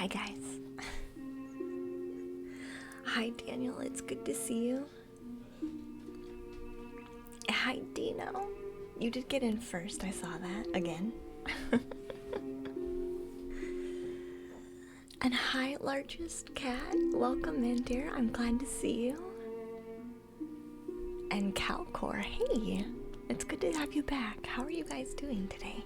Hi guys. Hi Daniel, it's good to see you. Hi Dino. You did get in first, I saw that again. And hi largest cat, welcome in dear, I'm glad to see you. And Calcor, hey, it's good to have you back. How are you guys doing today?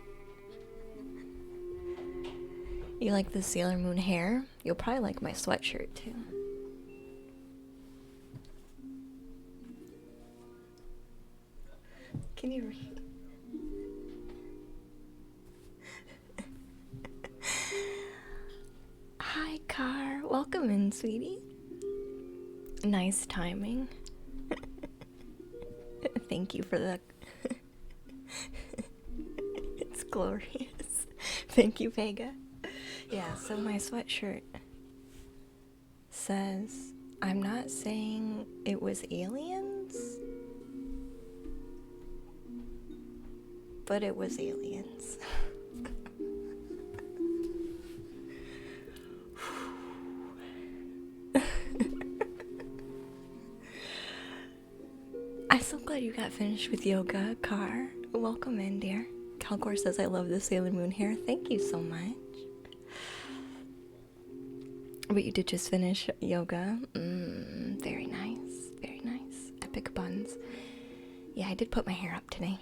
You like the Sailor Moon hair? You'll probably like my sweatshirt too. Can you read? Hi Car, welcome in sweetie. Nice timing. Thank you for the... It's glorious. Thank you, Vega. Yeah, so my sweatshirt says, I'm not saying it was aliens, but it was aliens. I'm so glad you got finished with yoga, Car. Welcome in, dear. Calcor says, I love the Sailor Moon hair. Thank you so much. But you did just finish yoga. Very nice. Very nice. Epic buns. Yeah, I did put my hair up today.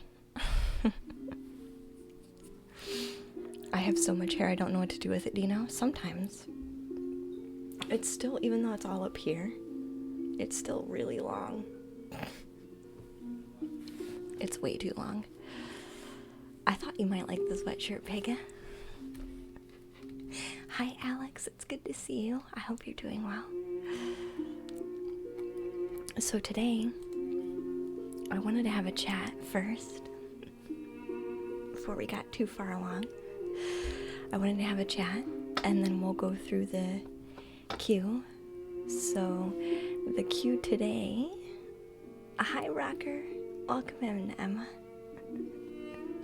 I have so much hair, I don't know what to do with it, Dino. Sometimes. It's still, even though it's all up here, it's still really long. It's way too long. I thought you might like the sweatshirt, Vega. Hi, Alex. It's good to see you. I hope you're doing well. So today, I wanted to have a chat first. Before we got too far along. I wanted to have a chat, and then we'll go through the queue. So, the queue today... Hi, Rocker. Welcome in, Emma.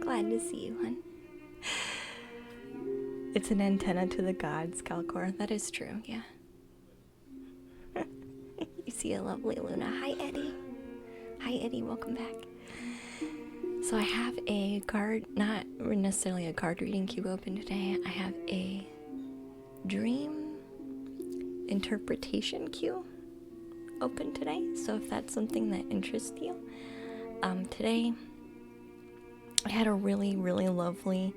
Glad to see you, hon. It's an antenna to the gods, Calcor. That is true, yeah. You see a lovely Luna. Hi, Eddie. Hi, Eddie. Welcome back. So I have a card, not necessarily a card reading cube open today. I have a dream interpretation queue open today. So if that's something that interests you, today I had a really, really lovely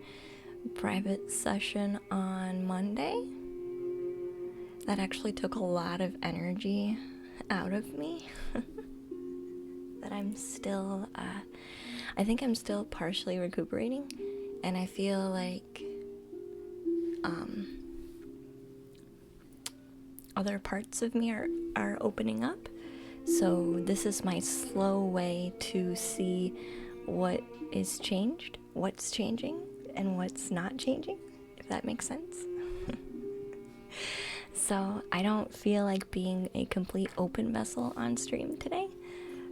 private session on Monday that actually took a lot of energy out of me that I'm still, I think I'm still partially recuperating, and I feel like other parts of me are opening up. So this is my slow way to see what is changed, what's changing, and what's not changing, if that makes sense. So I don't feel like being a complete open vessel on stream today.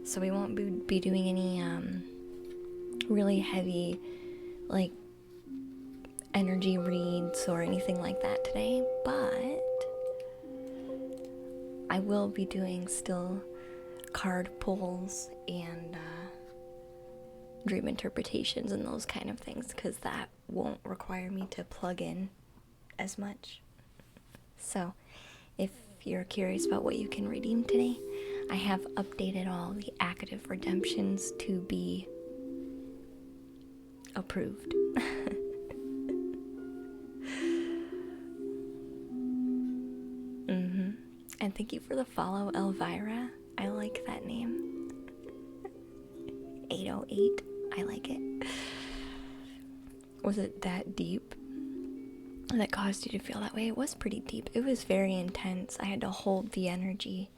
So we won't be doing any really heavy, like, energy reads or anything like that today, but I will be doing still card pulls and dream interpretations and those kind of things, because that won't require me to plug in as much. So if you're curious about what you can redeem today, I have updated all the active redemptions to be approved. And thank you for the follow, Elvira. I like that name. 808. I like it. Was it that deep that caused you to feel that way? It was pretty deep. It was very intense. I had to hold the energy.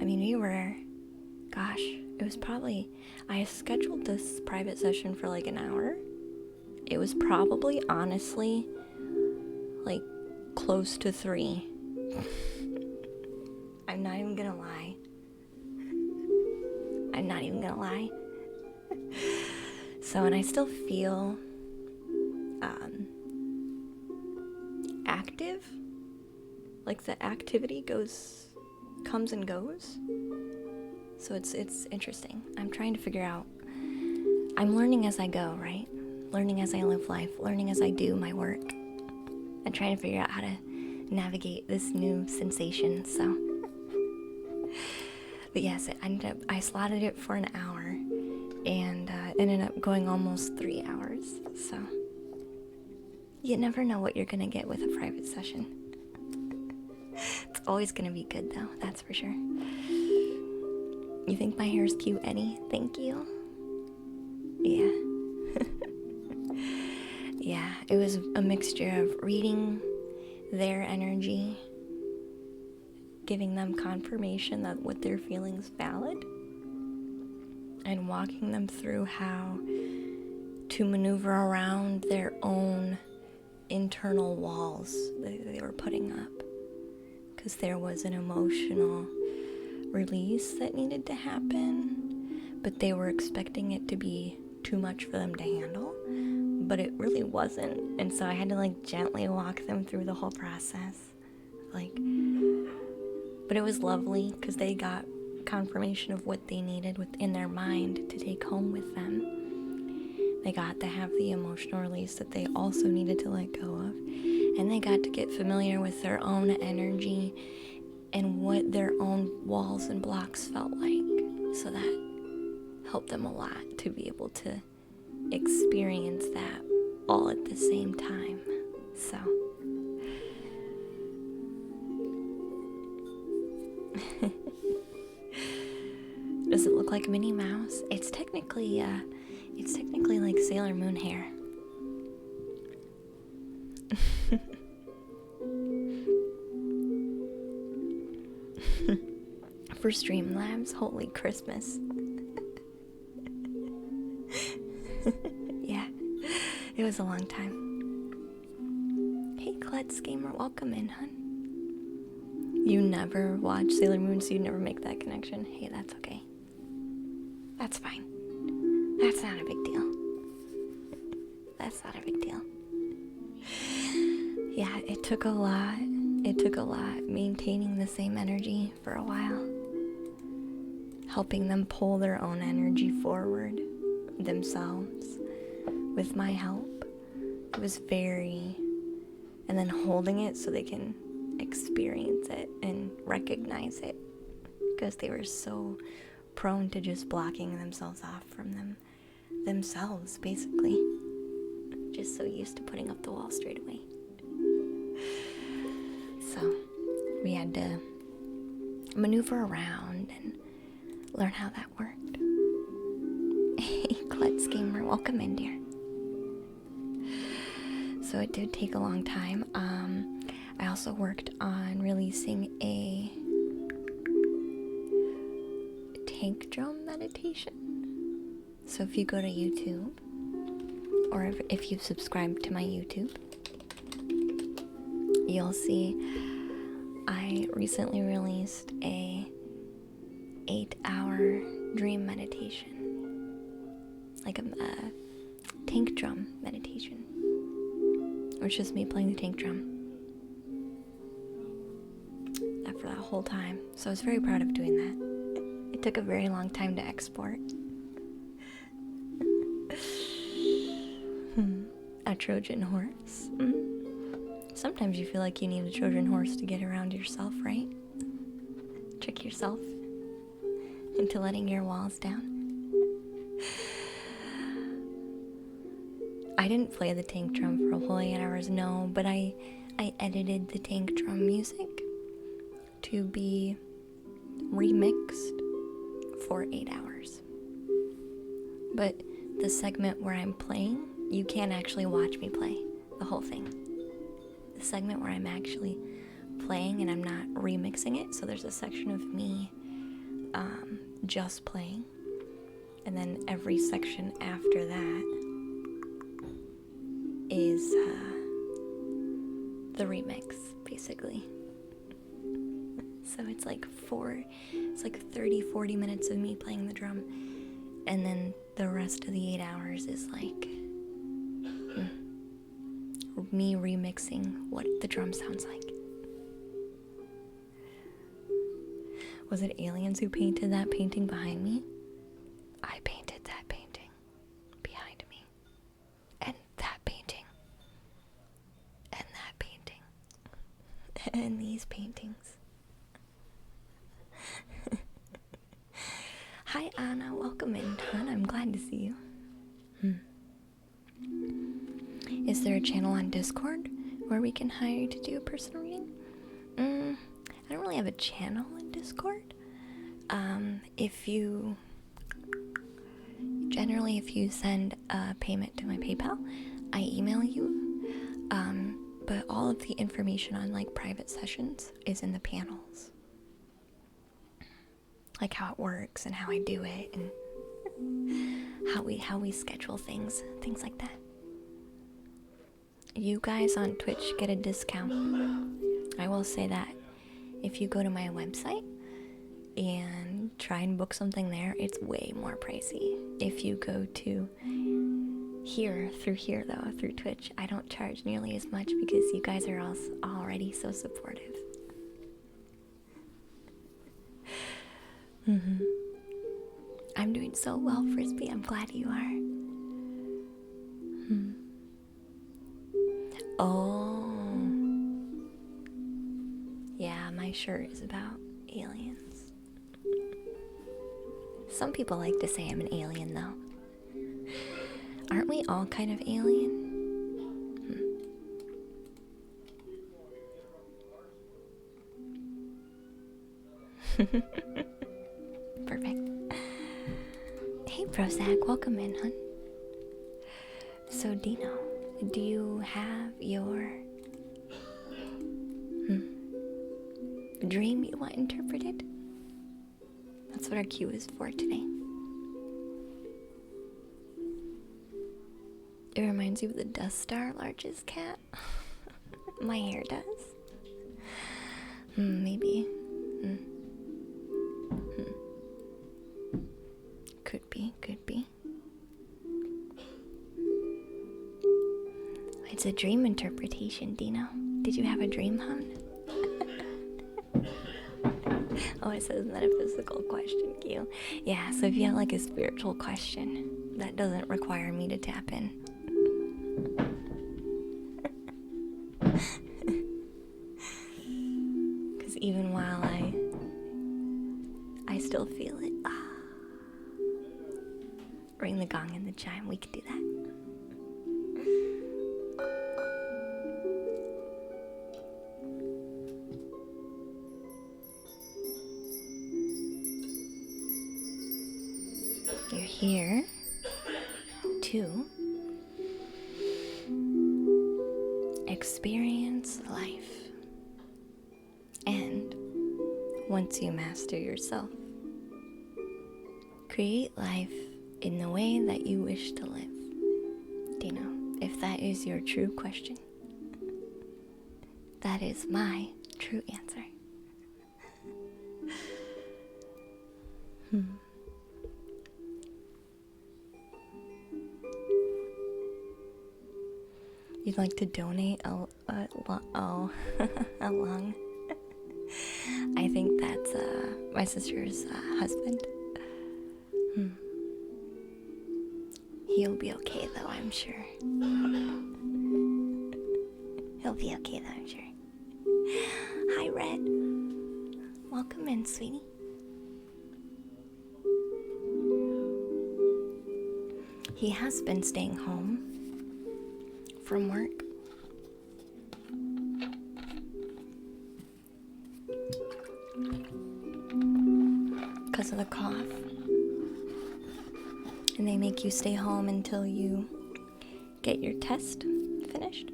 I mean, we were... Gosh, it was probably... I scheduled this private session for like an hour. It was probably, honestly, like, close to 3. I'm not even gonna lie. I'm not even gonna lie. So, and I still feel active. Like the activity comes and goes. So it's interesting. I'm trying to figure out. I'm learning as I go, right? Learning as I live life, learning as I do my work, and trying to figure out how to navigate this new sensation. So, but yes, I slotted it for an hour, and ended up going almost 3 hours. So, you never know what you're gonna get with a private session. It's always gonna be good, though. That's for sure. You think my hair is cute, Eddie? Thank you. Yeah. Yeah, it was a mixture of reading their energy, giving them confirmation that what they're feeling is valid, and walking them through how to maneuver around their own internal walls that they were putting up. Because there was an emotional release that needed to happen, but they were expecting it to be too much for them to handle, but it really wasn't. And so I had to like gently walk them through the whole process, but it was lovely because they got confirmation of what they needed within their mind to take home with them. They got to have the emotional release that they also needed to let go of, and they got to get familiar with their own energy and what their own walls and blocks felt like. So that helped them a lot to be able to experience that all at the same time. So does it look like Minnie Mouse? It's technically like Sailor Moon hair. For Streamlabs, holy Christmas. Yeah, it was a long time. Hey, Klutz Gamer, welcome in, hun. You never watch Sailor Moon, so you never make that connection. Hey, that's okay. That's fine. That's not a big deal. That's not a big deal. Yeah, it took a lot. It took a lot maintaining the same energy for a while. Helping them pull their own energy forward themselves with my help. It was very... And then holding it so they can experience it and recognize it. Because they were so prone to just blocking themselves off from themselves, basically. Just so used to putting up the wall straight away. So we had to maneuver around and learn how that worked. Hey, Klutz Gamer, welcome in, dear. So it did take a long time. I also worked on releasing a tank drum meditation. So if you go to YouTube, or if you've subscribed to my YouTube, you'll see I recently released a 8-hour dream meditation, like a tank drum meditation. It was just me playing the tank drum for that whole time. So I was very proud of doing that. It took a very long time to export. A Trojan horse. Sometimes you feel like you need a Trojan horse to get around yourself, right? Trick yourself into letting your walls down. I didn't play the tank drum for a whole 8 hours, no, but I edited the tank drum music to be remixed for 8 hours. But the segment where I'm playing, you can't actually watch me play the whole thing. The segment where I'm actually playing and I'm not remixing it, so there's a section of me just playing, and then every section after that is the remix, basically. So it's like 30-40 minutes of me playing the drum, and then the rest of the 8 hours is like me remixing what the drum sounds like. Was it aliens who painted that painting behind me? I painted that painting behind me. And that painting. And that painting. And these paintings. Hi Anna, welcome in, hon. I'm glad to see you. Is there a channel on Discord where we can hire you to do a personal reading? I don't really have a channel in Discord. If you send a payment to my PayPal, I email you. But all of the information on like private sessions is in the panels. Like how it works and how I do it and how we schedule things like that. You guys on Twitch get a discount. I will say that if you go to my website and try and book something there, it's way more pricey. If you go to through Twitch, I don't charge nearly as much because you guys are all already so supportive. I'm doing so well, Frisbee. I'm glad you are. Oh. Yeah, my shirt is about aliens. Some people like to say I'm an alien, though. Aren't we all kind of alien? Perfect. Hey, Prozac, welcome in, hun. So, Dino, do you have your dream you want interpreted? That's what our cue is for today. It reminds you of the Death Star Large's cat. My hair does. Maybe. Could be. It's a dream interpretation, Dino. Did you have a dream, hon? Oh, it says metaphysical question, Q. Yeah, so if you have like a spiritual question, that doesn't require me to tap in. Because even while I still feel it. Ring the gong and the chime, we could do that. You're here to experience life. And once you master yourself, create life in the way that you wish to live. Dino, if that is your true question, that is my true answer. You'd like to donate a lung? I think that's my sister's husband. He'll be okay though, I'm sure. He'll be okay though, I'm sure. Hi, Red. Welcome in, sweetie. He has been staying home from work. Because of the cough. And they make you stay home until you get your test finished.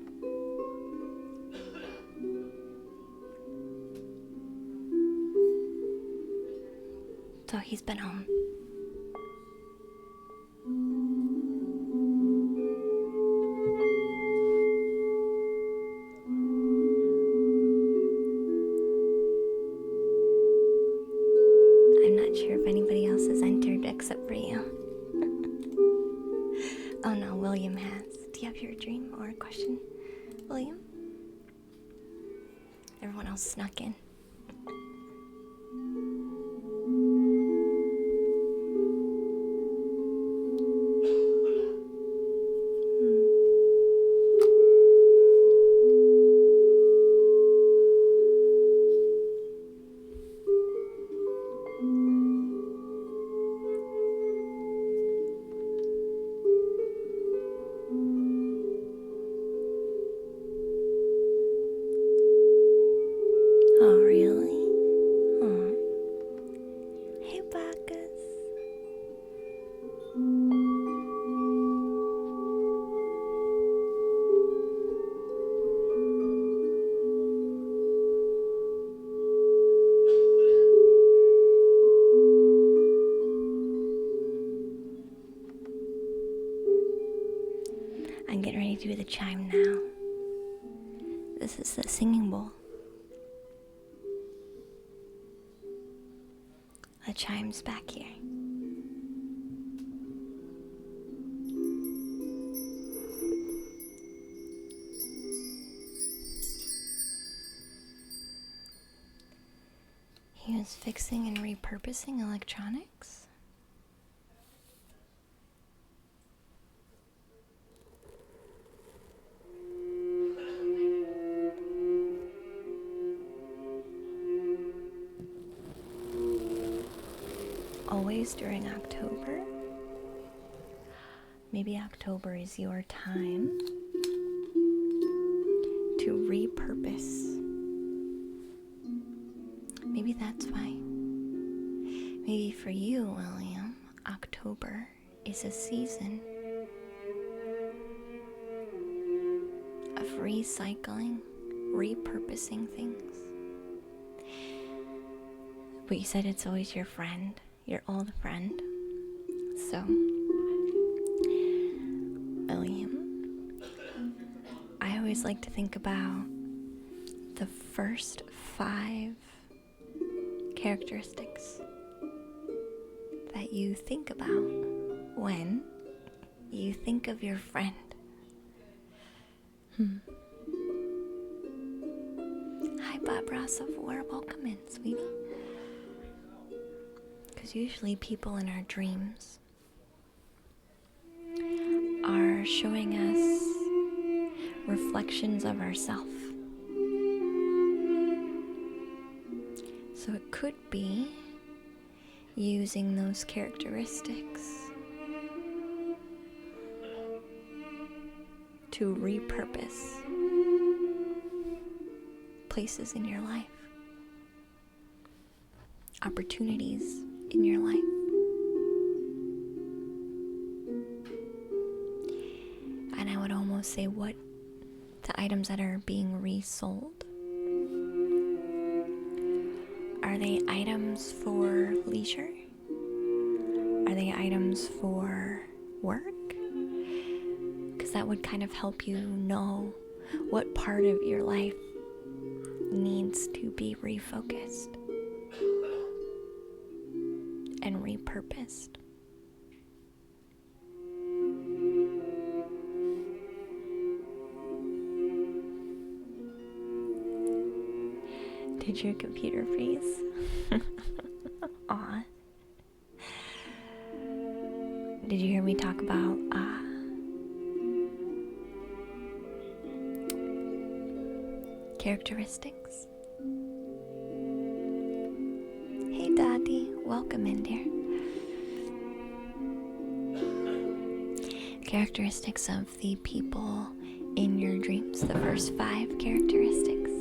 So he's been home. I'm not sure if anybody else has entered except for you. Oh no, William has. Do you have your dream or a question? William? Everyone else snuck in. Oh, really? Oh. Hey, Bacchus. I'm getting ready to do the chime now. This is the singing bowl. The chime's back here. He was fixing and repurposing electronics. Always during October. Maybe October is your time to repurpose. Maybe that's why. Maybe for you, William, October is a season of recycling, repurposing things. But you said it's always your friend, your old friend. So, William, I always like to think about the first 5 characteristics that you think about when you think of your friend. Hi, Bob Ross of War. Welcome in, sweetie. Because usually people in our dreams are showing us reflections of ourselves. So it could be using those characteristics to repurpose places in your life, opportunities in your life. And I would almost say what the items that are being resold. Are they items for leisure? Are they items for work? Because that would kind of help you know what part of your life needs to be refocused and repurposed. Did your computer freeze? Aw. Did you hear me talk about characteristics? Hey Daddy, welcome in, dear. Characteristics of the people in your dreams, the first 5 characteristics.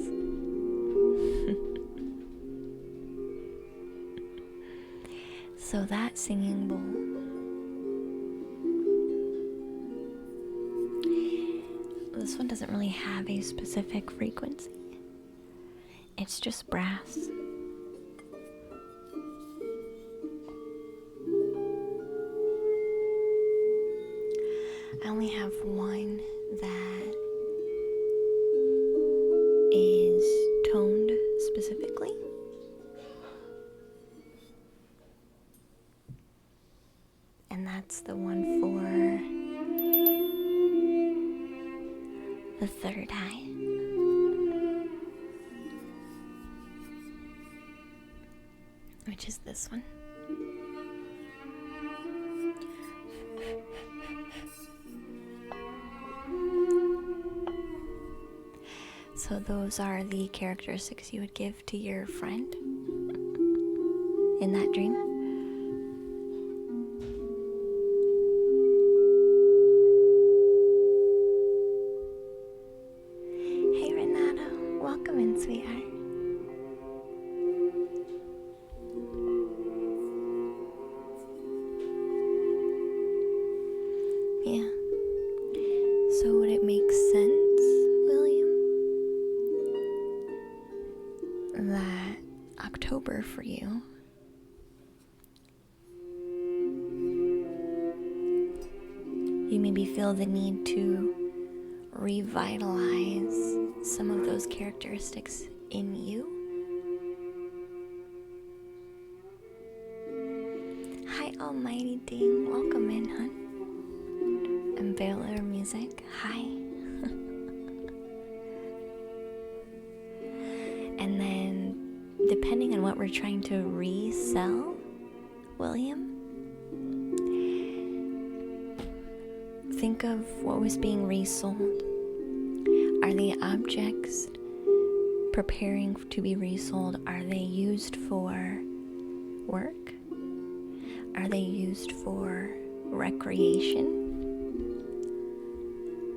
So that singing bowl, this one doesn't really have a specific frequency. It's just brass. I only have one that is toned specifically. And that's the one the third eye. Which is this one. So those are the characteristics you would give to your friend in that dream. Hey Renato, welcome in, sweetheart. Yeah. So would it make sense, William, that October for you you maybe feel the need to revitalize some of those characteristics in you? Hi Almighty Ding, welcome in, hun. And Baylor Music, hi. And then, depending on what we're trying to resell, William, think of what was being resold. Are the objects preparing to be resold, are they used for work? Are they used for recreation?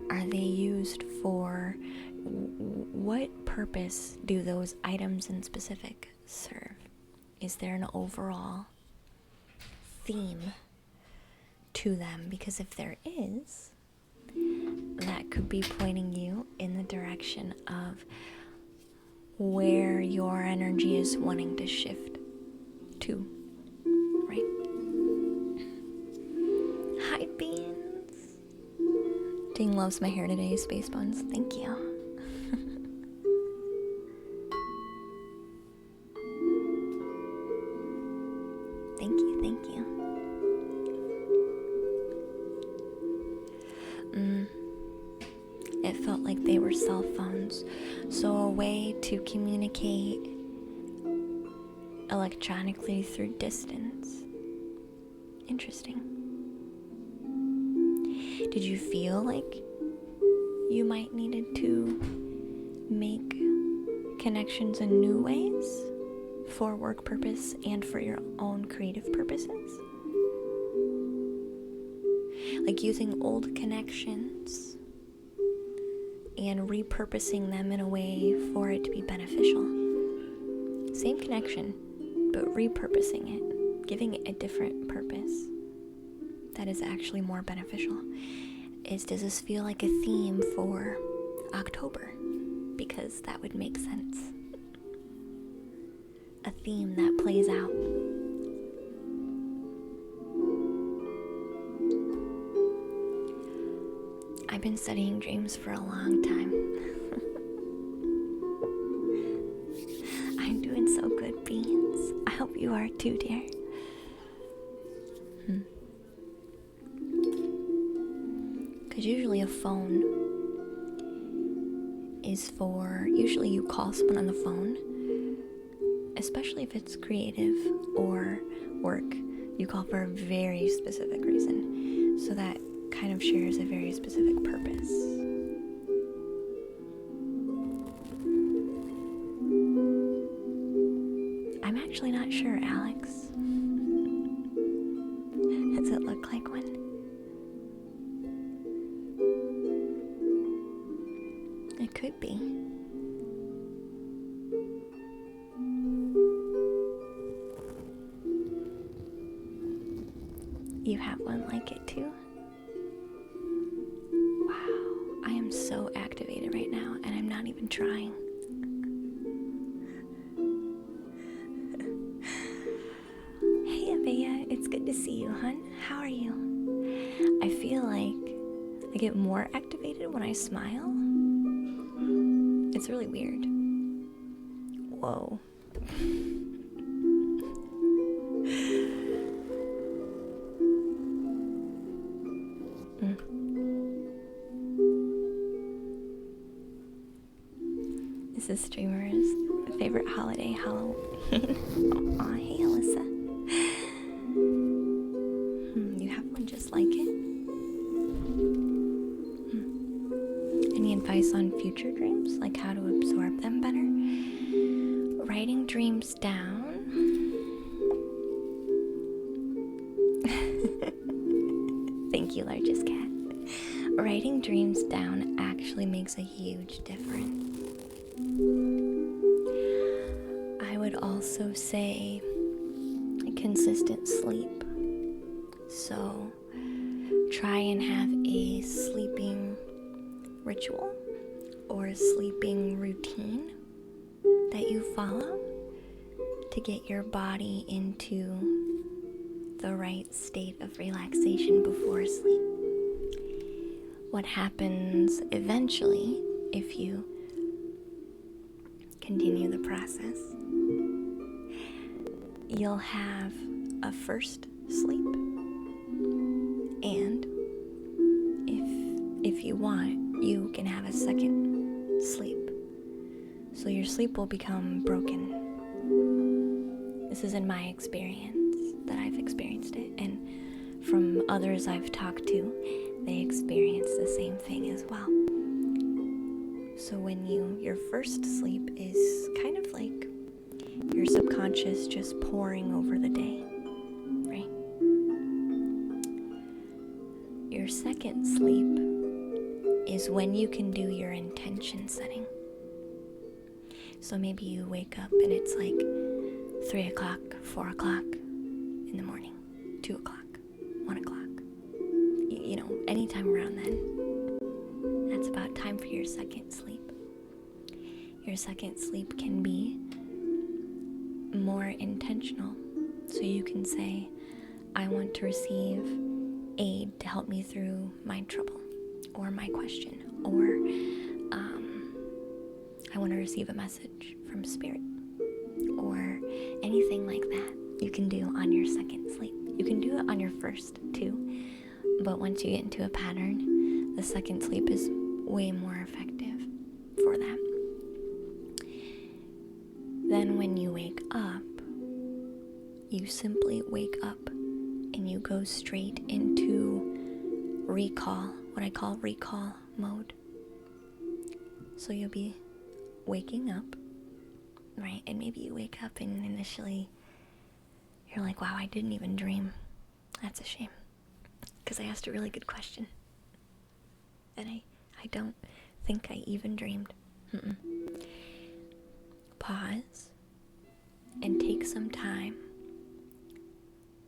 Are they used for what purpose do those items in specific serve? Is there an overall theme to them? Because if there is, that could be pointing you in the direction of where your energy is wanting to shift to, right? Hi, Beans. Ding loves my hair today, Space Buns. Thank you. Thank you, thank you. It felt like they were cell phones. So a way to communicate electronically through distance. Interesting. Did you feel like you might needed to make connections in new ways for work purpose and for your own creative purposes? Like using old connections and repurposing them in a way for it to be beneficial. Same connection, but repurposing it, giving it a different purpose that is actually more beneficial. Does this feel like a theme for October? Because that would make sense. A theme that plays out. I've been studying dreams for a long time. I'm doing so good, Beans. I hope you are too, dear. Because usually a phone is for, usually you call someone on the phone, especially if it's creative or work, you call for a very specific reason. So that kind of shares a very specific purpose. I'm actually not sure, Alex. Does it look like one? It could be. You have one like it too? Wow, I am so activated right now, and I'm not even trying. Hey, Abaya, it's good to see you, hun. How are you? I feel like I get more activated when I smile. It's really weird. Whoa. This is streamer's favorite holiday, Halloween. Aw, hey Alyssa. You have one just like it? Any advice on future dreams? Like how to absorb them better? Writing dreams down. Thank you, largest cat. Writing dreams down actually makes a huge difference. I would also say consistent sleep. So try and have a sleeping ritual or a sleeping routine that you follow to get your body into the right state of relaxation before sleep. What happens eventually if you continue the process, you'll have a first sleep, and if you want, you can have a second sleep. So your sleep will become broken. This is in my experience, that I've experienced it, and from others I've talked to, they experience the same thing as well. So when your first sleep is kind of like your subconscious just poring over the day, right? Your second sleep is when you can do your intention setting. So maybe you wake up and it's like 3 o'clock, 4 o'clock in the morning, 2 o'clock, 1 o'clock. You know, anytime around then. That's about time for your second sleep. Your second sleep can be more intentional. So you can say, I want to receive aid to help me through my trouble or my question, or I want to receive a message from spirit, or anything like that you can do on your second sleep. You can do it on your first too, but once you get into a pattern, the second sleep is way more effective for that. Then when you wake up, you simply wake up and you go straight into recall, what I call recall mode. So you'll be waking up, right? And maybe you wake up and initially you're like, wow, I didn't even dream. That's a shame, because I asked a really good question. And I don't think I even dreamed. Pause and take some time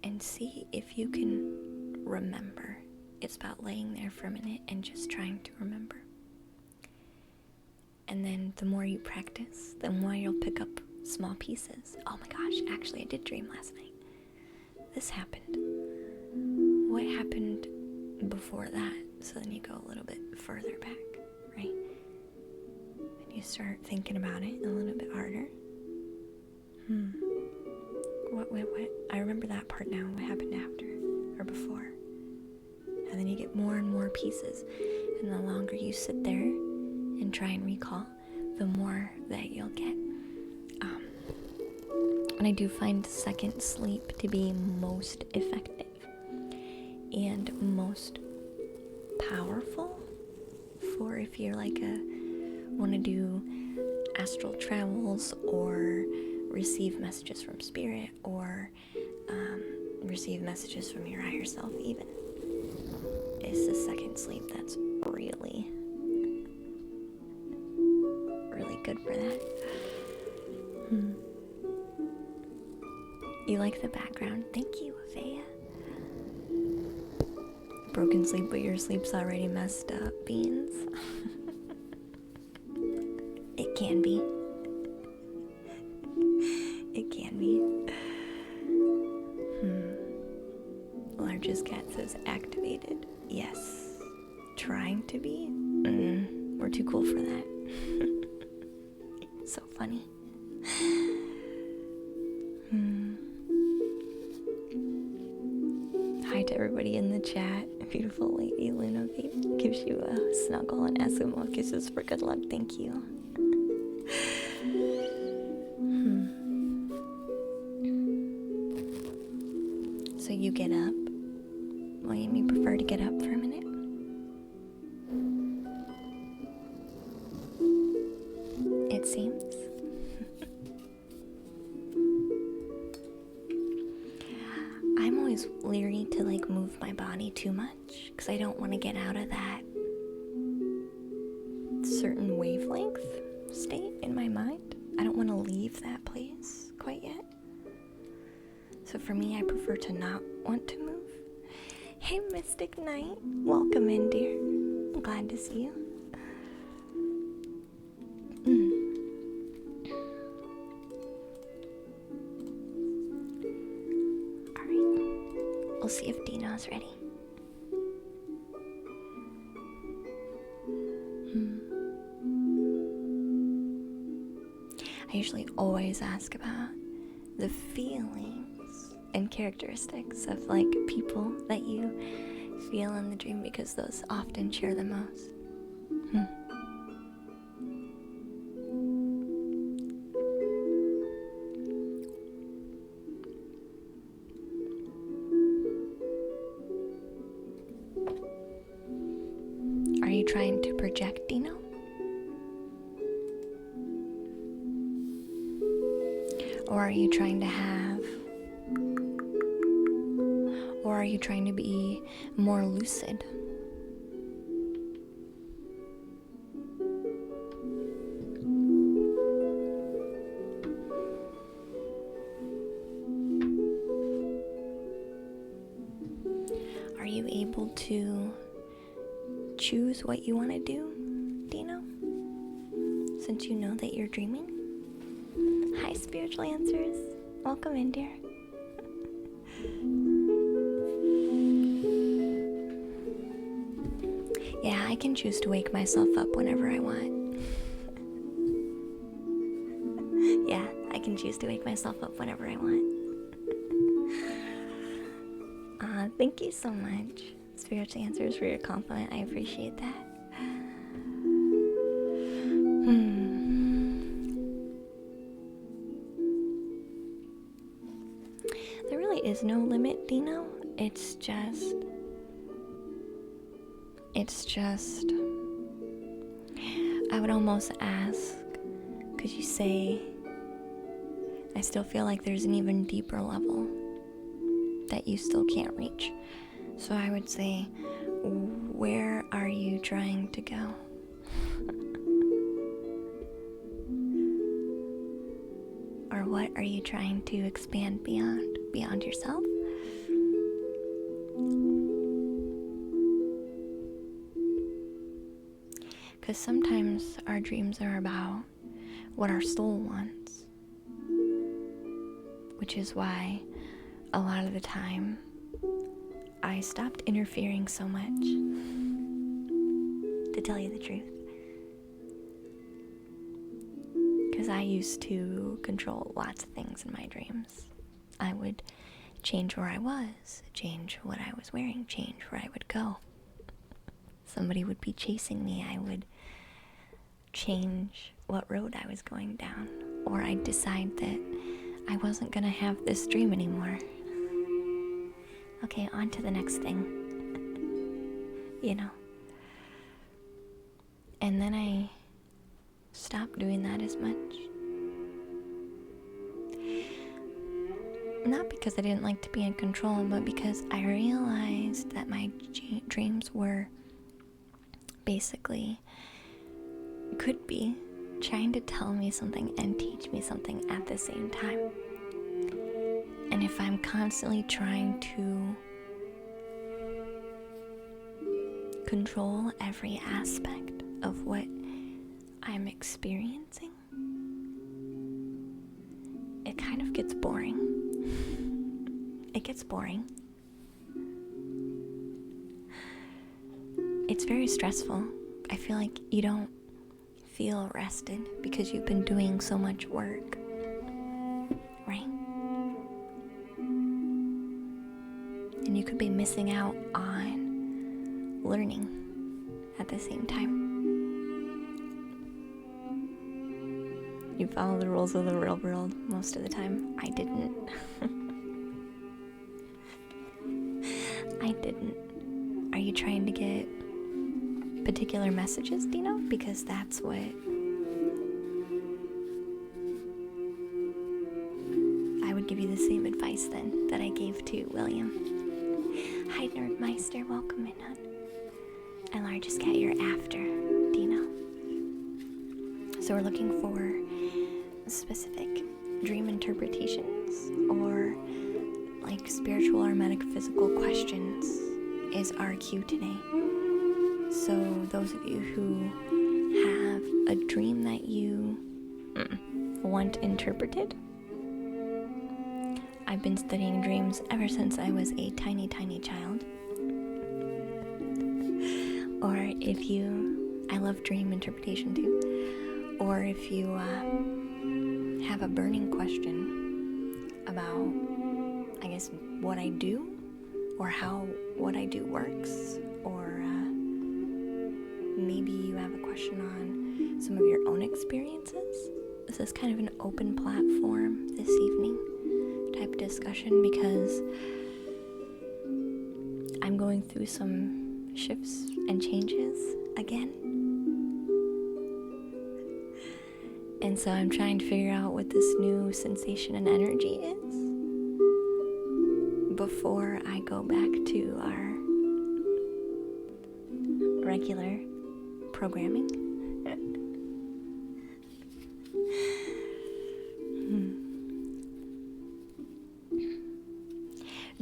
and see if you can remember. It's about laying there for a minute and just trying to remember. And then the more you practice, the more you'll pick up small pieces. Oh my gosh, actually I did dream last night. This happened. What happened before that? So then you go a little bit further back, right? And you start thinking about it a little bit harder. What? I remember that part now. What happened after or before? And then you get more and more pieces. And the longer you sit there and try and recall, the more that you'll get. And I do find second sleep to be most effective and most powerful for if you're like want to do astral travels or receive messages from spirit or receive messages from your higher self even. It's the second sleep that's really good for that. You like the background? Thank you, Faya. Broken sleep, but your sleep's already messed up, Beans. It can be. It can be. Largest cat says activated. Yes. Trying to be? We're too cool for that. So funny. Hi to everybody in the chat. Beautiful lady Luna gives you a snuggle and Eskimo kisses for good luck. Thank you. get up? William, you prefer to get up for a minute? It seems. I'm always leery to like move my body too much because I don't want to get out of that certain wavelength state in my mind. I don't want to leave that place quite yet. So for me, I prefer to not want to move. Hey, Mystic Knight. Welcome in, dear. I'm glad to see you. Alright. We'll see if Dino's ready. I usually always ask about the feelings and characteristics of like people that you feel in the dream because those often share the most. Are you trying to project, Dino? Or are you trying to have, or are you trying to be more lucid? Are you able to choose what you want to do, Dino? Since you know that you're dreaming? Hi, Spiritual Answers. Welcome in, dear. Yeah, I can choose to wake myself up whenever I want. Yeah, I can choose to wake myself up whenever I want. Thank you so much, Spiritual Answers, for your compliment. I appreciate that. There really is no limit, Dino. It's just I would almost ask, could you say, I still feel like there's an even deeper level that you still can't reach. So I would say, where are you trying to go? Or what are you trying to expand beyond yourself? Because sometimes our dreams are about what our soul wants, which is why a lot of the time I stopped interfering so much, to tell you the truth. Because I used to control lots of things in my dreams. I would change where I was, change what I was wearing, change where I would go. Somebody would be chasing me, I would change what road I was going down. Or I'd decide that I wasn't gonna have this dream anymore. Okay, on to the next thing. You know. And then I stopped doing that as much. Not because I didn't like to be in control, but because I realized that my dreams were basically, could be, trying to tell me something and teach me something at the same time. And if I'm constantly trying to control every aspect of what I'm experiencing, it kind of gets boring. It gets boring. It's very stressful. I feel like you don't feel rested because you've been doing so much work, right? And you could be missing out on learning at the same time. You follow the rules of the real world most of the time. I didn't. didn't. Are you trying to get particular messages, Dino? Because that's what I would give you the same advice then that I gave to William. Hi, Nerdmeister, welcome in, hon. And largest cat, you're after Dino. So we're looking for specific dream interpretations or like spiritual or metaphysical questions is our cue today. So those of you who have a dream that you want interpreted, I've been studying dreams ever since I was a tiny child. Or if you, I love dream interpretation too. Or if you have a burning question about, I guess, what I do, or how what I do works, or maybe you have a question on some of your own experiences. This is kind of an open platform this evening type discussion because I'm going through some shifts and changes again. And so I'm trying to figure out what this new sensation and energy is before I go back to our regular programming.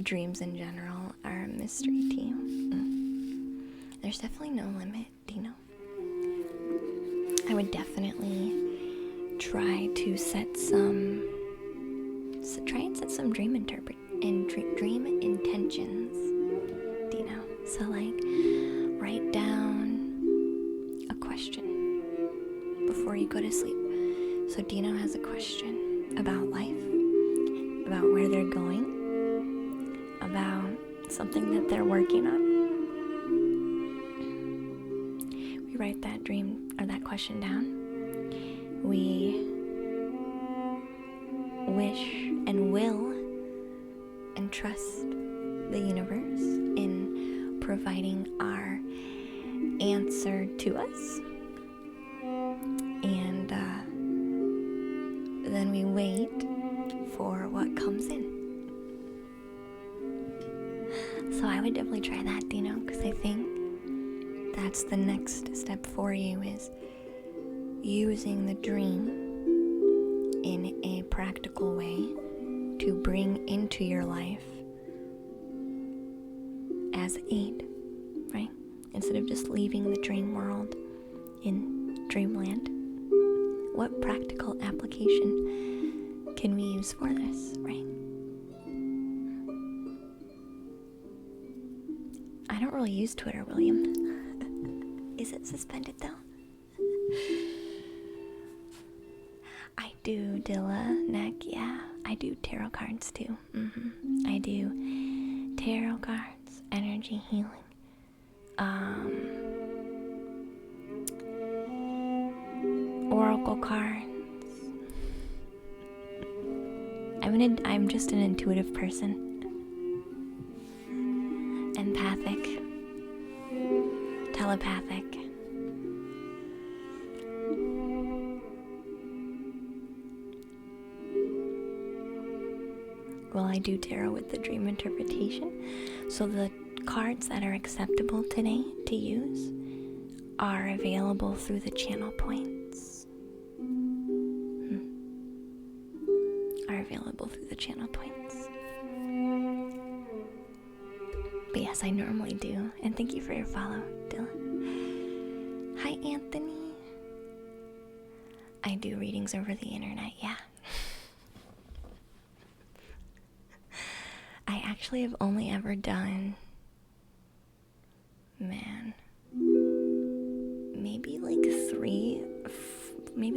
Dreams in general are a mystery to you. There's definitely no limit, Dino. I would definitely try to set some dream dream intentions, Dino. So like write down a question before you go to sleep. So Dino has a question about life, about where they're going, about something that they're working on. We write that dream or that question down. We wish and will and trust the universe in providing our answer to us. And then we wait for what comes in. So I would definitely try that, Dino, because I think that's the next step for you is using the dream in a practical way to bring into your life as aid, right? Instead of just leaving the dream world in dreamland, what practical application can we use for this, right? I don't really use Twitter, William. Is it suspended though? I do Dilla, Neck, yeah. I do tarot cards too. I do tarot cards, energy healing, oracle cards. I'm just an intuitive person. Empathic, telepathic. Well, I do tarot with the dream interpretation. So the cards that are acceptable today to use are available through the channel points. But yes, I normally do. And thank you for your follow, Dylan. Hi, Anthony. I do readings over the internet, yeah. I actually have only ever done, maybe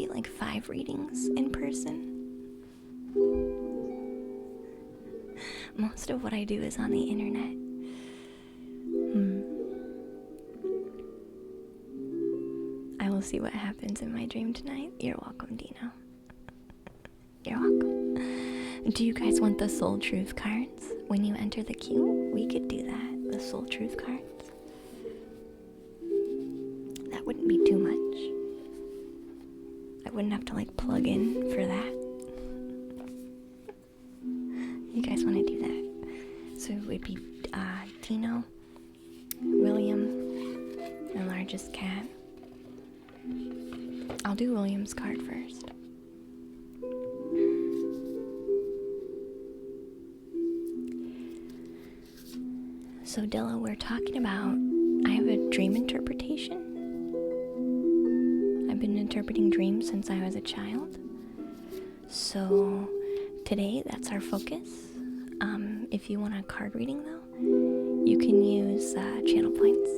like 5 readings in person. Most of what I do is on the internet. I will see what happens in my dream tonight. You're welcome, Dino. You're welcome. Do you guys want the Soul Truth cards when you enter the queue? We could do that. the Soul Truth cards. That wouldn't be too much. I wouldn't have to like plug in for that. You guys want to do that? So it would be Dino, William, and largest cat. I'll do William's card first. So Dilla, we're talking about, I have a dream interpretation. I've been interpreting dreams since I was a child. So today, that's our focus. If you want a card reading though, you can use channel points.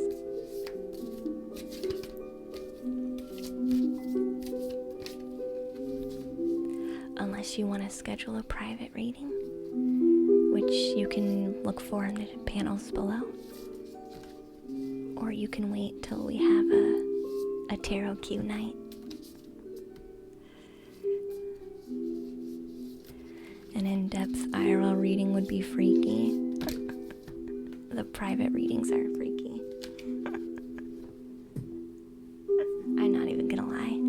Unless you want to schedule a private reading, which you can look for in the panels below. Or you can wait till we have a tarot Q night. An in-depth IRL reading would be freaky. The private readings are freaky. I'm not even gonna lie.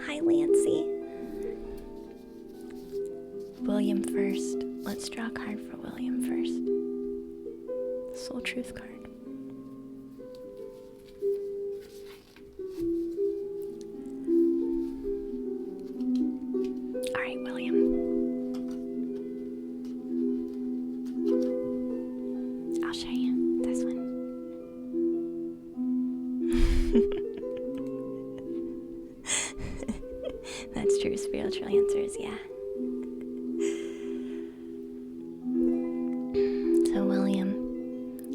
Hi, Lancy. William first. Let's draw a card for William first. Soul Truth card. Alright, William. I'll show you this one. That's true. Spiritual answers, yeah. So, William,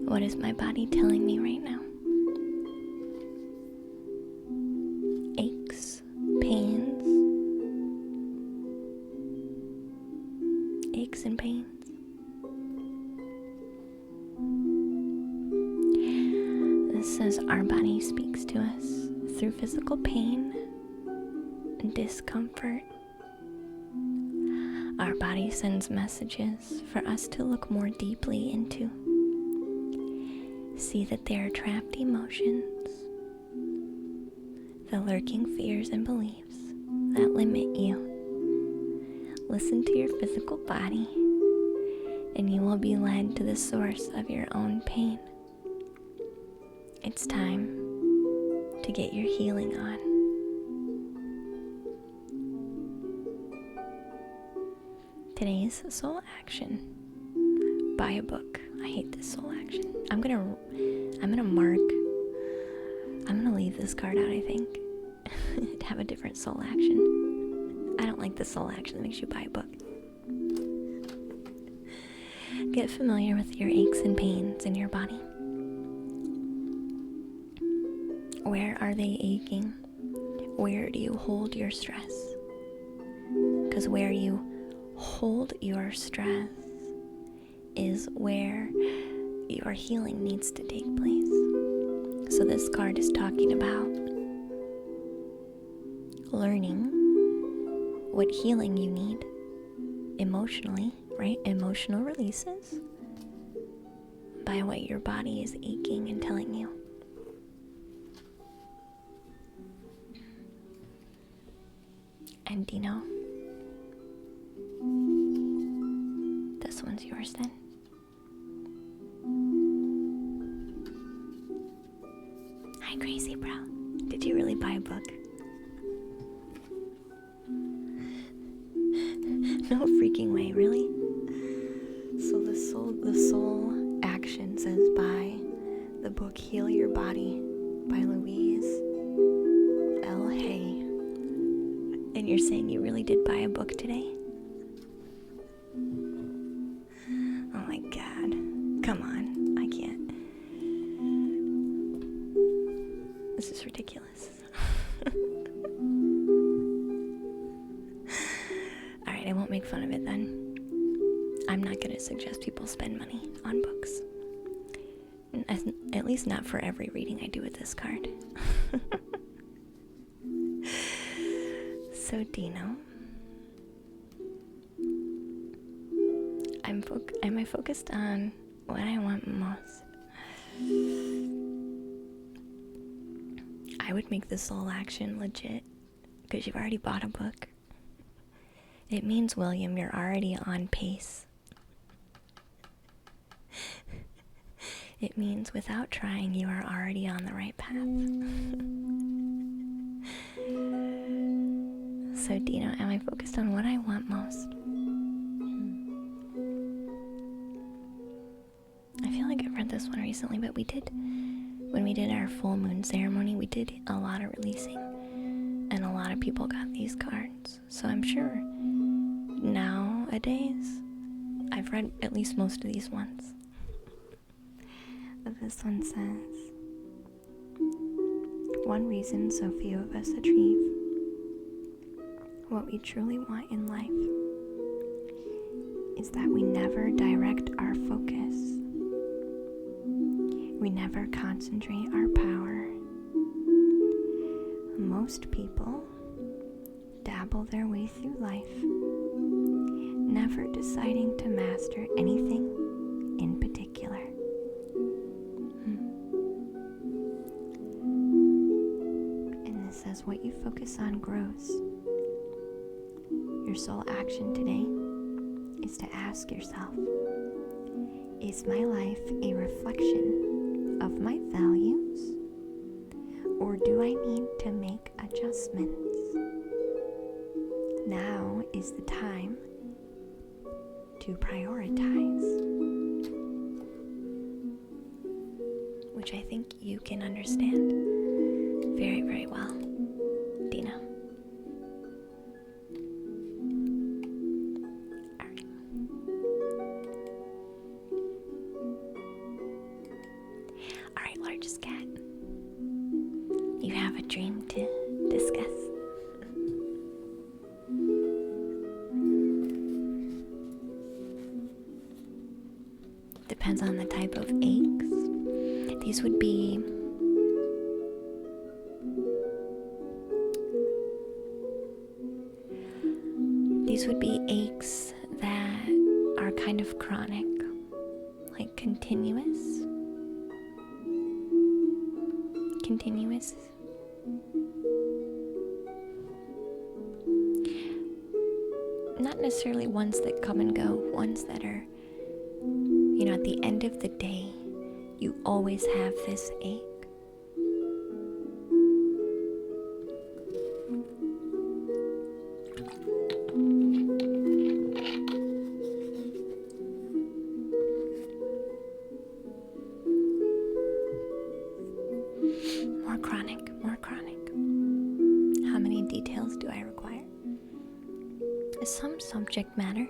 what is my body telling me right now? Aches, pains, aches and pains. This says our body speaks to us through physical pain and discomfort. Our body sends messages for us to look more deeply into. See that there are trapped emotions, the lurking fears and beliefs that limit you. Listen to your physical body, and you will be led to the source of your own pain. It's time to get your healing on. Today's soul action. Buy a book. I hate this soul action. I'm gonna leave this card out, I think. To have a different soul action. I don't like the soul action that makes you buy a book. Get familiar with your aches and pains in your body. Where are they aching? Where do you hold your stress? Because where you hold your stress is where your healing needs to take place. So this card is talking about learning what healing you need emotionally, right? Emotional releases by what your body is aching and telling you. And Dino, this one's yours then. Hi, Crazy Bro. Did you really buy a book? No freaking way, really? So the soul action says buy the book Heal Your Body by Louise L. Hay. And you're saying you really did buy a book today? Oh my god. Come on. I can't. This is ridiculous. Alright, I won't make fun of it then. I'm not going to suggest people spend money on books. At least not for every reading I do with this card. So Dino, am I focused on what I want most. I would make the soul action legit, because you've already bought a book. It means, William, you're already on pace. It means without trying, you are already on the right path. So, Dino, am I focused on what I want most? I feel like I've read this one recently, but when we did our full moon ceremony, we did a lot of releasing, and a lot of people got these cards. So I'm sure nowadays I've read at least most of these ones. But this one says, one reason so few of us achieve what we truly want in life is that we never direct our focus. We never concentrate our power. Most people dabble their way through life, never deciding to master anything in particular. And this says, what you focus on grows. Your soul action today is to ask yourself, is my life a reflection of my values, or do I need to make adjustments? Now is the time to prioritize, which I think you can understand very, very well, Dina. All right, largest cat. You have a dream to discuss. Depends on the type of aches. These would be aches that are kind of chronic, like continuous. Not necessarily ones that come and go, ones that are, at the end of the day, you always have this ache. More chronic. How many details do I require? Some subject matter.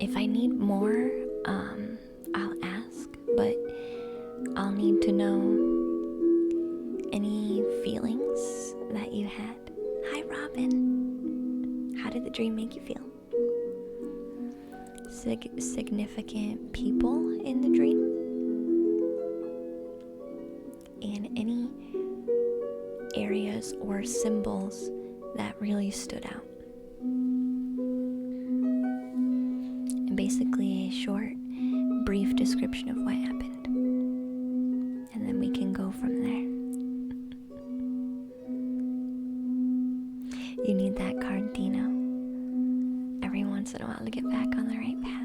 If I need more, I'll ask, but I'll need to know any feelings that you had. Hi, Robin. How did the dream make you feel? Significant people in the dream? And any areas or symbols that really stood out. And basically a short, brief description of what happened. And then we can go from there. You need that card, Dino, every once in a while to get back on the right path.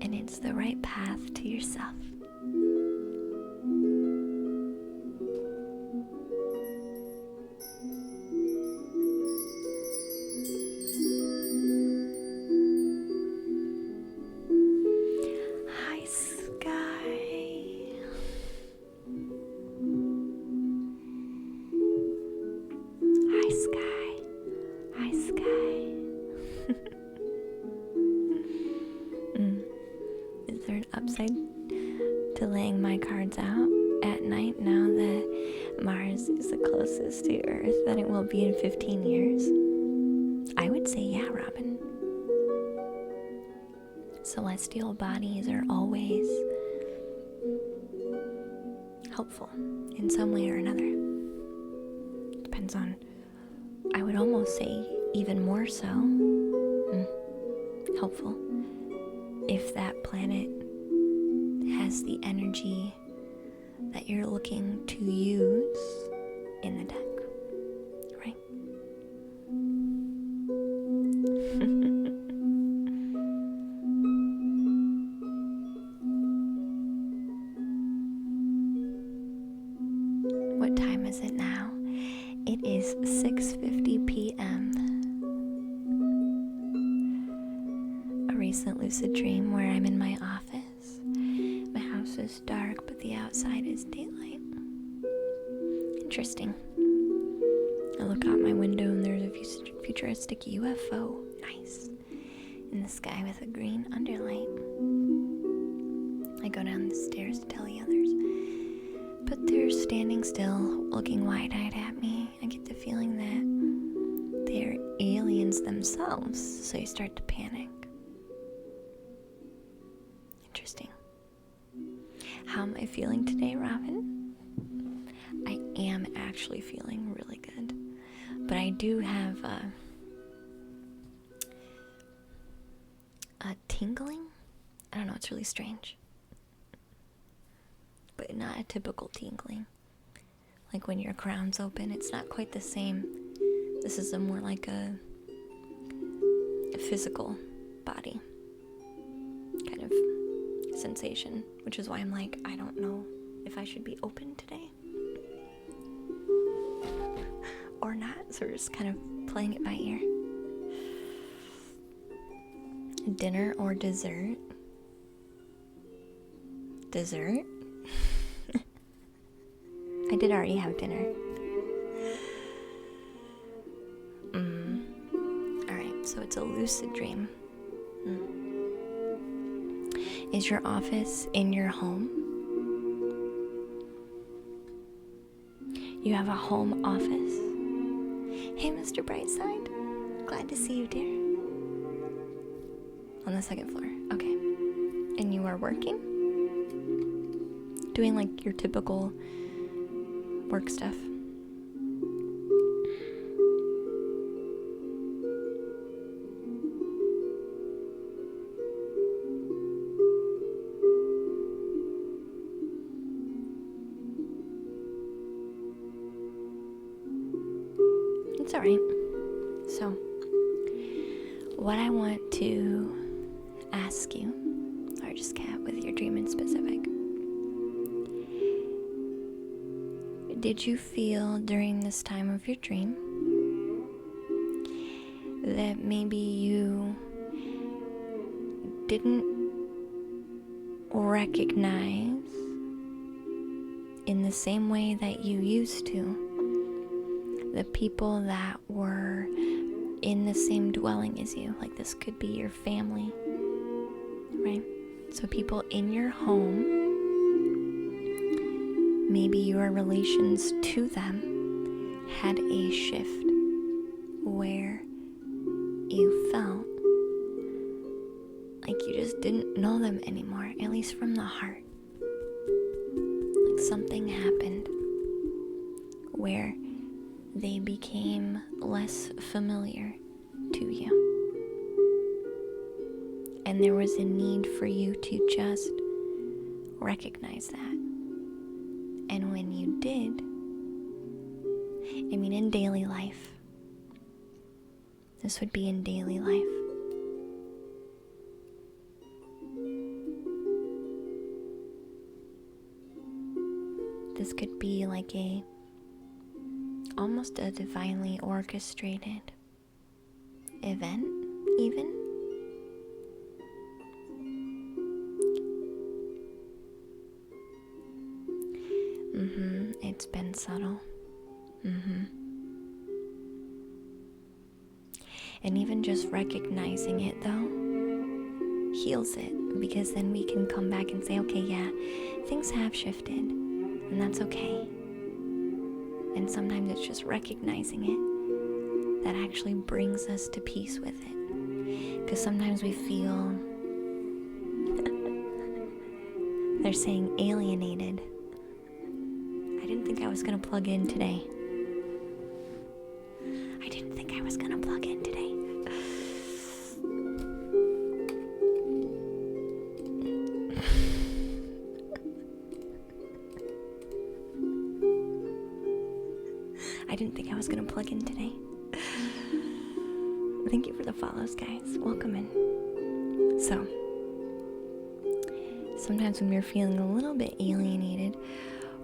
And it's the right path to yourself. Hi, Sky. Hi, Sky. Hi, Sky. Is there an upside to laying my cards out at night now that Mars is the closest to Earth than it will be in 15 years? I would say yeah, Robin. Celestial bodies are always helpful in some way or another. Depends on, I would almost say even more so helpful if that planet has the energy that you're looking to use in the deck, right? What time is it now? It is 6:50 p.m. A recent lucid dream where I'm in my office. My house is dark, but the outside is daylight. Interesting. I look out my window and there's a futuristic UFO, nice, in the sky with a green underlight. I go down the stairs to tell the others, but they're standing still, looking wide-eyed at me. I get the feeling that they're aliens themselves, so you start to panic. Interesting. How am I feeling today, Robin? I am actually feeling really good, but I do have a tingling. I don't know, it's really strange, but not a typical tingling. Like when your crown's open, it's not quite the same. This is a more like a physical body kind of sensation, which is why I'm like, I don't know if I should be open today or not. So we're just kind of playing it by ear. Dinner or dessert? Dessert? I did already have dinner. Alright, so it's a lucid dream. Is your office in your home? You have a home office? Hey, Mr. Brightside. Glad to see you, dear. On the second floor. Okay. And you are working? Doing like your typical work stuff. It's alright. So, what I want to ask you, or just cat with your dream in specific, did you feel during this time of your dream that maybe you didn't recognize in the same way that you used to the people that were in the same dwelling as you? Like this could be your family, right? So people in your home, maybe your relations to them had a shift where you felt like you just didn't know them anymore, at least from the heart. Like something happened where they became less familiar to you. And there was a need for you to just recognize that. And when you did, I mean in daily life, this would be in daily life, this could be like almost a divinely orchestrated event, even. It's been subtle. And even just recognizing it, though, heals it, because then we can come back and say, okay, yeah, things have shifted, and that's okay. And sometimes it's just recognizing it that actually brings us to peace with it. Because sometimes we feel, they're saying alienated. I didn't think I was going to plug in today. I didn't think I was gonna plug in today. Thank you for the follows, guys. Welcome in. So, sometimes when we're feeling a little bit alienated,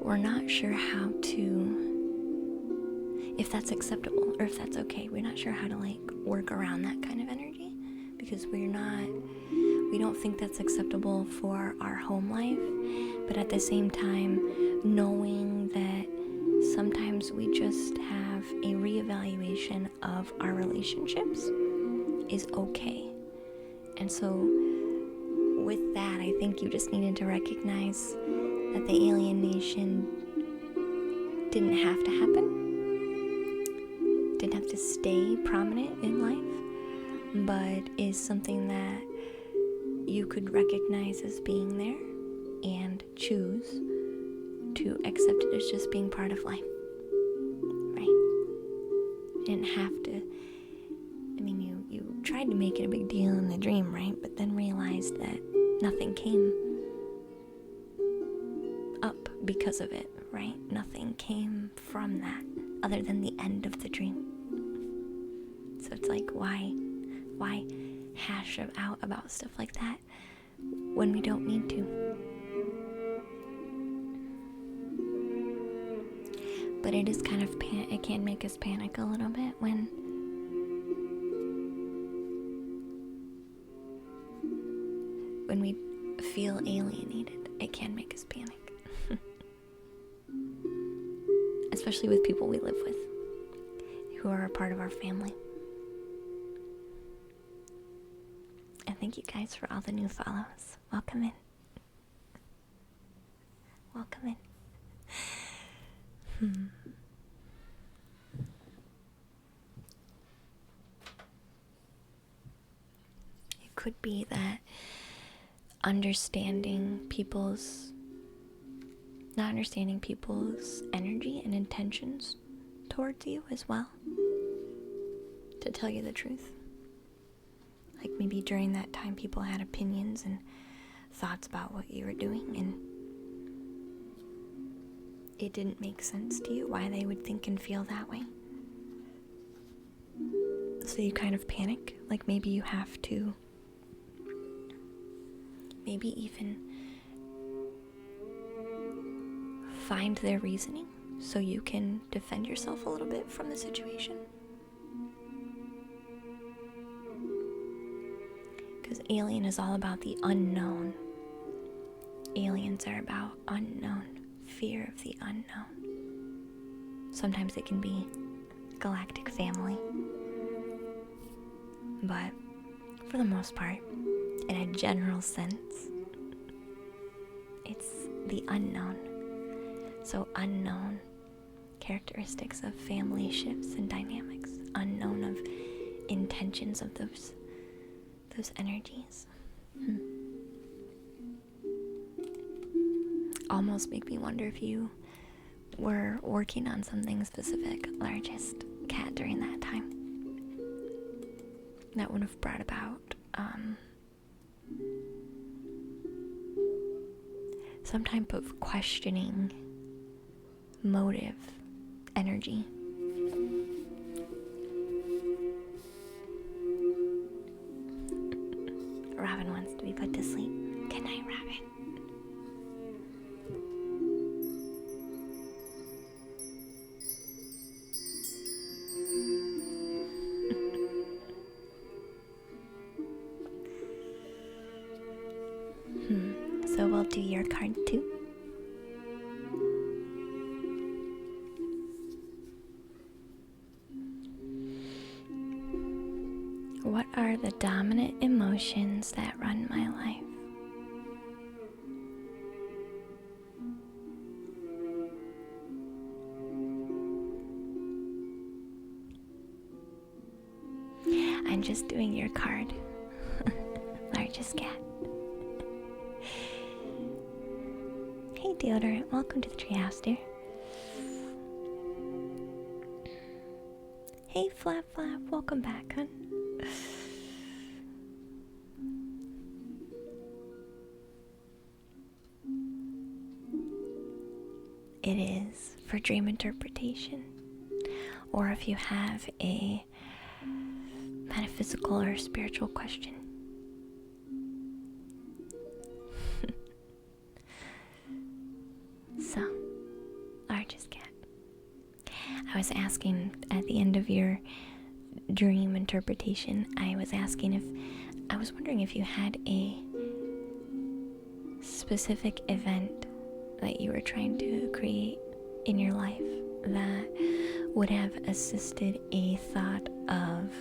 we're not sure how to, if that's acceptable or if that's okay. We're not sure how to like work around that kind of energy because we don't think that's acceptable for our home life. But at the same time, knowing that sometimes we just have a reevaluation of our relationships is okay. And so with that, I think you just needed to recognize that the alienation didn't have to happen, didn't have to stay prominent in life, but is something that you could recognize as being there and choose to accept it as just being part of life, right? You didn't have to, you tried to make it a big deal in the dream, right? But then realized that nothing came up because of it, right? Nothing came from that other than the end of the dream. So it's like, why hash out about stuff like that when we don't need to? But it is kind of it can make us panic a little bit when we feel alienated. It can make us panic. Especially with people we live with who are a part of our family. And thank you guys for all the new follows. Welcome in. Welcome in. It could be that not understanding people's energy and intentions towards you as well, to tell you the truth. Like maybe during that time people had opinions and thoughts about what you were doing, and it didn't make sense to you why they would think and feel that way. So you kind of panic, like maybe you have to maybe even find their reasoning so you can defend yourself a little bit from the situation. Because Alien is all about the unknown. Aliens are about unknown, fear of the unknown. Sometimes it can be galactic family. But for the most part, in a general sense, it's the unknown. So unknown characteristics of family shifts and dynamics, unknown of intentions of those energies. Almost make me wonder if you were working on something specific, largest cat, during that time. That would have brought about some type of questioning motive energy. Robin wants to be put to sleep. Good night, Robin. So we'll do your card too. What are the dominant emotions that run my life? I'm just doing your card. Largest cat. Hey Deodorant, welcome to the treehouse, dear. Hey Flap Flap, welcome back, hun. It is for dream interpretation. or if you have a metaphysical or spiritual question. So, largest cat. I was asking at the end of your dream interpretation, I was wondering if you had a specific event that you were trying to create in your life that would have assisted a thought of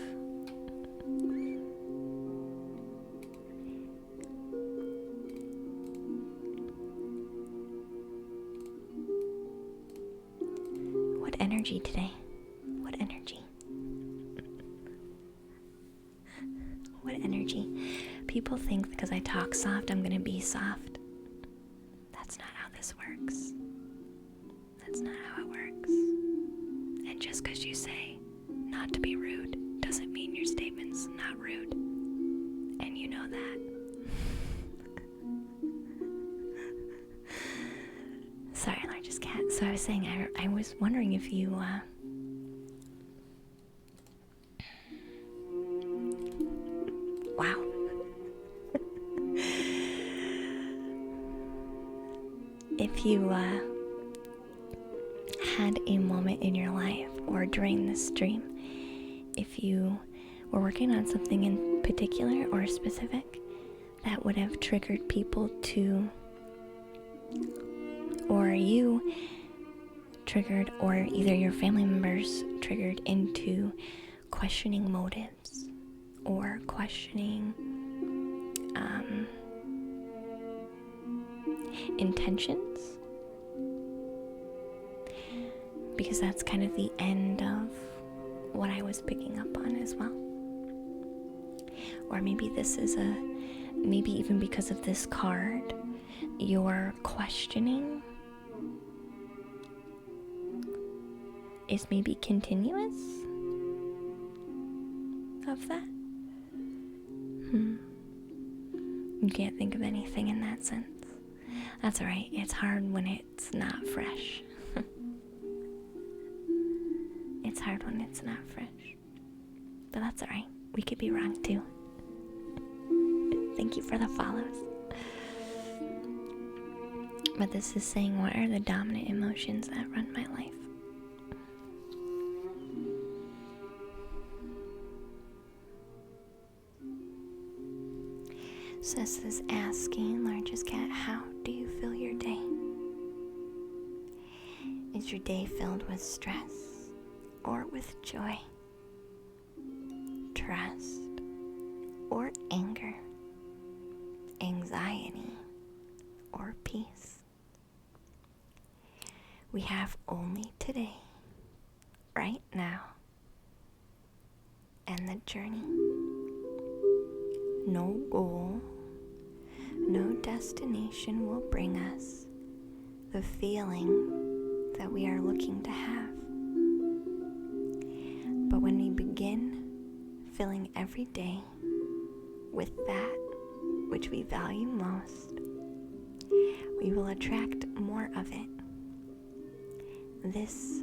what energy today? What energy? What energy? People think because I talk soft, I'm gonna be soft. That's not how this works. That's not how it works. And just because you say not to be rude doesn't mean your statement's not rude. And you know that. Sorry, largest cat. So I was saying, I was wondering if you, wow. If you, had a moment in your life or during this stream, if you were working on something in particular or specific that would have triggered people to, or you triggered, or either your family members triggered into questioning motives or questioning intentions, because that's kind of the end of what I was picking up on as well. Or maybe this is maybe even because of this card, your questioning is maybe continuous of that. You can't think of anything in that sense. That's alright, it's hard when it's not fresh. It's hard when it's not fresh. But that's alright, we could be wrong too. Thank you for the follows. But this is saying, what are the dominant emotions that run my life? So this is asking, largest cat, how do you feel your day? Is your day filled with stress or with joy, trust or anger, anxiety or peace? We have only today, right now, and the journey. No goal, no destination will bring us the feeling that we are looking to have. But when we begin filling every day with that which we value most, we will attract more of it. This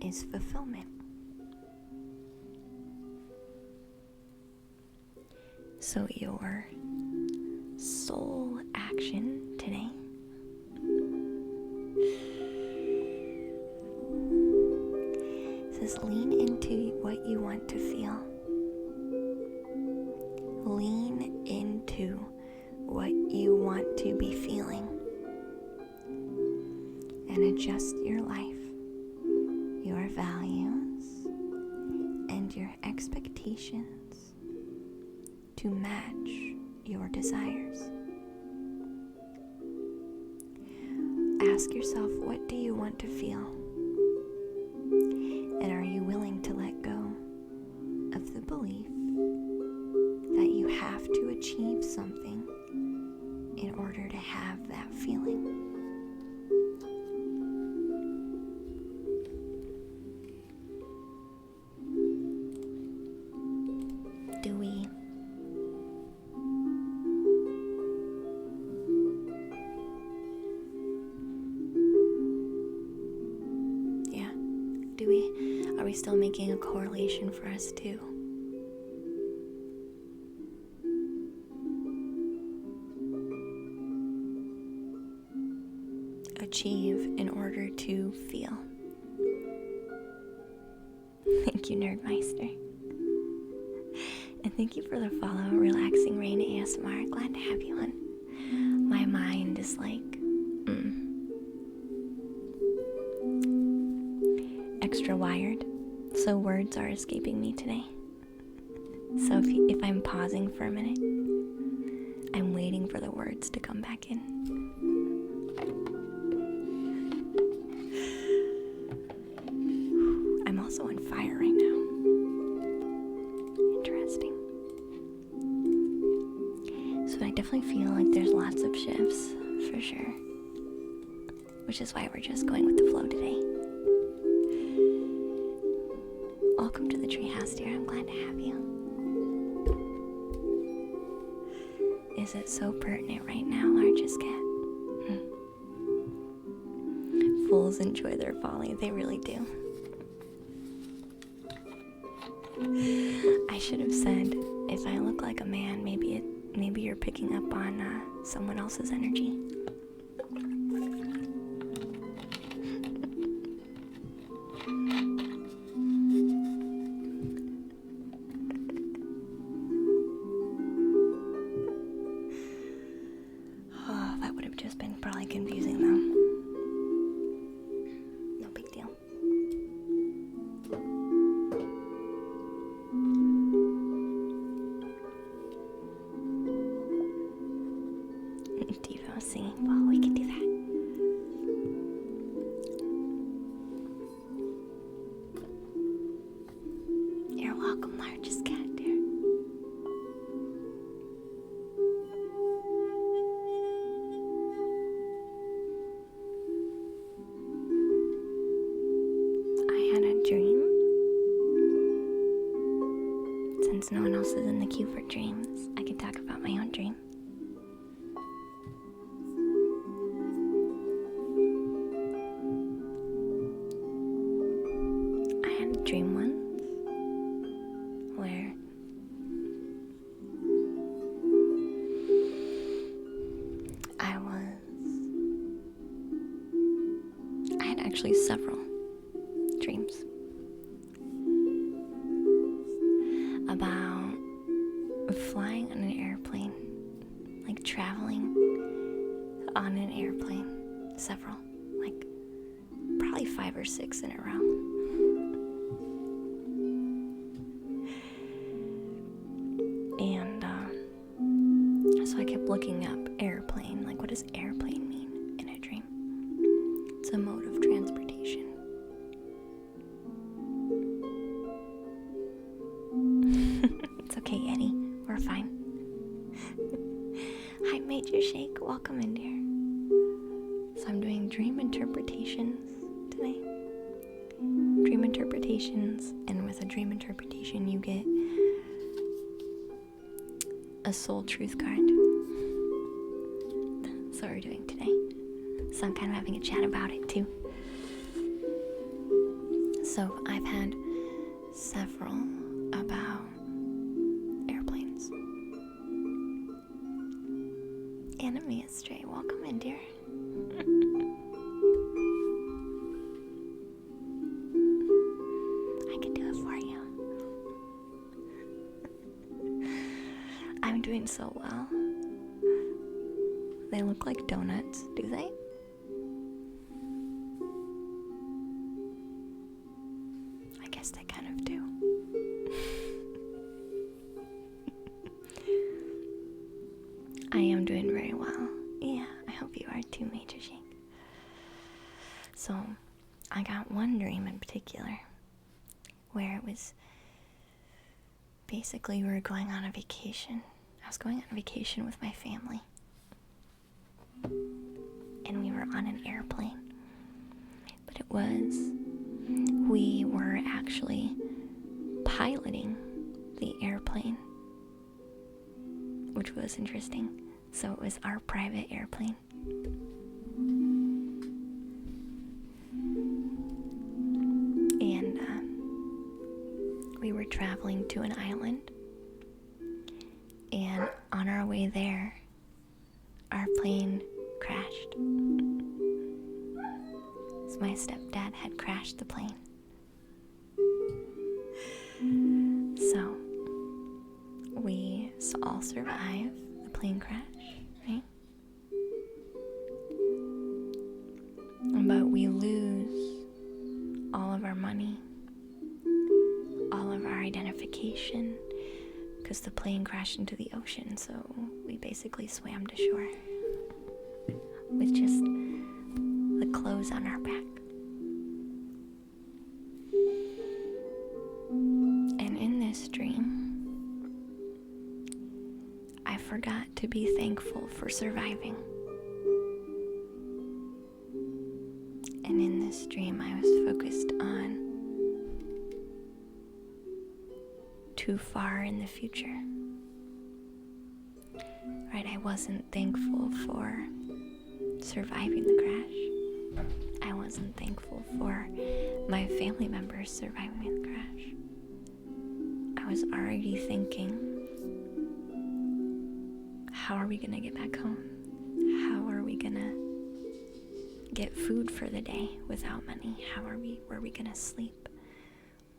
is fulfillment. So your soul action today says lean into what you want to feel. Lean into what you want to be feeling and adjust your life, your values, and your expectations to match your desires. Ask yourself, what do you want to feel? And are you willing to let go of the belief that you have to achieve something in order to have that feeling? Are we still making a correlation for us to achieve in order to feel? Thank you, Nerdmeister. And thank you for the follow, Relaxing Rain ASMR. Glad to have you on. My mind is like, extra wired, so words are escaping me today. So if I'm pausing for a minute, I'm waiting for the words to come back in. I'm also on fire right now. Interesting. So I definitely feel like there's lots of shifts, for sure. Which is why we're just going with the flow today. Welcome to the treehouse, dear. I'm glad to have you. Is it so pertinent right now, largest cat? Fools enjoy their folly. They really do. I should have said, if I look like a man, maybe you're picking up on someone else's energy. Oh, that would have just been probably confusing though. No big deal. Devo singing. Well, we can do that. You're welcome, largest cat, dear. I had a dream. Since no one else is in the queue for dreams, I can talk about my own dream. Dream once where I had actually several dreams about flying on an airplane, like traveling on an airplane, several, like probably 5 or 6 in a row. And so I kept looking up airplane, like what does airplane mean in a dream? It's a mode of transportation. It's okay, Eddie, we're fine. Hi, Major Shake, welcome in, dear. So I'm doing dream interpretations today. Dream interpretations, and with a dream interpretation you get a soul truth card. That's what we're doing today. So I'm kind of having a chat about it too. So I've had several about airplanes. Enemy Astray, welcome in, dear. I can do it for you. I'm doing so well. They look like donuts, do they? I guess they kind of do. I am doing very well. Yeah, I hope you are too, Major Shake. So, I got one dream in particular where it was basically we were going on a vacation. I was going on a vacation with my family. And we were on an airplane. But we were actually piloting the airplane, which was interesting. So it was our private airplane. traveling to an island, and on our way there, our plane crashed. So my stepdad had crashed the plane. So we all survive the plane crash, right? But we lose all of our money, all of our identification, because the plane crashed into the ocean, so we basically swam to shore with just the clothes on our back. And in this dream, I forgot to be thankful for surviving. And in this dream, I was focused on too far in the future. Right? I wasn't thankful for surviving the crash. I wasn't thankful for my family members surviving the crash. I was already thinking, how are we gonna get back home? How are we gonna get food for the day without money? Where are we gonna sleep?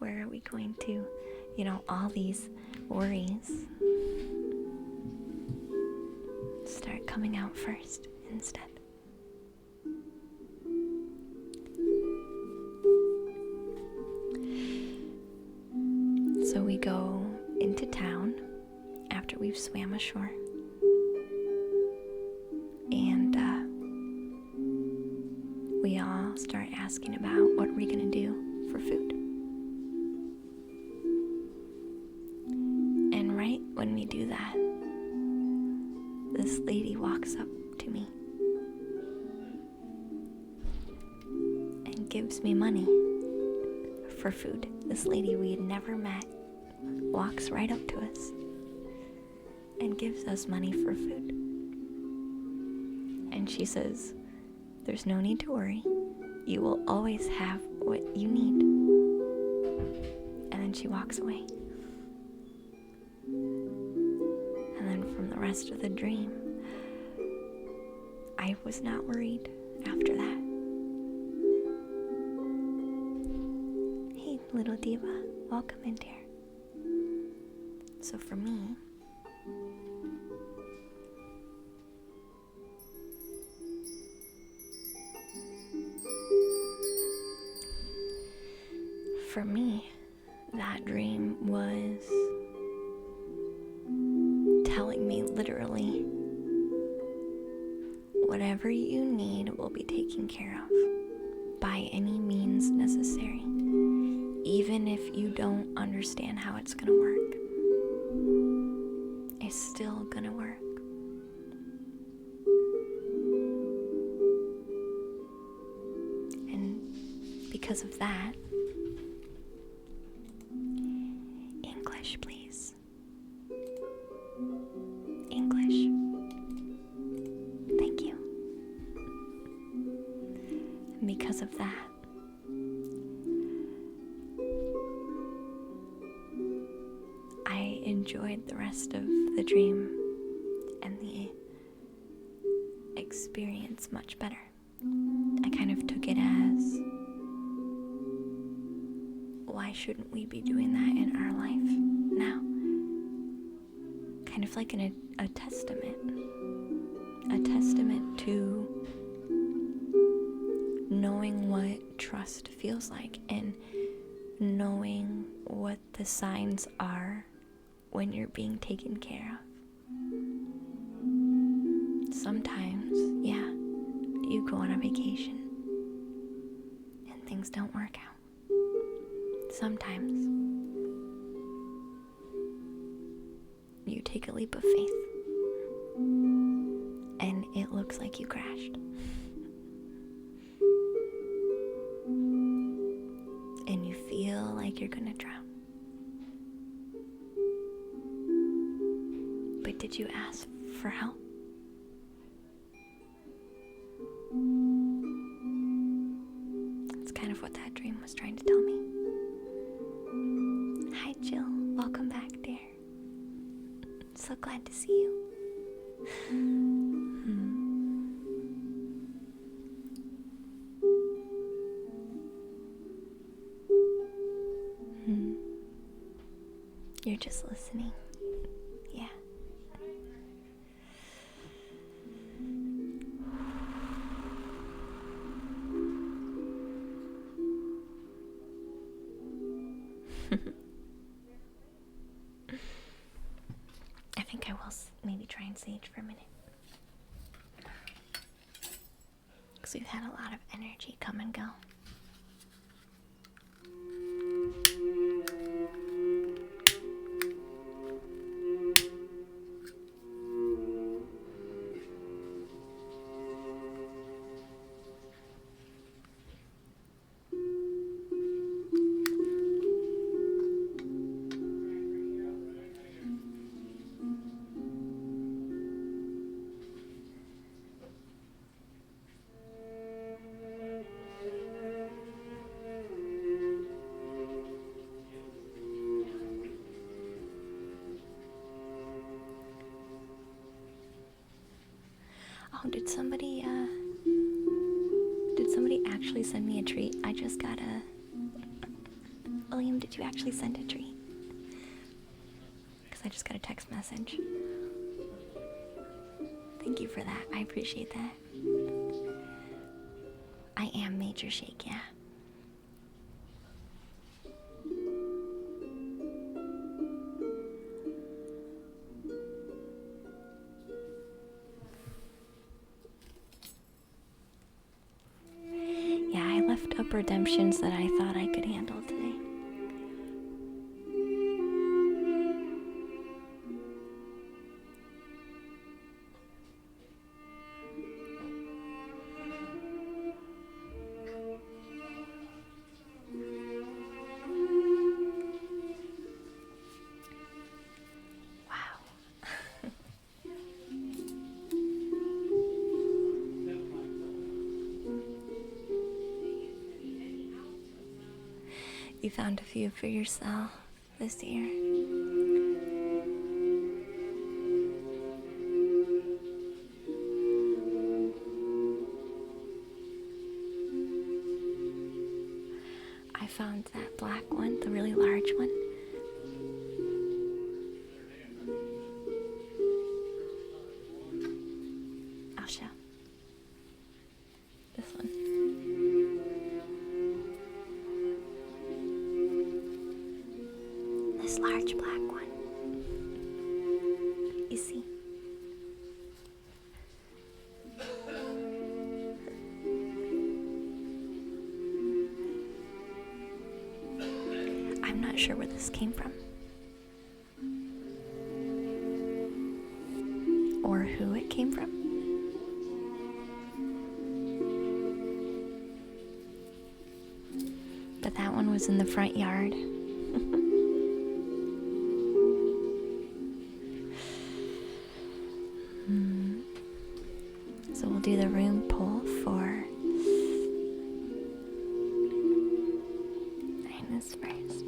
Where are we going to, all these worries start coming out first instead. So we go into town after we've swam ashore, and we all start asking about what we're gonna do for food. And right when we do that, this lady walks up to me and gives me money for food. This lady we had never met walks right up to us and gives us money for food. And she says, "There's no need to worry. You will always have what you need." And then she walks away. And then from the rest of the dream, I was not worried after that. Hey, little diva, welcome in, dear. So for me, that dream was telling me literally, whatever you need will be taken care of by any means necessary, even if you don't understand how it's gonna work. It's still gonna work. And because of that, English, please. English. Thank you. And because of that, I enjoyed the rest of the dream and the experience much better. I kind of took it as, why shouldn't we be doing that in our life now? Kind of like a testament to knowing what trust feels like and knowing what the signs are when you're being taken care of. Sometimes, yeah, you go on a vacation and things don't work out. Sometimes you take a leap of faith and it looks like you crashed. And you feel like you're gonna drown. But did you ask for help? That's kind of what that dream was trying to tell me. Hi, Jill. glad to see you. You're just listening. Yeah. I think I will maybe try and sage for a minute. Because we've had a lot of energy come and go. Oh, did somebody actually send me a treat? I just got a... William, did you actually send a treat? Because I just got a text message. Thank you for that. I appreciate that. I am Major Shake, yeah. Up redemptions that I thought I could handle today. You found a few for yourself this year. I found that black one, the really large one. I'll show. This one. This large black one. You see? I'm not sure where this came from. Or who it came from. But that one was in the front yard. So we'll do the room pull for Ines first.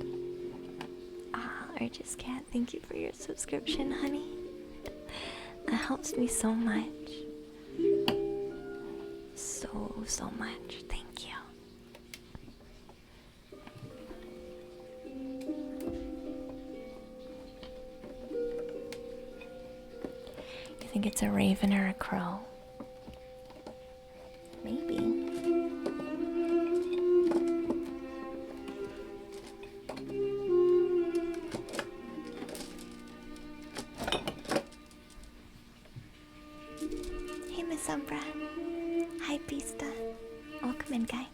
Urges Cat, thank you for your subscription, honey. That helps me so much. So much. Thank you. You think it's a raven or a crow? Maybe. Hey, Miss Umbra. Hi, Pista. Welcome in, guys.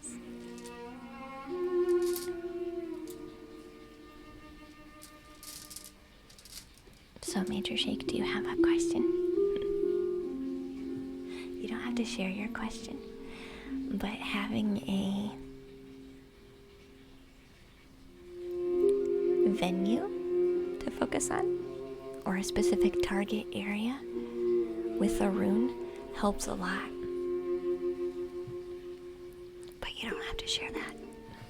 So, Major Shake, do you have a question? You don't have to share your question. But having a venue to focus on, or a specific target area with a rune, helps a lot. But you don't have to share that.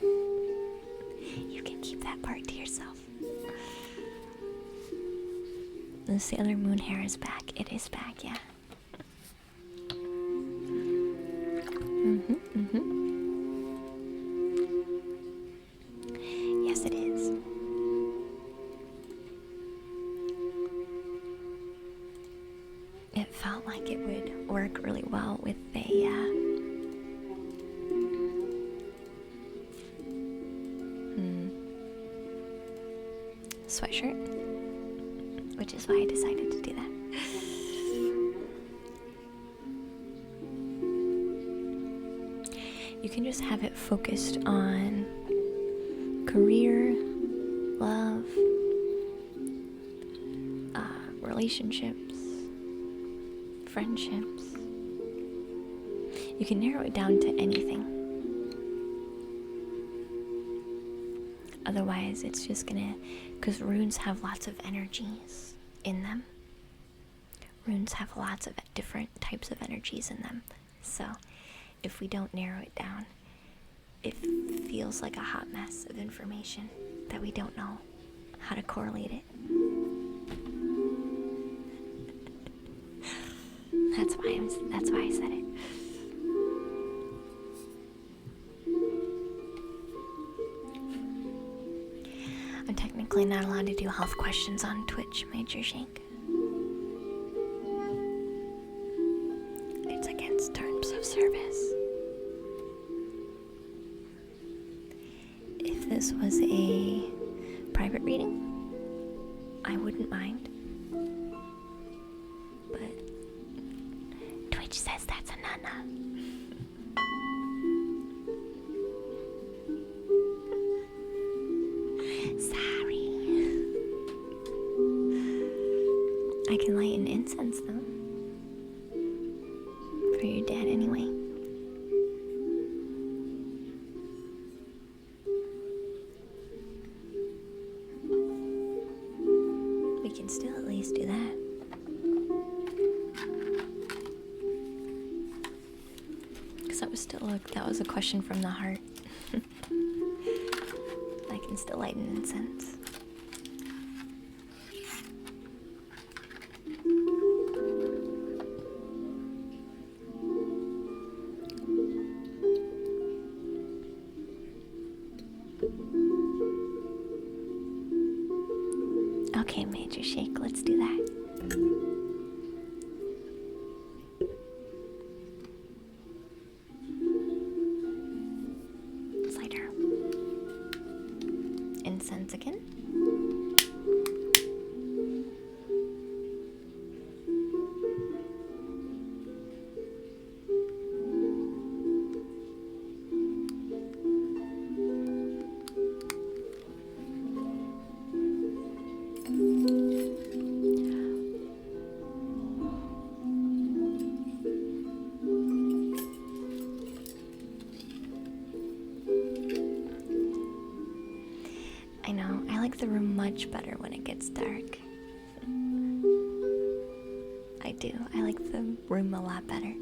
You can keep that part to yourself. The Sailor Moon hair is back. It is back, yeah. Yes, it is. It felt like it would work really well with a sweatshirt, which is why I decided to do that. You can just have it focused on career, love, relationships, friendships. You can narrow it down to anything. Otherwise, it's just gonna, because runes have lots of energies in them. Runes have lots of different types of energies in them. So, if we don't narrow it down, it feels like a hot mess of information that we don't know how to correlate it. That's why I said it. I'm technically not allowed to do health questions on Twitch, Major Shake. It's against terms of service. If this was a private reading, I wouldn't mind. But Twitch says that's a nana. Sorry. I can light an incense though. For your dad anyway. We can still at least do that. Because that was a question from the heart. I can still light an incense. Okay, Major Shake, let's do that. Lighter. Incense again. I know, I like the room much better when it gets dark. I do, I like the room a lot better.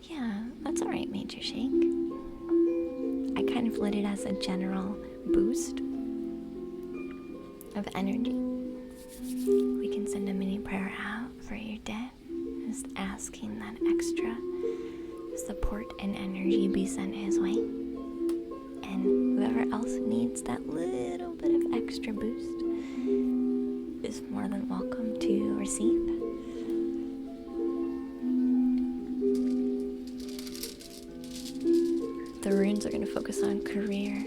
Yeah, that's alright, Major Shake. I kind of lit it as a general boost of energy. We can send a mini prayer out for your dad, just asking that extra support and energy be sent his way. And whoever else needs that little bit of extra boost is more than welcome to receive. The runes are going to focus on career.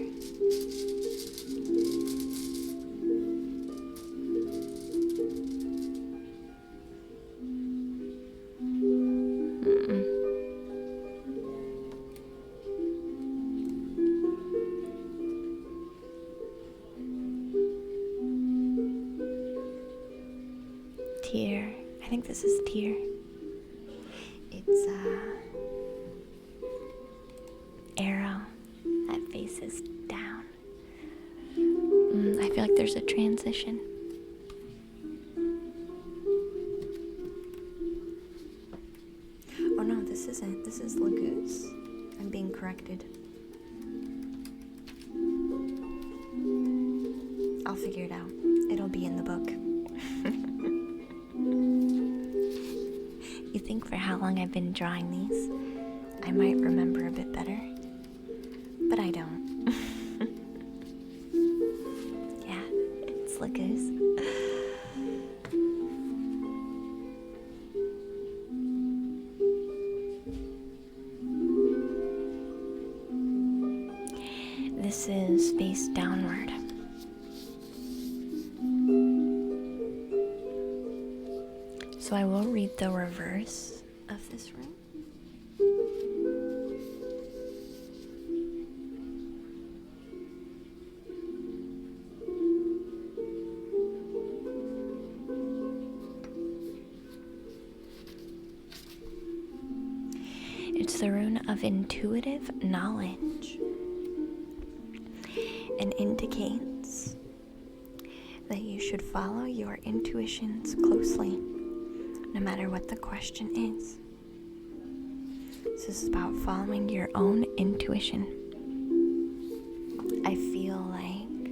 Tear. I think this is tear. It's faces down. I feel like there's a transition. Oh no, this isn't. This is Lagoose. I'm being corrected. I'll figure it out. It'll be in the book. You think for how long I've been drawing these, I might remember a bit better, but I don't. Yeah, it's Lagoose. This is face downward. So I will read the reverse of this rune. It's the rune of intuitive knowledge, and indicates that you should follow your intuitions closely, no matter what the question is. This is about following your own intuition. I feel like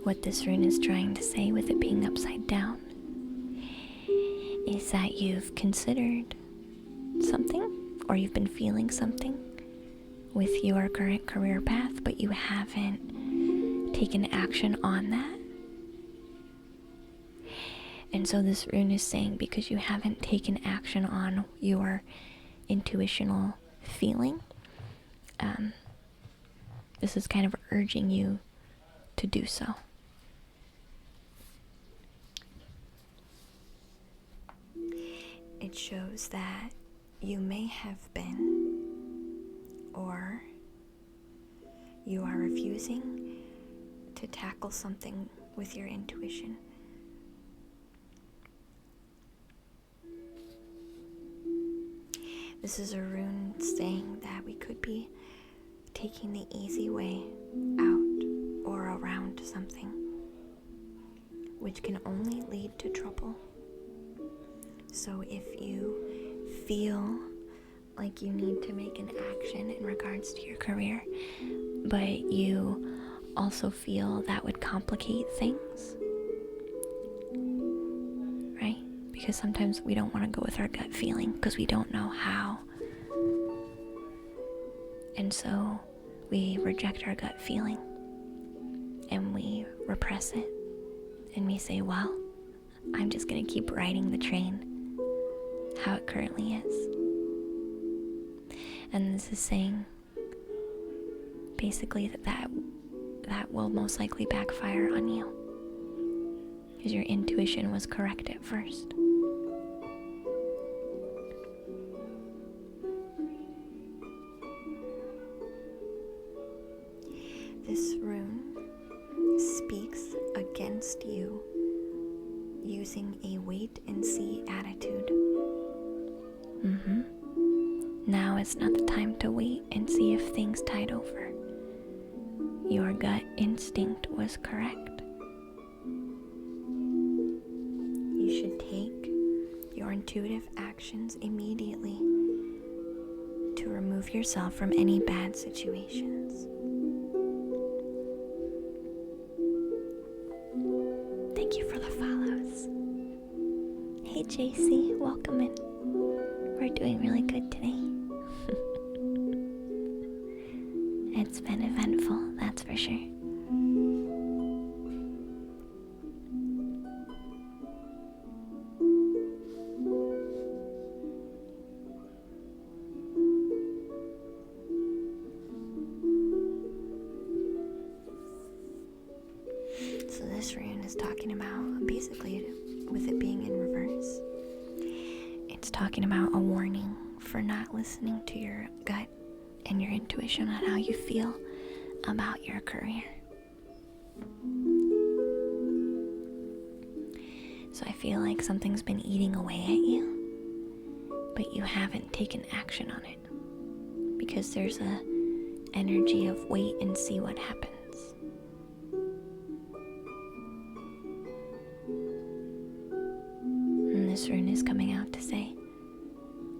what this rune is trying to say, with it being upside down, is that you've considered something, or you've been feeling something with your current career path, but you haven't taken action on that. And so this rune is saying, because you haven't taken action on your intuitional feeling, this is kind of urging you to do so. It shows that you may have been, or you are refusing to tackle something with your intuition. This is a rune saying that we could be taking the easy way out or around something, which can only lead to trouble. So if you feel like you need to make an action in regards to your career, but you also feel that would complicate things, right? Because sometimes we don't want to go with our gut feeling because we don't know how. And so we reject our gut feeling and we repress it. And we say, well, I'm just going to keep riding the train how it currently is. And this is saying basically that will most likely backfire on you, because your intuition was correct at first. This rune speaks against you using a wait and see attitude. Now is not the time to wait and see if things tide over. Your gut instinct was correct. You should take your intuitive actions immediately to remove yourself from any bad situations. Thank you for the follows. Hey JC, welcome in. We're doing really good today. It's been eventful, that's for sure. So this rune is talking about, basically, with it being in reverse, it's talking about a warning for not listening to your gut and your intuition on how you feel about your career. So I feel like something's been eating away at you, but you haven't taken action on it, because there's a energy of wait and see what happens. And this rune is coming out to say,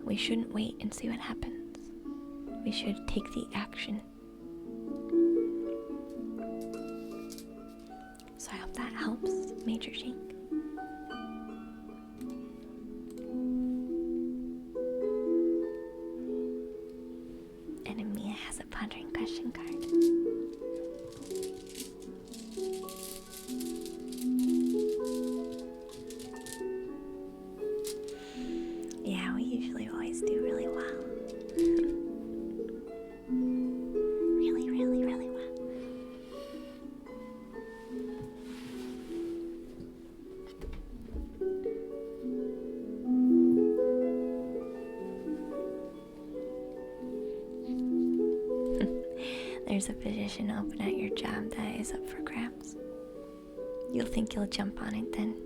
we shouldn't wait and see what happens. We should take the action. So I hope that helps, Major Shink. And Amia has a pondering question card. Yeah, we usually always do really well. Really, really, really well. There's a position open at your job that is up for grabs. You'll think you'll jump on it then.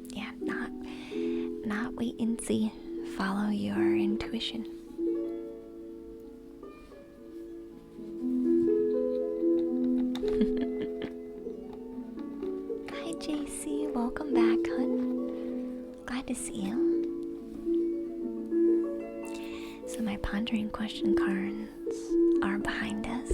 Yeah, not wait and see. Follow your intuition. Hi JC, welcome back, hun. Glad to see you. So my pondering question cards are behind us.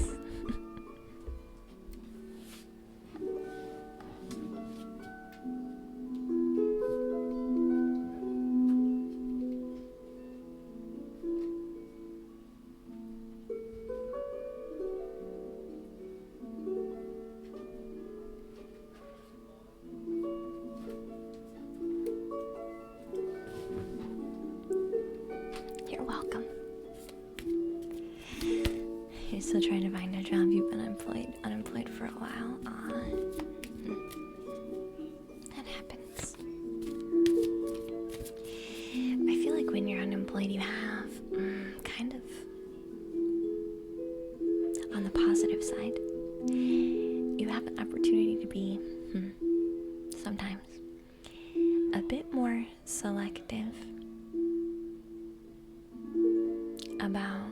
You're welcome. You're still trying to find a job. You've been unemployed for a while. That happens. I feel like when you're unemployed, you have kind of, on the positive side, you have an opportunity to be sometimes a bit more selective about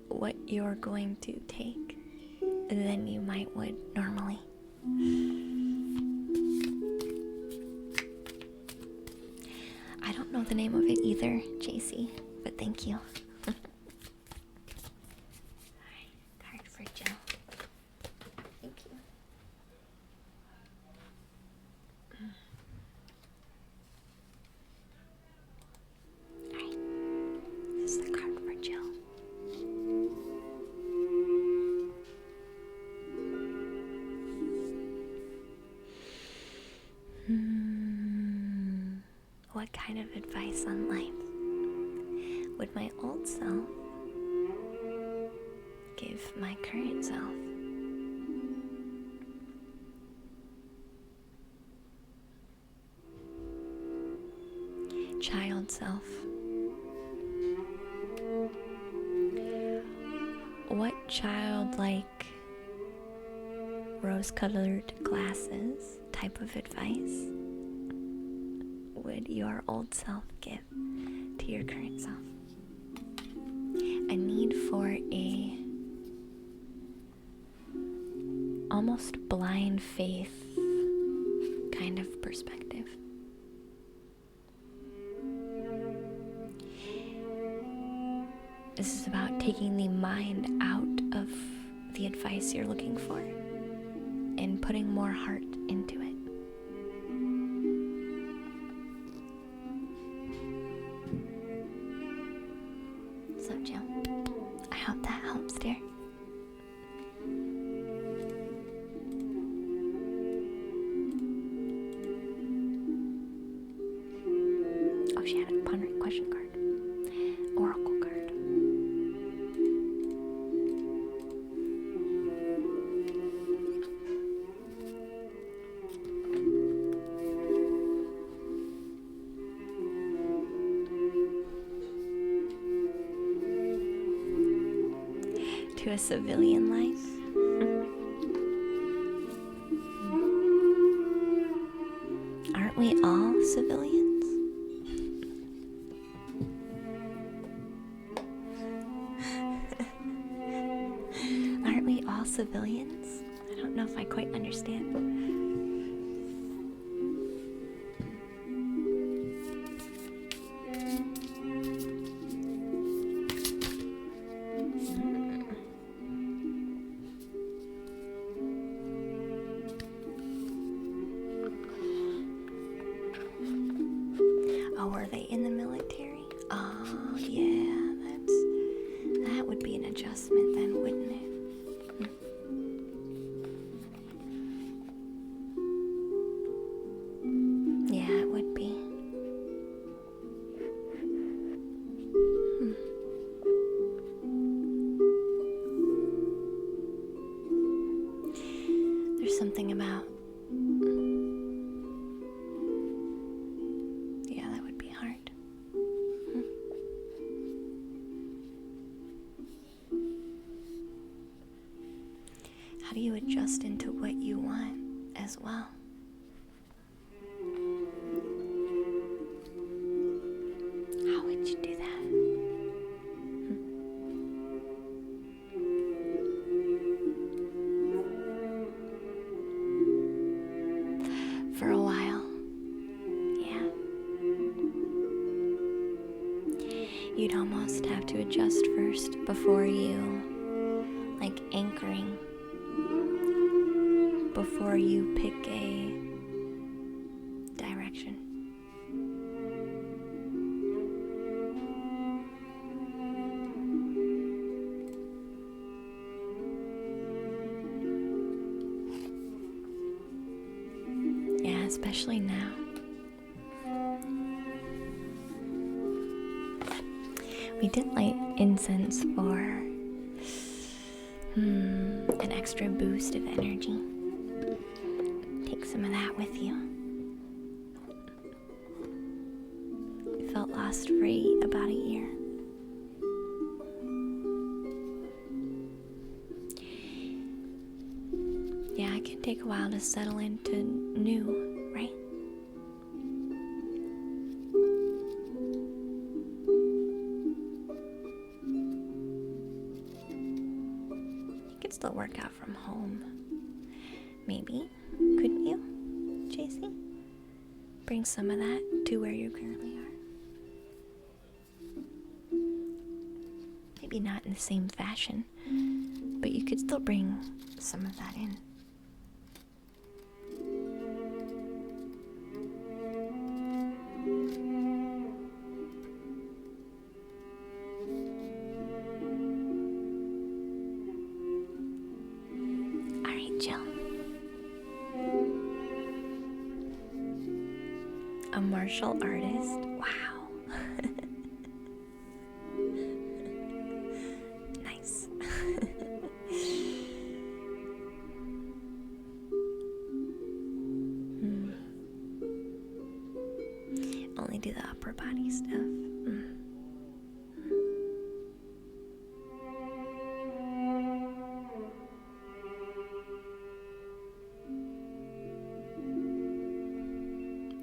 what you're going to take than you would normally. I don't know the name of it either, JC, but thank you. Alright, card for Jill. Thank you. Alright, this is the card for Jill. What kind of advice on life would my old self give my current self? Child self. What childlike rose-colored glasses type of advice would your old self give to your current self? A need for a almost blind faith kind of perspective. This is about taking the mind out of the advice you're looking for and putting more heart into it. So, Jill, I hope that helps, dear. Oh, she had a pondering question card. Oracle card. To a civilian life. Aren't we all civilians? civilians? I don't know if I quite understand. Oh, were they in the military? Oh, yeah, that would be an adjustment then, wouldn't it? Yeah, it would be. There's something about... Yeah, that would be hard. How do you adjust into what you want as well? How would you do that? For a while, yeah. You'd almost have to adjust first before you, like anchoring, before you pick a direction. Yeah, especially now. We did light incense for an extra boost of energy. Take some of that with you. We felt lost for about a year. Yeah, it can take a while to settle into new, right? You could still work out from home. Maybe, couldn't you, JC? Bring some of that to where you currently are. Maybe not in the same fashion, but you could still bring some of that in. Jill. A martial artist? Wow. Nice. Only do the upper body stuff.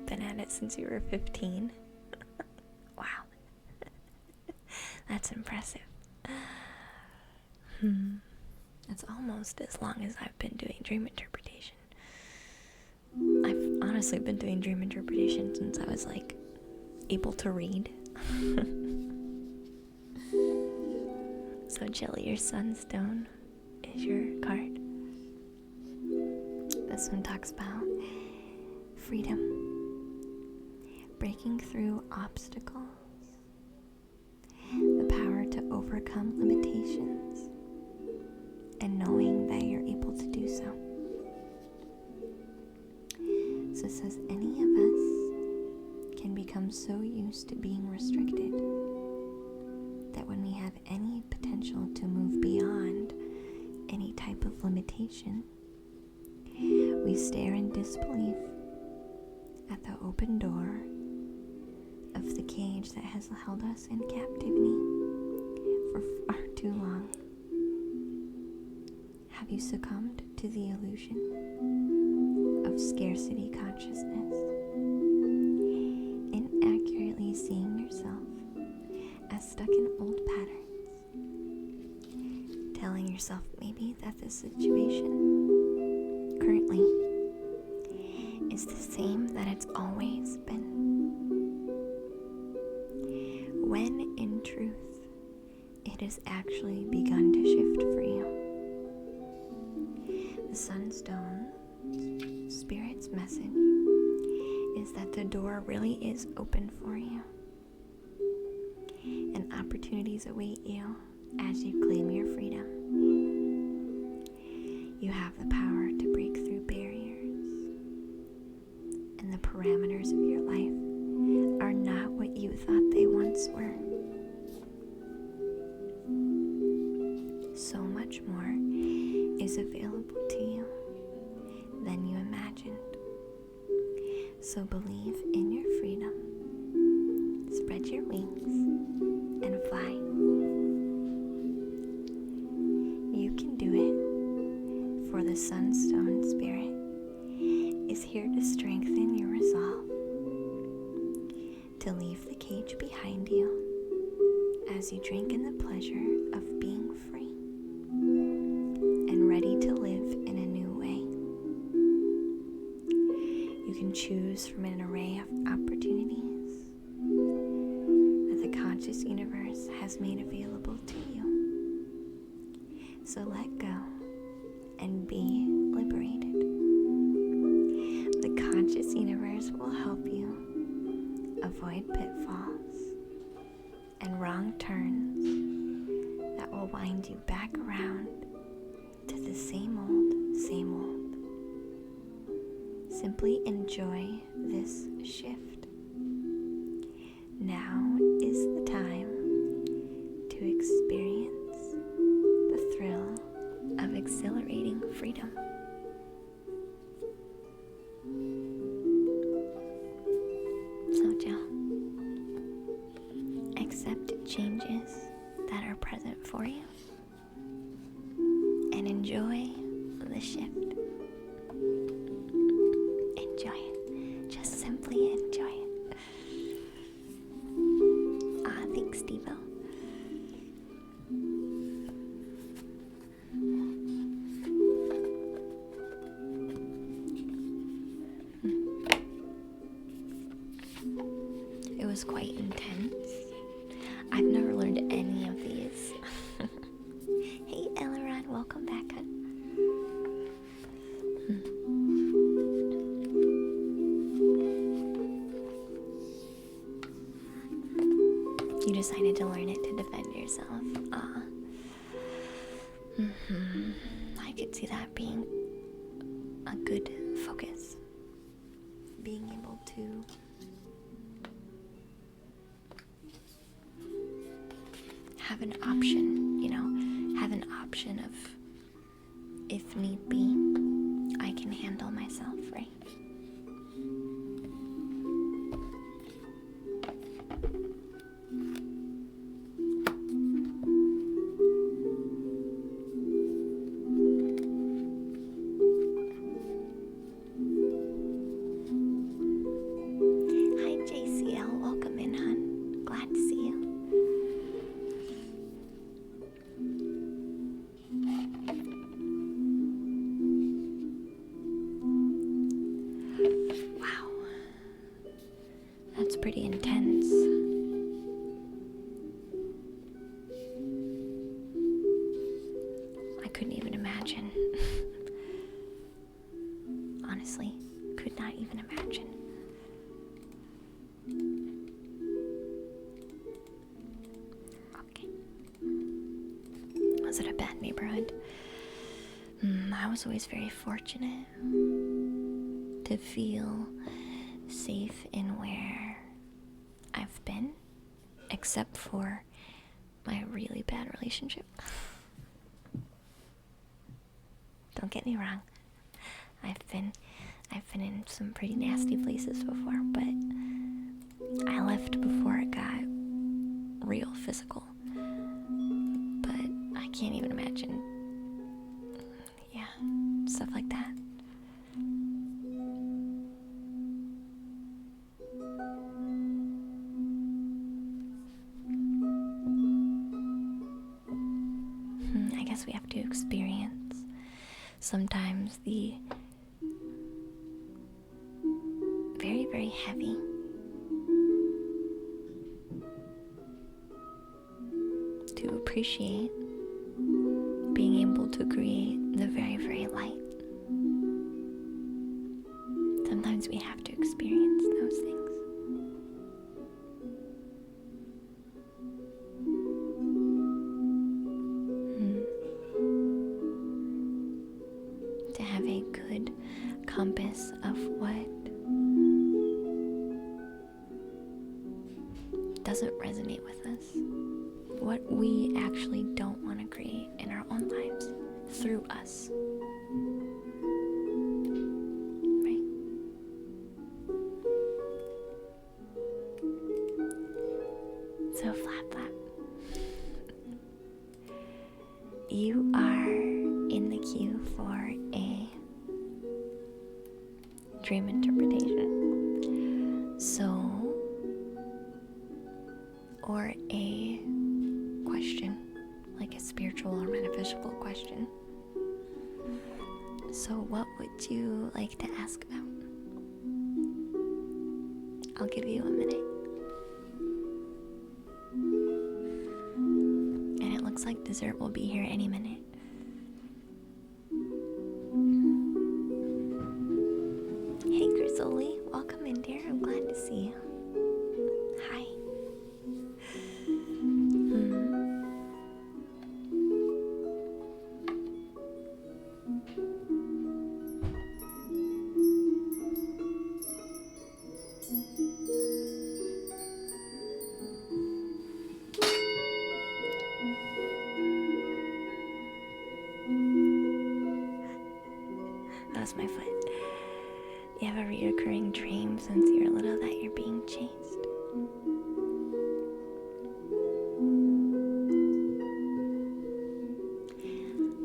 Been at it since you were 15. Wow. That's impressive. That's almost as long as I've been doing dream interpretation. I've honestly been doing dream interpretation since I was like able to read. So Jill, your sunstone is your card. This one talks about freedom, breaking through obstacles, the power to overcome limitations, and knowing that you're able to do so. So it says any of us can become so used to being restricted that when we have any potential to move beyond any type of limitation, we stare in disbelief at the open door of the cage that has held us in captivity for far too long. Have you succumbed to the illusion of scarcity consciousness, inaccurately seeing yourself as stuck in old patterns, telling yourself maybe that the situation currently is the same that it's always been, when in truth it has actually begun to shift for you. The Sunstone Spirit's message is that the door really is open for you, and opportunities await you as you claim your freedom. You have the power to break through barriers, and the parameters of your life are not what you thought they once were. So much more is available to you than you imagined. So believe in your freedom. Spread your wings and fly. You can do it, for the Sunstone Spirit is here to strengthen your resolve, to leave the cage behind you as you drink in the pleasure of being free and ready to live in a new way. You can choose from an array of opportunities that the conscious universe has made available to you. So let go and be liberated. The conscious universe will help you avoid pitfalls and wrong turns that will wind you back around to the same old, same old. Simply enjoy this shift. Now is the time to experience the thrill of exhilarating freedom. So, Joe, accept changes that are present for you and enjoy the shift. Enjoy it. Just simply enjoy it. Thanks, Steve-O. It was quite intense. I've never learned any of these. Hey, Elrond, welcome back. You decided to learn it to defend yourself. I could see that being a good focus. Being able to have an option, have an option of, if need be, I can handle myself, right? Hi, JCL. Welcome in, hon. Glad to see you. Wow. That's pretty intense. I couldn't even imagine. Honestly, could not even imagine. Okay. Was it a bad neighborhood? I was always very fortunate to feel safe in where I've been, except for my really bad relationship. Don't get me wrong. I've been in some pretty nasty places before, but I left before it got real physical. But I can't even imagine, stuff like that. I guess Sometimes we have to experience. Sometimes the very, very heavy. To appreciate being able to create the very, very light. Sometimes we have to experience those things. To have a good compass of what doesn't resonate with us, what we actually don't want to create in our own lives through us. Right? So flap flap. You are in the queue for a dream interpretation. So, or a question, like a spiritual or metaphysical question. So what would you like to ask about? I'll give you a minute. And it looks like dessert will be here any minute. Hey Grizzly, welcome in dear, I'm glad to see you. Hi. That was my foot. You have a reoccurring dream since you were little that you're being chased.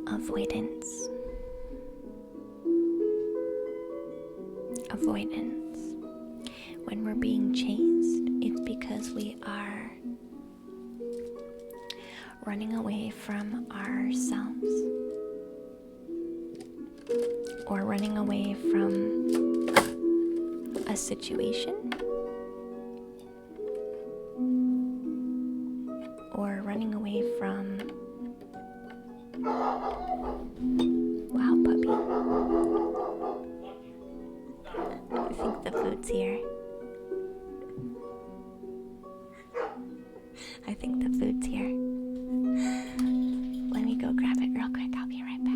Avoidance. Avoidance. When we're being chased, it's because we are running away from ourselves. Or running away from a situation, or running away from, wow, puppy. I think the food's here. I think the food's here. Let me go grab it real quick. I'll be right back.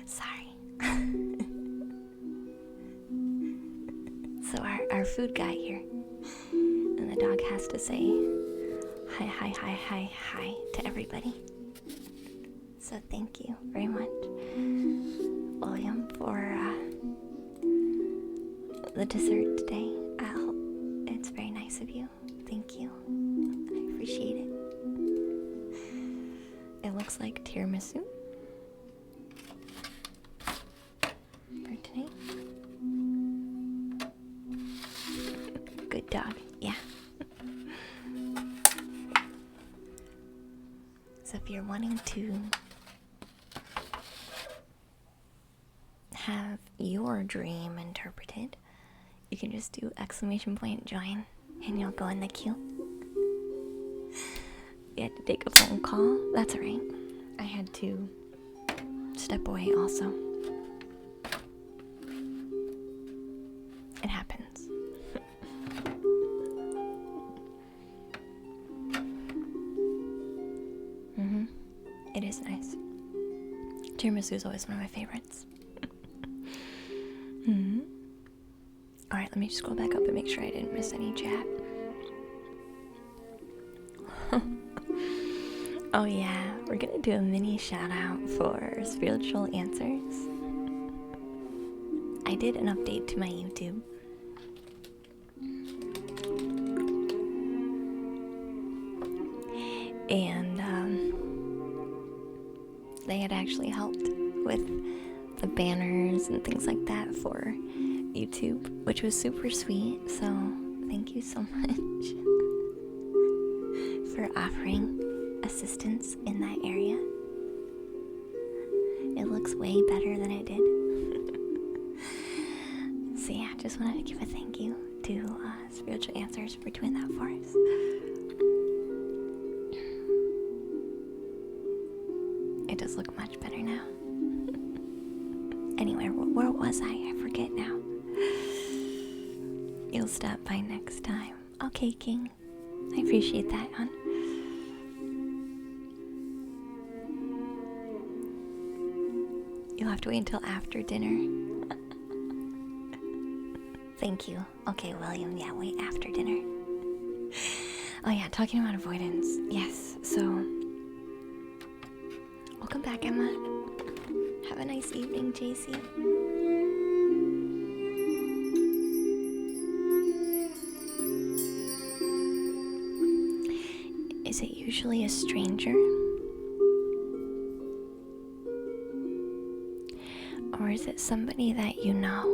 Sorry. So our food got here, and the dog has to say hi to everybody. So thank you very much, William, for the dessert today. I hope it's very nice of you. Thank you. I appreciate it. It looks like tiramisu for today. Good dog, yeah. So if you're wanting to have your dream interpreted, you can just do !join and you'll go in the queue. You had to take a phone call. That's alright. I had to step away also. It happens. It is nice. Tiramisu is always one of my favorites. Alright, let me just scroll back up and make sure I didn't miss any chat. Oh yeah, we're gonna do a mini shout out for Spiritual Answers. I did an update to my YouTube. And they had actually helped with the banners and things like that for YouTube, which was super sweet. So thank you so much for offering assistance in that area. It looks way better than it did. So yeah, just wanted to give a thank you to Spiritual Answers for doing that for us. It does look much better now. Anyway, where was I? I forget now. You'll stop by next time. Okay, King. I appreciate that, hon. You'll have to wait until after dinner. Thank you. Okay, William. Yeah, wait after dinner. Oh yeah, talking about avoidance. Yes, so... Welcome back, Emma. Have a nice evening, JC. Is it usually a stranger? Or is it somebody that you know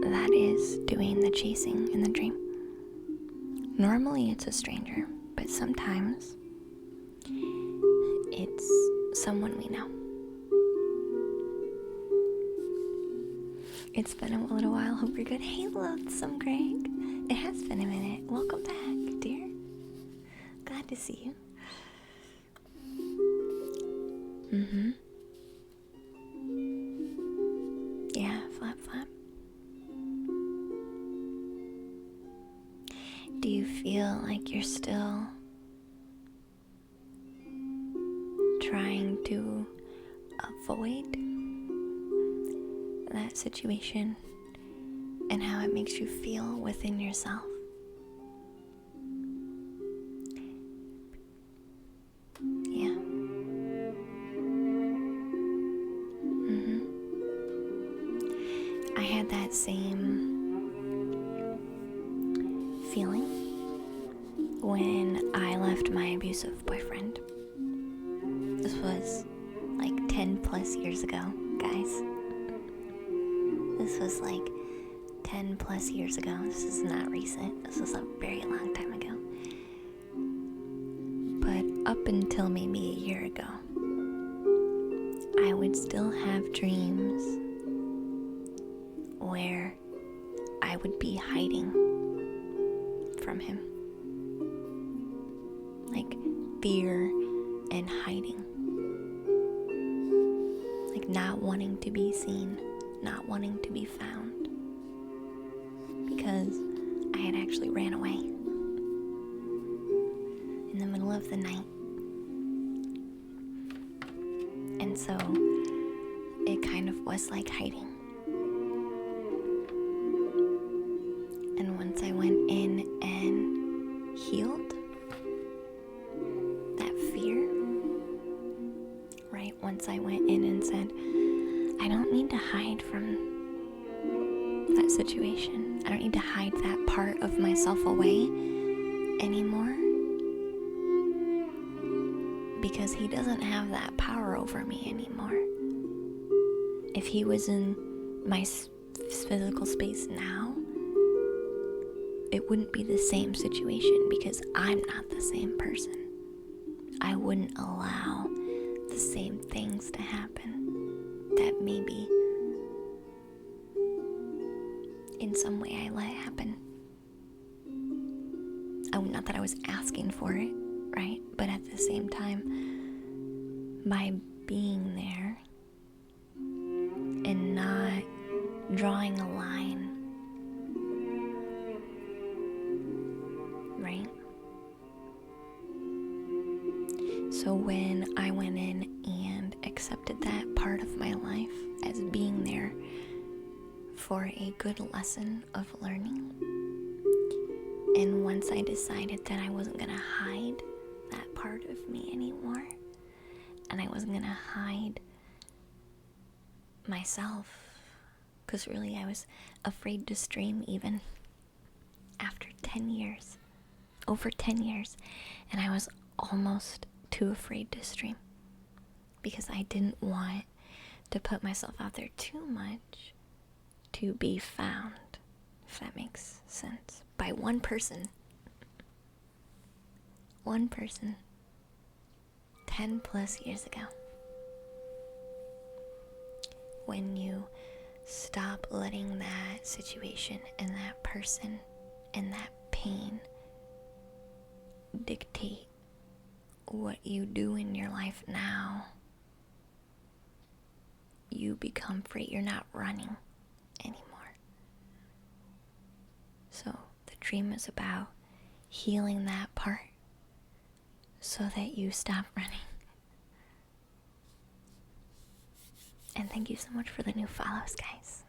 that is doing the chasing in the dream? Normally it's a stranger, but sometimes it's someone we know. It's been a little while. Hope you're good. Hey, Loathsome Greg. It has been a minute. Welcome back, dear. Glad to see you. Yeah, flap. Do you feel like you're still trying to avoid that situation and how it makes you feel within yourself? Yeah. I had that same feeling when I left my abusive boyfriend. This was like 10 plus years ago, guys. This was like 10 plus years ago. This is not recent. This was a very long time ago. But up until maybe a year ago, I would still have dreams where I would be hiding from him. Like fear and hiding. Like not wanting to be seen, not wanting to be found. Because I had actually ran away in the middle of the night. And so it kind of was like hiding. And once I went in and healed, once I went in and said, I don't need to hide from that situation. I don't need to hide that part of myself away anymore, because he doesn't have that power over me anymore. If he was in my physical space now, it wouldn't be the same situation, because I'm not the same person. I wouldn't allow the same things to happen that maybe in some way I let happen. Not that I was asking for it, right? But at the same time, by being there and not drawing a line, right? So when I went in and accepted that part of my life as being there for a good lesson of learning, and once I decided that I wasn't gonna hide that part of me anymore, and I wasn't gonna hide myself, because really I was afraid to stream even after 10 years, over 10 years, and I was almost too afraid to stream because I didn't want to put myself out there too much to be found, if that makes sense, by one person, 10 plus years ago. When you stop letting that situation and that person and that pain dictate what you do in your life now, you become free. You're not running anymore. So the dream is about healing that part so that you stop running. And thank you so much for the new follows, guys.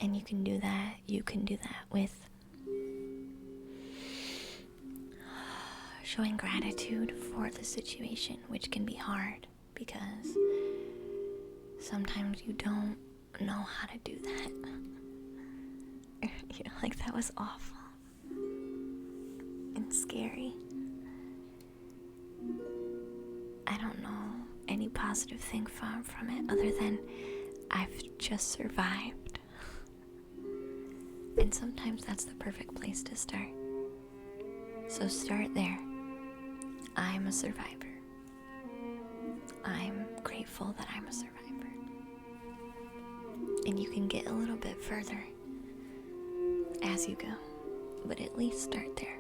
And you can do that. You can do that with showing gratitude for the situation, which can be hard because sometimes you don't know how to do that. You're like, that was awful and scary. I don't know any positive thing from it other than I've just survived. And sometimes that's the perfect place to start. So start there. I'm a survivor. I'm grateful that I'm a survivor. And you can get a little bit further as you go, but at least start there.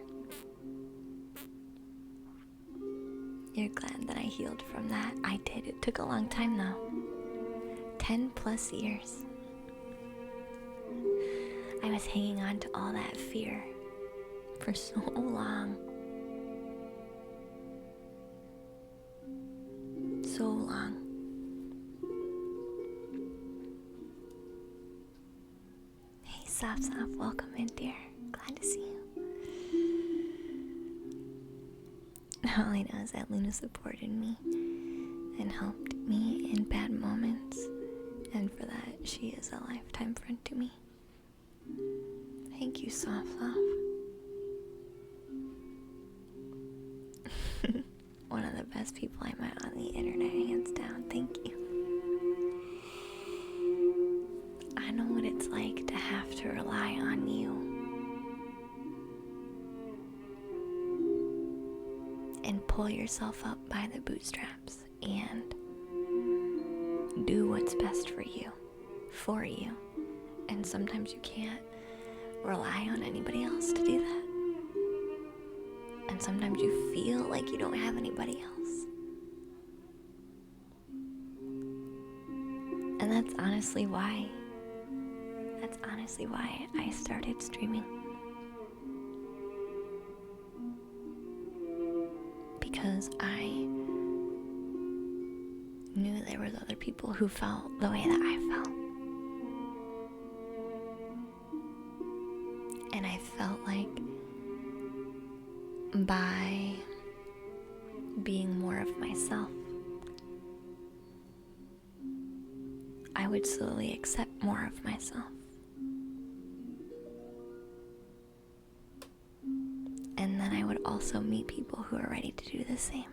You're glad that I healed from that. I did. It took a long time though. 10 plus years. I was hanging on to all that fear for so long. So long. Hey, Soft, welcome in, dear. Glad to see you. All I know is that Luna supported me and helped me in bad moments, and for that, she is a lifetime friend to me. Thank you, Soft Love. One of the best people I met on the internet, hands down. Thank you. I know what it's like to have to rely on you and pull yourself up by the bootstraps and do what's best for you, and sometimes you can't rely on anybody else to do that. And sometimes you feel like you don't have anybody else. And that's honestly why I started streaming. Because I knew there was other people who felt the way that I felt. And I felt like would slowly accept more of myself. And then I would also meet people who are ready to do the same.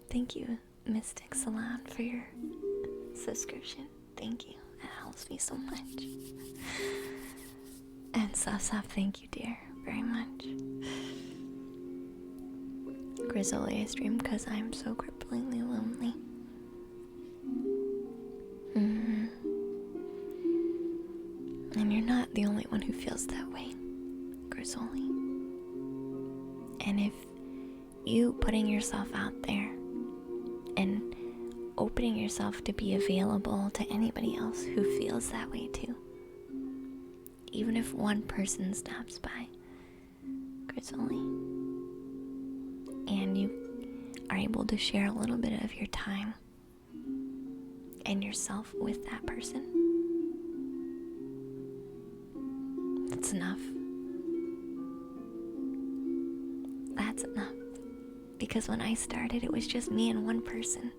Thank you, Mystic Salon, for your subscription. Thank you. That helps me so much. And Sasaf, thank you, dear, very much. Grizzly, I stream because I'm so cripplingly lonely. And you're not the only one who feels that way, Grizzly. And if you putting yourself out there and opening yourself to be available to anybody else who feels that way too, even if one person stops by, Grizzly, and you are able to share a little bit of your time and yourself with that person, that's enough. That's enough. Because when I started, it was just me and one person.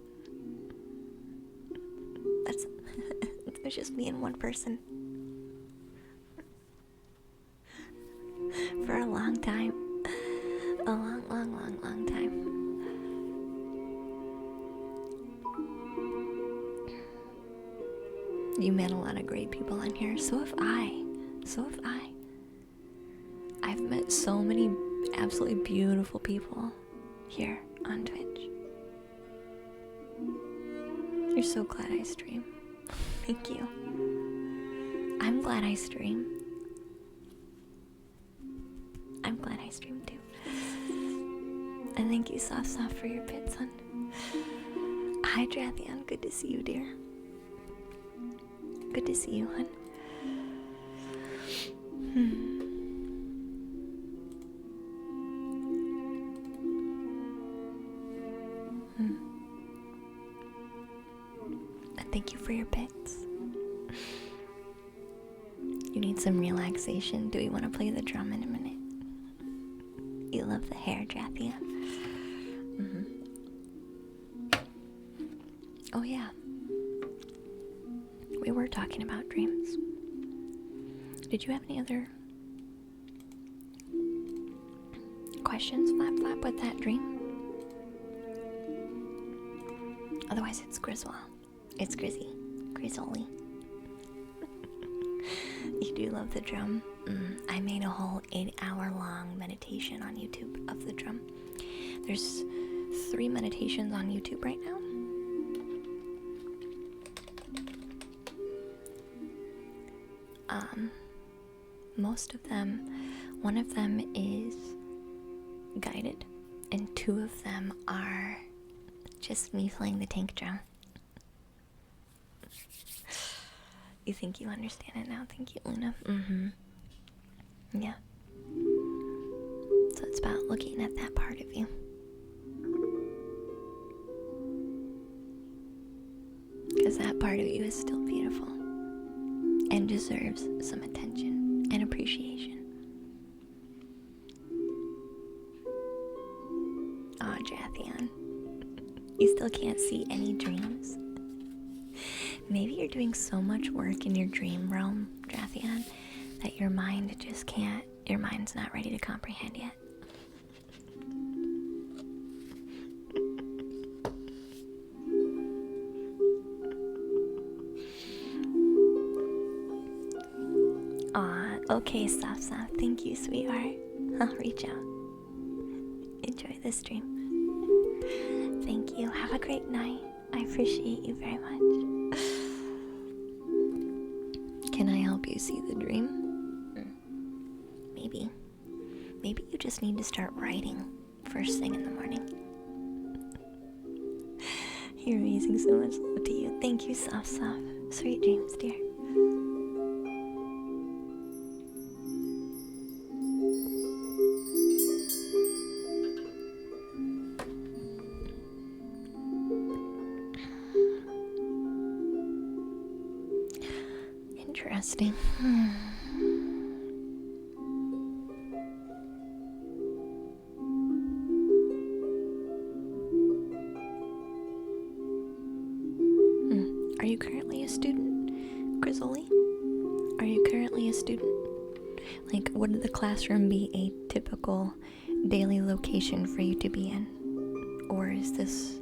It was just me and one person. For a long time. A long time. You met a lot of great people in here. So have I. I've met so many absolutely beautiful people here on Twitch. You're so glad I stream. Thank you. I'm glad I stream. I'm glad I stream too. And thank you, Soft for your bits, son. Hi, Drathion. Good to see you, dear. Good to see you, hon. Thank you for your bits. You need some relaxation. Do we want to play the drum in a minute? You love the hair, Drathion. Oh yeah. We were talking about dreams. Did you have any other questions, Flap, with that dream? Otherwise, it's Griswold. It's Grizzly. You do love the drum. I made a whole 8-hour-long meditation on YouTube of the drum. There's 3 meditations on YouTube right now. Most of them, one of them is guided, and 2 of them are just me playing the tank drum. You think you understand it now? Thank you, Luna. Yeah. So it's about looking at that part of you. Because that part of you is still beautiful and deserves some attention and appreciation. Aw, Drathion. You still can't see any dreams? Maybe you're doing so much work in your dream realm, Drathion, that your mind just can't, your mind's not ready to comprehend yet. Aw, okay, Soft. Thank you, sweetheart. I'll reach out. Enjoy the stream. Thank you. Have a great night. I appreciate you very much. Can I help you see the dream? Maybe. Maybe you just need to start writing first thing in the morning. You're amazing. So much love to you. Thank you, Soft. Sweet dreams, dear. Interesting. Are you currently a student? Like, would the classroom be a typical daily location for you to be in? Or is this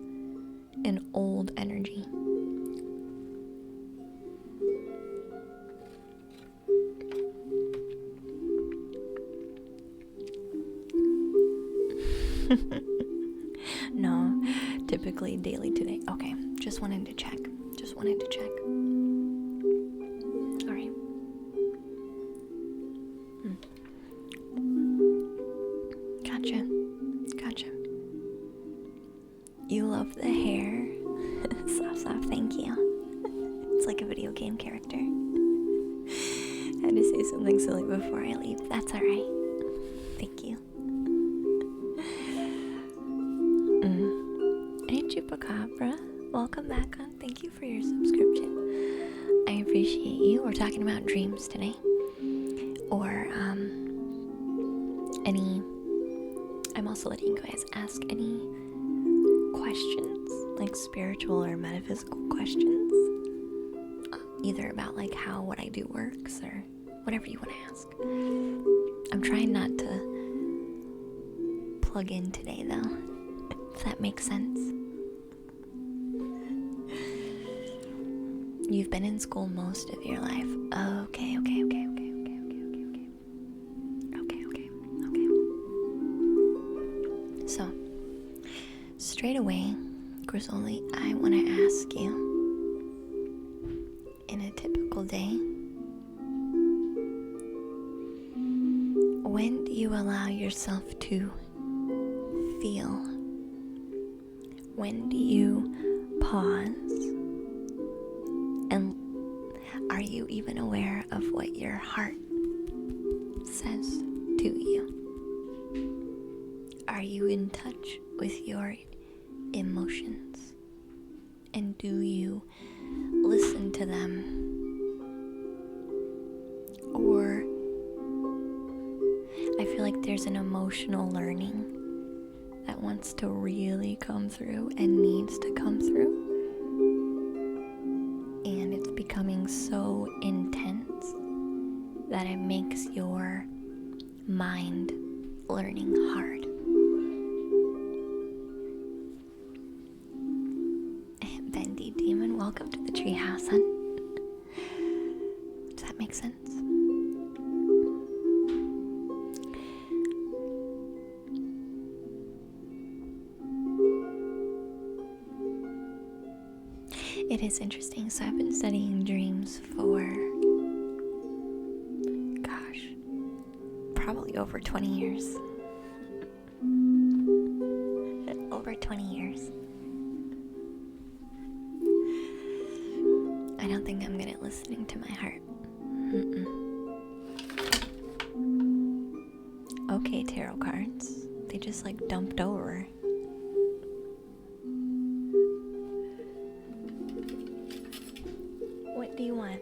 an old energy? No, typically daily today. Okay, just wanted to check. Alright. Gotcha. You love the hair. Soft, thank you. It's like a video game character. I had to say something silly before I leave. That's alright. Thank you. Hey, Chupacabra. Welcome back on. Thank you for your subscription. I appreciate you. We're talking about dreams today. Or, I'm also letting you guys ask any questions, like spiritual or metaphysical questions. Either about, like, how what I do works or whatever you want to ask. I'm trying not to plug in today, though, if that makes sense. You've been in school most of your life. Okay. So, straight away, Grizzly, I want to ask you, in a typical day, when do you allow yourself to feel? When do you pause? And are you even aware of what your heart says to you? Are you in touch with your emotions? And do you listen to them? Or I feel like there's an emotional learning that wants to really come through and needs to come through. And it's becoming so intense that it makes your mind learning hard. Bendy Demon, welcome to the treehouse, hun. Does that make sense? It is interesting. So I've been studying dreams for, probably over 20 years. Over 20 years. I don't think I'm good at listening to my heart. Okay, tarot cards. They just dumped over. What do you want?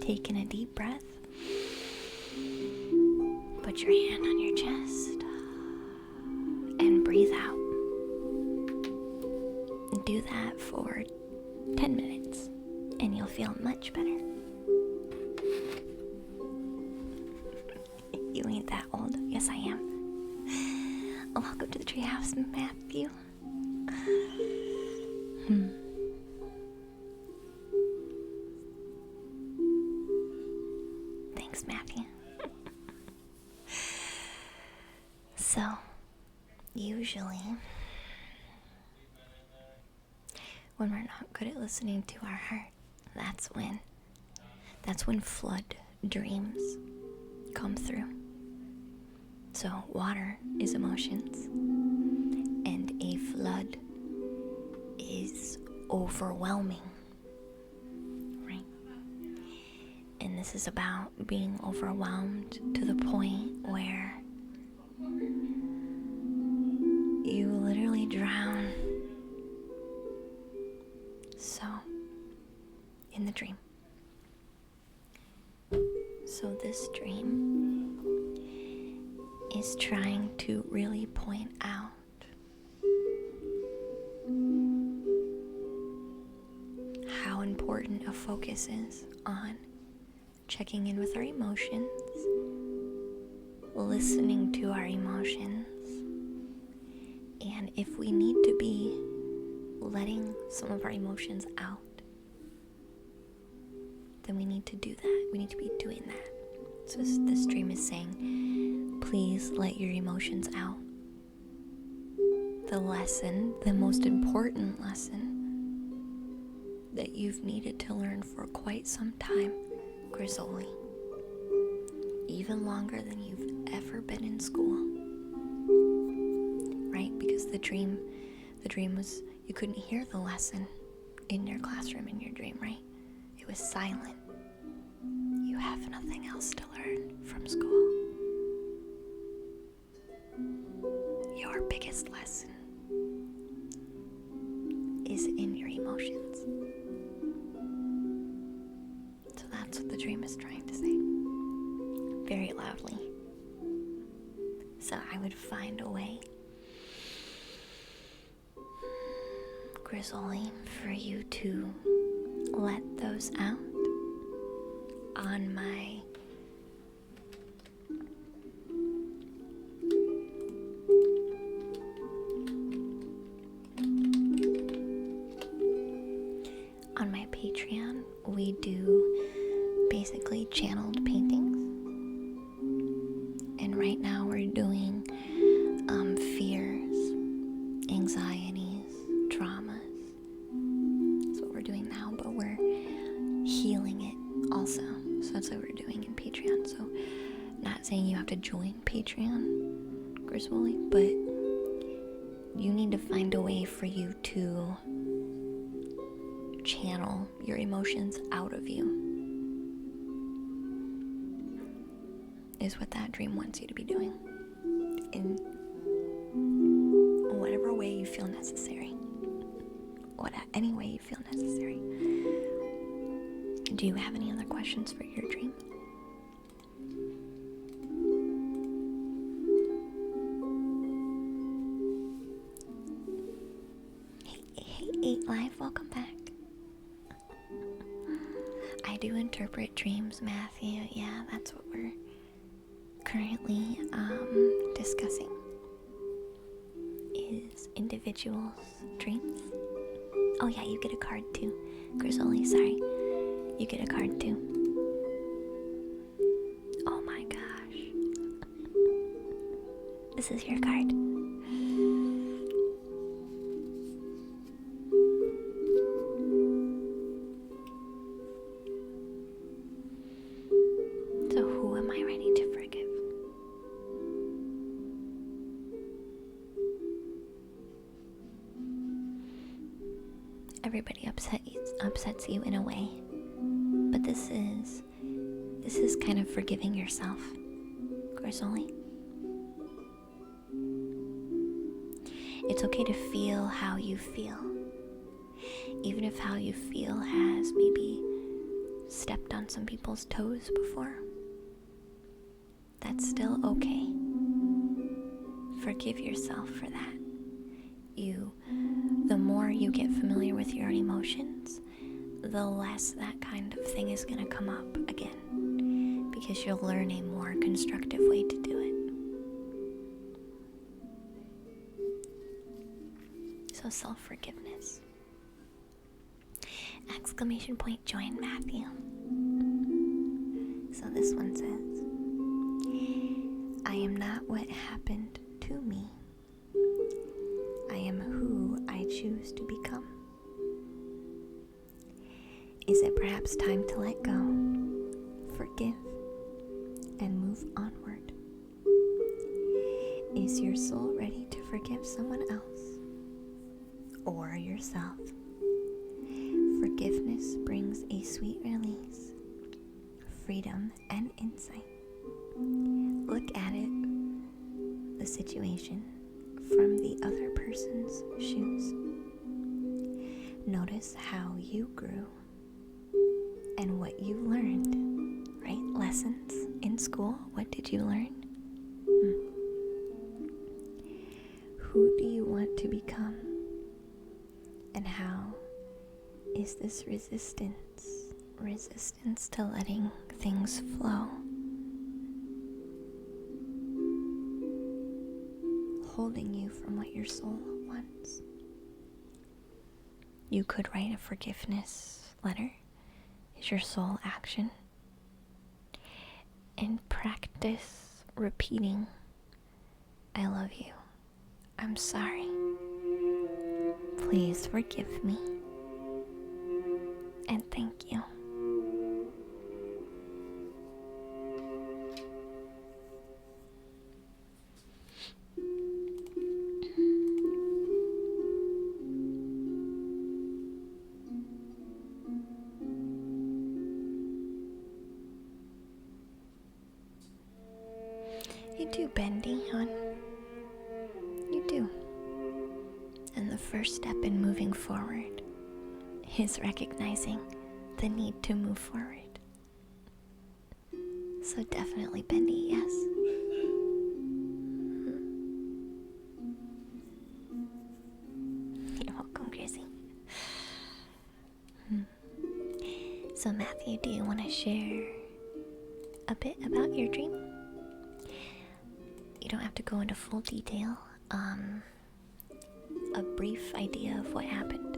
Taking a deep breath. Put your hand on your chest and breathe out. Do that for 10 minutes and you'll feel much better. You ain't that old. Yes, I am. Welcome to the treehouse, Matthew. Thanks, Matthew. So, usually, when we're not good at listening to our heart, that's when flood dreams come through. So, water is emotions, and a flood is overwhelming. And this is about being overwhelmed to the point where you literally dream. So this dream is trying to really point out how important a focus is on checking in with our emotions, listening to our emotions, and if we need to be letting some of our emotions out, then we need to do that. We need to be doing that. So this dream is saying, please let your emotions out. The lesson, the most important lesson that you've needed to learn for quite some time, Grizzly, even longer than you've ever been in school, right? Because the dream was, you couldn't hear the lesson in your classroom in your dream, right? It was silent. You have nothing else to learn from school. Your biggest lesson is in your emotions. So that's what the dream is trying to say, very loudly. So I would find a way, Grizzly, for you to let those out on my Patreon. We do basically channeled paintings, and right now we're doing fears, anxieties, traumas. That's what we're doing now, but we're healing it also. So that's what we're doing in Patreon. So not saying you have to join Patreon, Grizzly, but you need to find a way for you to channel your emotions out of you, is what that dream wants you to be doing, in whatever way you feel necessary, any way you feel necessary. Do you have any other questions for your dream? Hey, 8 Live, welcome back. I do interpret dreams, Matthew. Yeah, that's what we're currently discussing, is individuals' dreams. Oh yeah, you get a card too, Grizzly, sorry. You get a card too. Oh my gosh. This is your card. So who am I ready to forgive? Everybody upsets you in a way. But this is kind of forgiving yourself, Grizzly. It's okay to feel how you feel. Even if how you feel has maybe stepped on some people's toes before. That's still okay. Forgive yourself for that. The more you get familiar with your own emotions, the less that kind of thing is going to come up again, because you'll learn a more constructive way to do it. So self-forgiveness. ! Join Matthew. So this one says, I am not what happened to me. I am who I choose to become. Is it perhaps time to let go, forgive, and move onward? Is your soul ready to forgive someone else or yourself? Forgiveness brings a sweet release, freedom, and insight. Look at it, the situation, from the other person's shoes. Notice how you grew. and what you learned, right? Lessons in school. What did you learn? Who do you want to become? And how is this resistance to letting things flow, holding you from what your soul wants? You could write a forgiveness letter. Is your soul action? And practice repeating, I love you. I'm sorry. Please forgive me. And thank you. You do, Bendy, hon. You do. And the first step in moving forward is recognizing the need to move forward. So definitely, Bendy, yes. You're welcome, Gracie. So Matthew, do you want to share a bit about your dream? You don't have to go into full detail. A brief idea of what happened.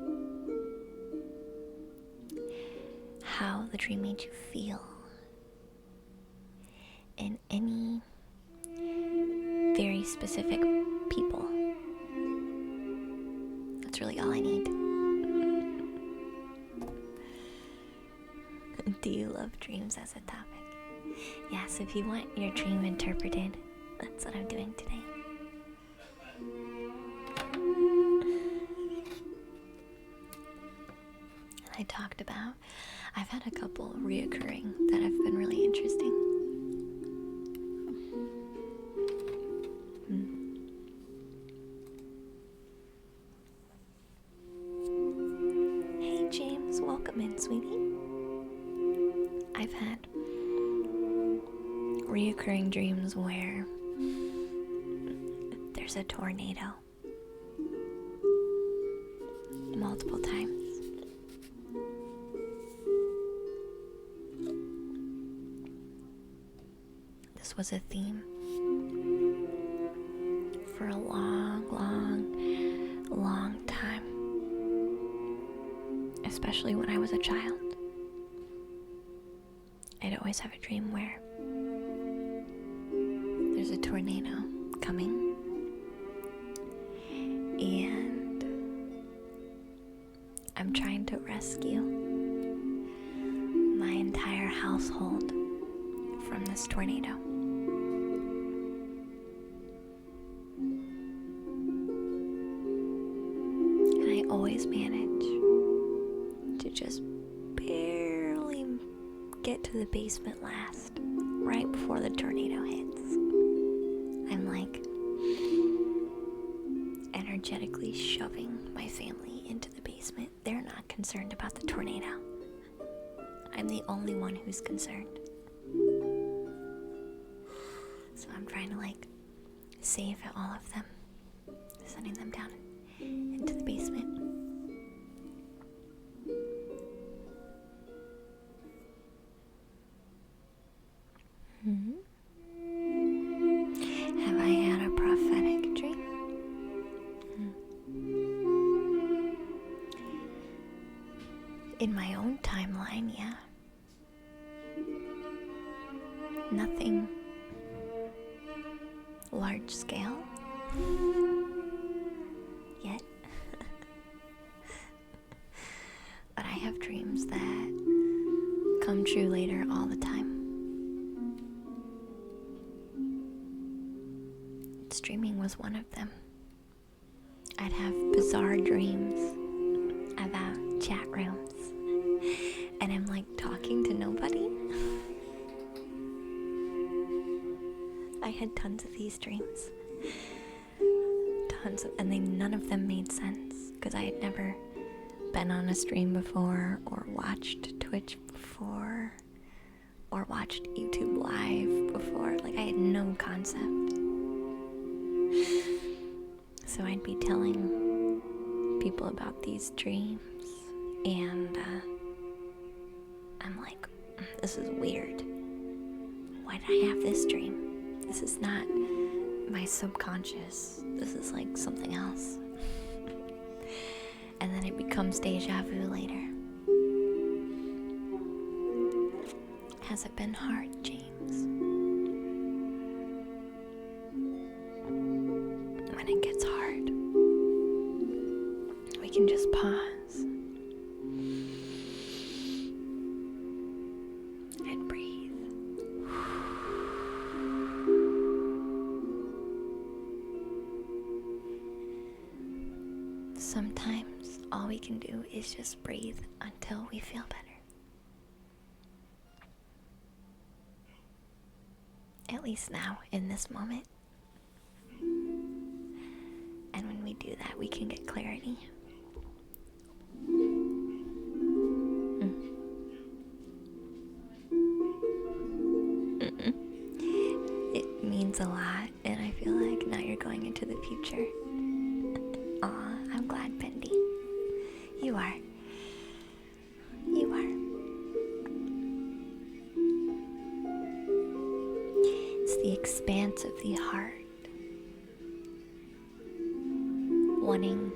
How the dream made you feel. And any very specific people. That's really all I need. Do you love dreams as a topic? Yes, if you want your dream interpreted, that's what I'm doing today. And I talked about, I've had a couple reoccurring that have been really interesting. Hey James, welcome in, sweetie. I've had reoccurring dreams where there's a tornado multiple times. This was a theme for a long time, especially when I was a child. I'd always have a dream where there's a tornado coming and I'm trying to rescue my entire household from this tornado. And I always manage to just barely get to the basement last, right before the tornado hits. I'm like energetically shoving my family into the basement. They're not concerned about the tornado. I'm the only one who's concerned. So I'm trying to save all of them, sending them down into the basement. Have I had a prophetic dream? In my own timeline, yeah. Nothing large scale yet. But I have dreams that come true later all the time. Streaming was one of them. I'd have bizarre dreams about chat rooms, and I'm talking to nobody. I had tons of these dreams. And none of them made sense because I had never been on a stream before, or watched Twitch before, or watched YouTube Live before. Like, I had no concept. So I'd be telling people about these dreams, and I'm like, this is weird. Why did I have this dream? This is not my subconscious. This is like something else. And then it becomes deja vu later. Has it been hard, James? When it gets hard, we can just pause and breathe. Sometimes all we can do is just breathe until we feel better. At least now, in this moment. And when we do that, we can get clarity. It means a lot, and I feel like now you're going into the future. Aw, I'm glad, Bendy. You are. You are. It's the expanse of the heart. Wanting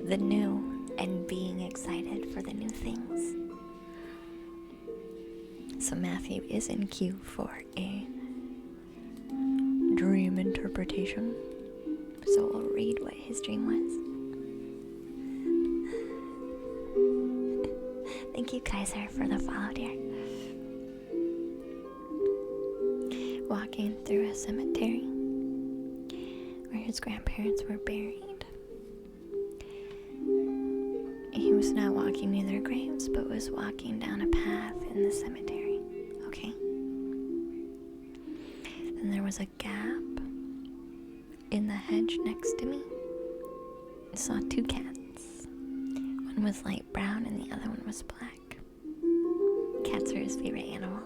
the new and being excited for the new things. So Matthew is in queue for a dream interpretation. So we'll read what his dream was. Thank you, Kaiser, for the follow, dear. Walking through a cemetery where his grandparents were buried. He was not walking near their graves, but was walking down a path in the cemetery. Okay? Then there was a gap in the hedge next to me. I saw two cats. One was light brown and the other one was black. Cats are his favorite animal.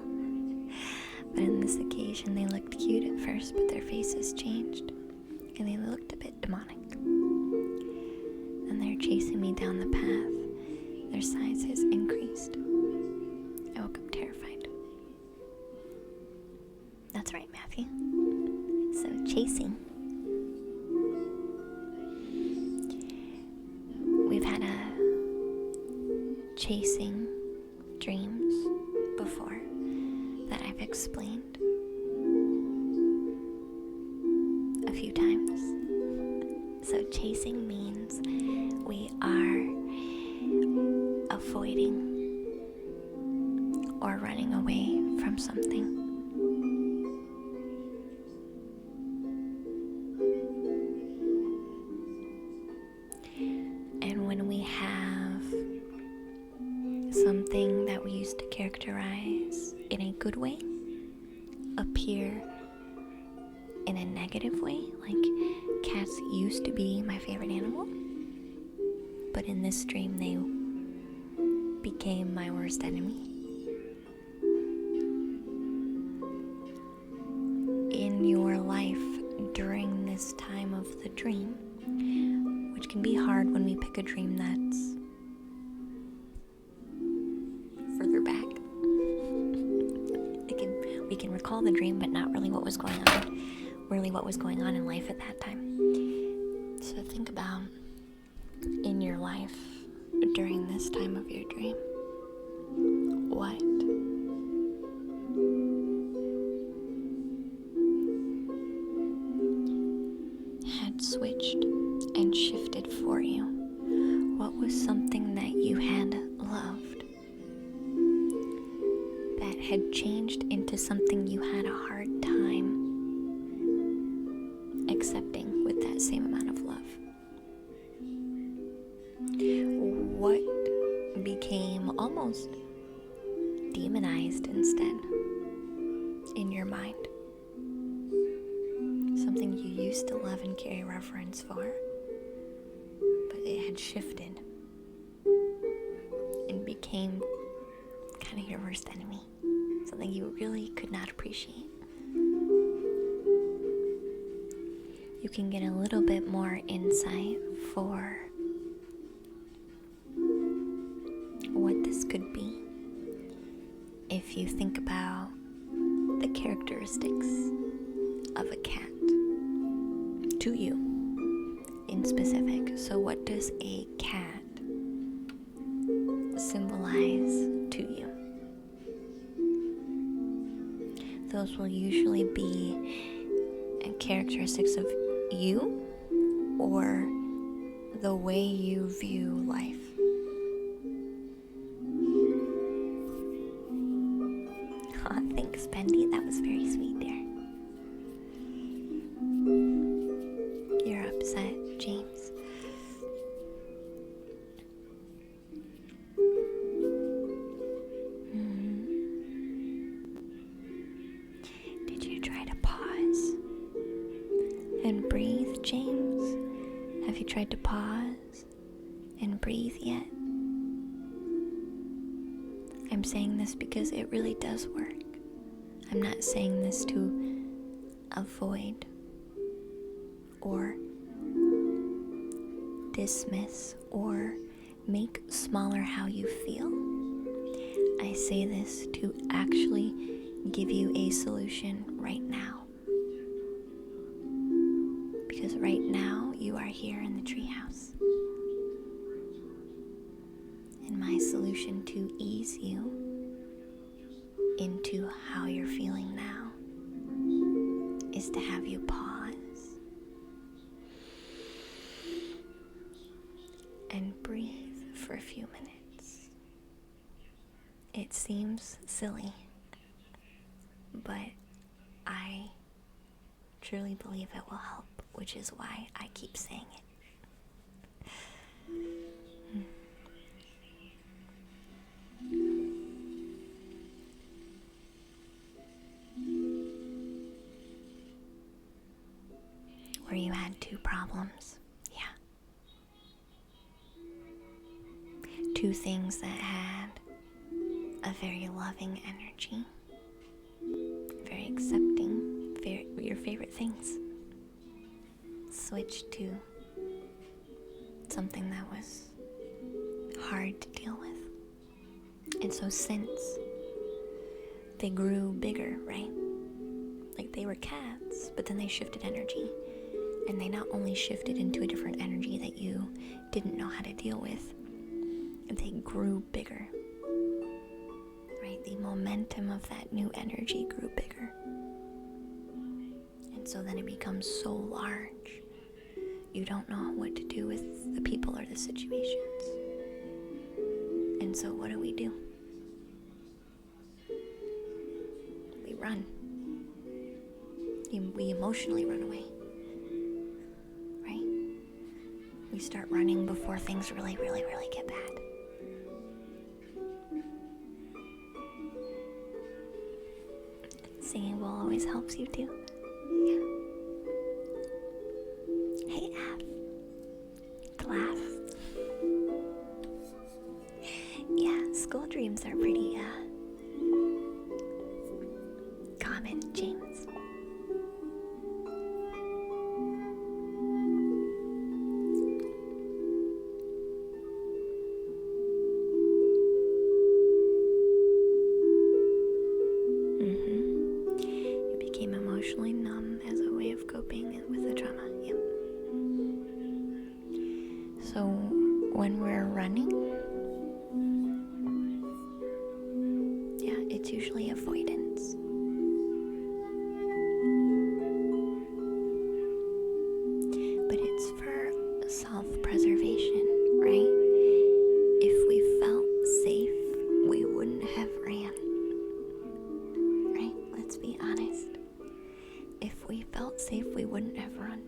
But in this occasion, they looked cute at first, but their faces changed, and they looked a bit demonic. And they're chasing me down the path. Their size has increased. I woke up terrified. That's right, Matthew. So, chasing. We've had chasing dreams before that I've explained a few times. So chasing means we are avoiding or running away from something. And when we have something that we used to characterize in a good way appear in a negative way, like cats used to be my favorite animal, but in this dream they became my worst enemy. In your life during this time of the dream, which can be hard when we pick a dream that's further back. We can recall the dream, but not really what was going on in life at that time. So think about in your life during this time of your dream. What had switched and shifted for you? What was something that you had loved that had changed into something you had a hard time accepting with that same amount of love? What became almost demonized instead in your mind? Something you used to love and carry reverence for, but it had shifted. became kind of your worst enemy, something you really could not appreciate. You can get a little bit more insight for what this could be if you think about the characteristics of a cat to you in specific. So what does a cat symbolize to you? Those will usually be characteristics of you or the way you view life. Thanks, Bendy. That was very sweet there. You're upset, James. Did you try to pause and breathe, James? Have you tried to pause and breathe yet? I'm saying this because it really does work. I'm not saying this to avoid or dismiss or make smaller how you feel. I say this to actually give you a solution right now. Because right now you are here in the treehouse. And my solution to ease you into how you're feeling now is to have you pause and breathe for a few minutes. It seems silly, but I truly believe it will help, which is why I keep saying it. Where you had two problems. Yeah. Two things that had a very loving energy, very accepting, your favorite things, switched to something that was hard to deal with. And so since they grew bigger, right? Like they were cats, but then they shifted energy. And they not only shifted into a different energy that you didn't know how to deal with, they grew bigger. Right? The momentum of that new energy grew bigger. And so then it becomes so large, you don't know what to do with the people or the situations. And so what do? We run. We emotionally run away. We start running before things really, really, really get bad. Singing bowl always helps you too. Yeah. Hey, Ab. Class. Yeah, school dreams are pretty, common, James. Emotionally numb as a way of coping with the trauma. Yep. So when we're running, yeah, it's usually avoidance. But it's for self-preservation, right? If we felt safe, we wouldn't have ran. Right? Let's be honest. If we felt safe, we wouldn't have run.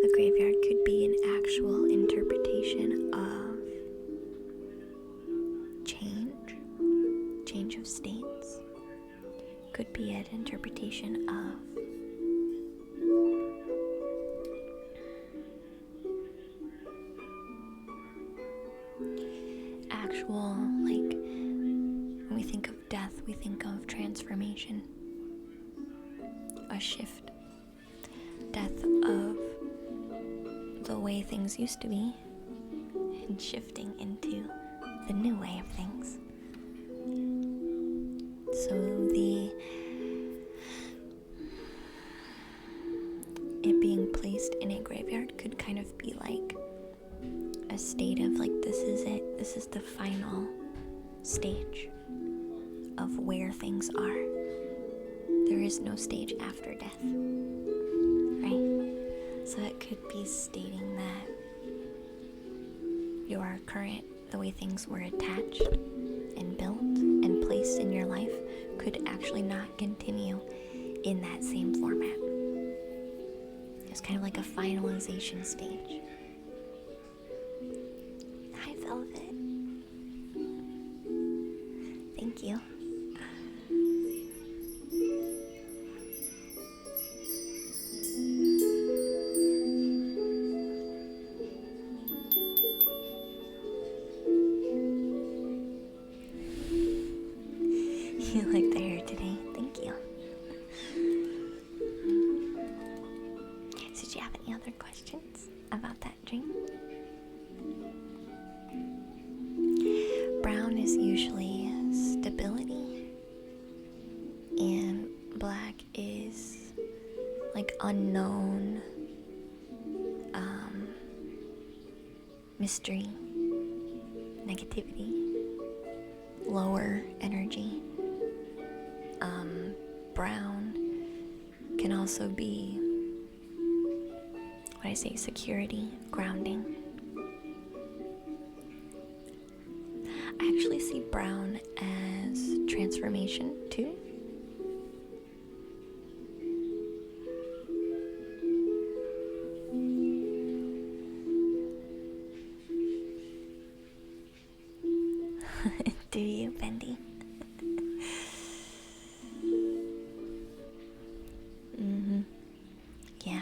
The graveyard could be an actual interpretation of change of states. could be an interpretation of actual, like, when we think of death, we think of transformation, a shift, death of the way things used to be, and shifting into the new way of things. So it being placed in a graveyard could kind of be like a state of like, this is it, this is the final stage of where things are. There is no stage after death, right? So it could be stating that your current, the way things were attached and built and placed in your life, could actually not continue in that same format. It's kind of like a finalization stage. Hi, Velvet. Thank you. You like the hair today? Thank you. So did you have any other questions about that dream? Brown is usually stability, and black is like unknown, mystery, negativity, lower energy. Brown can also be, what I say, security, grounding. I actually see brown as transformation too. Do you, Bendy? Yeah,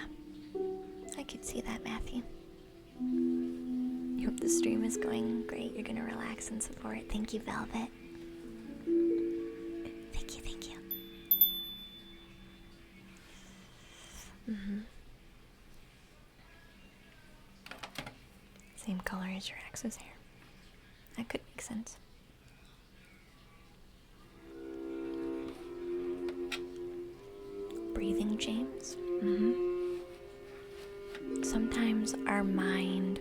I could see that, Matthew. I hope the stream is going great. You're gonna relax and support. Thank you, Velvet. Thank you, thank you. Same color as your ex's hair. That could make sense. Breathing, James. Sometimes our mind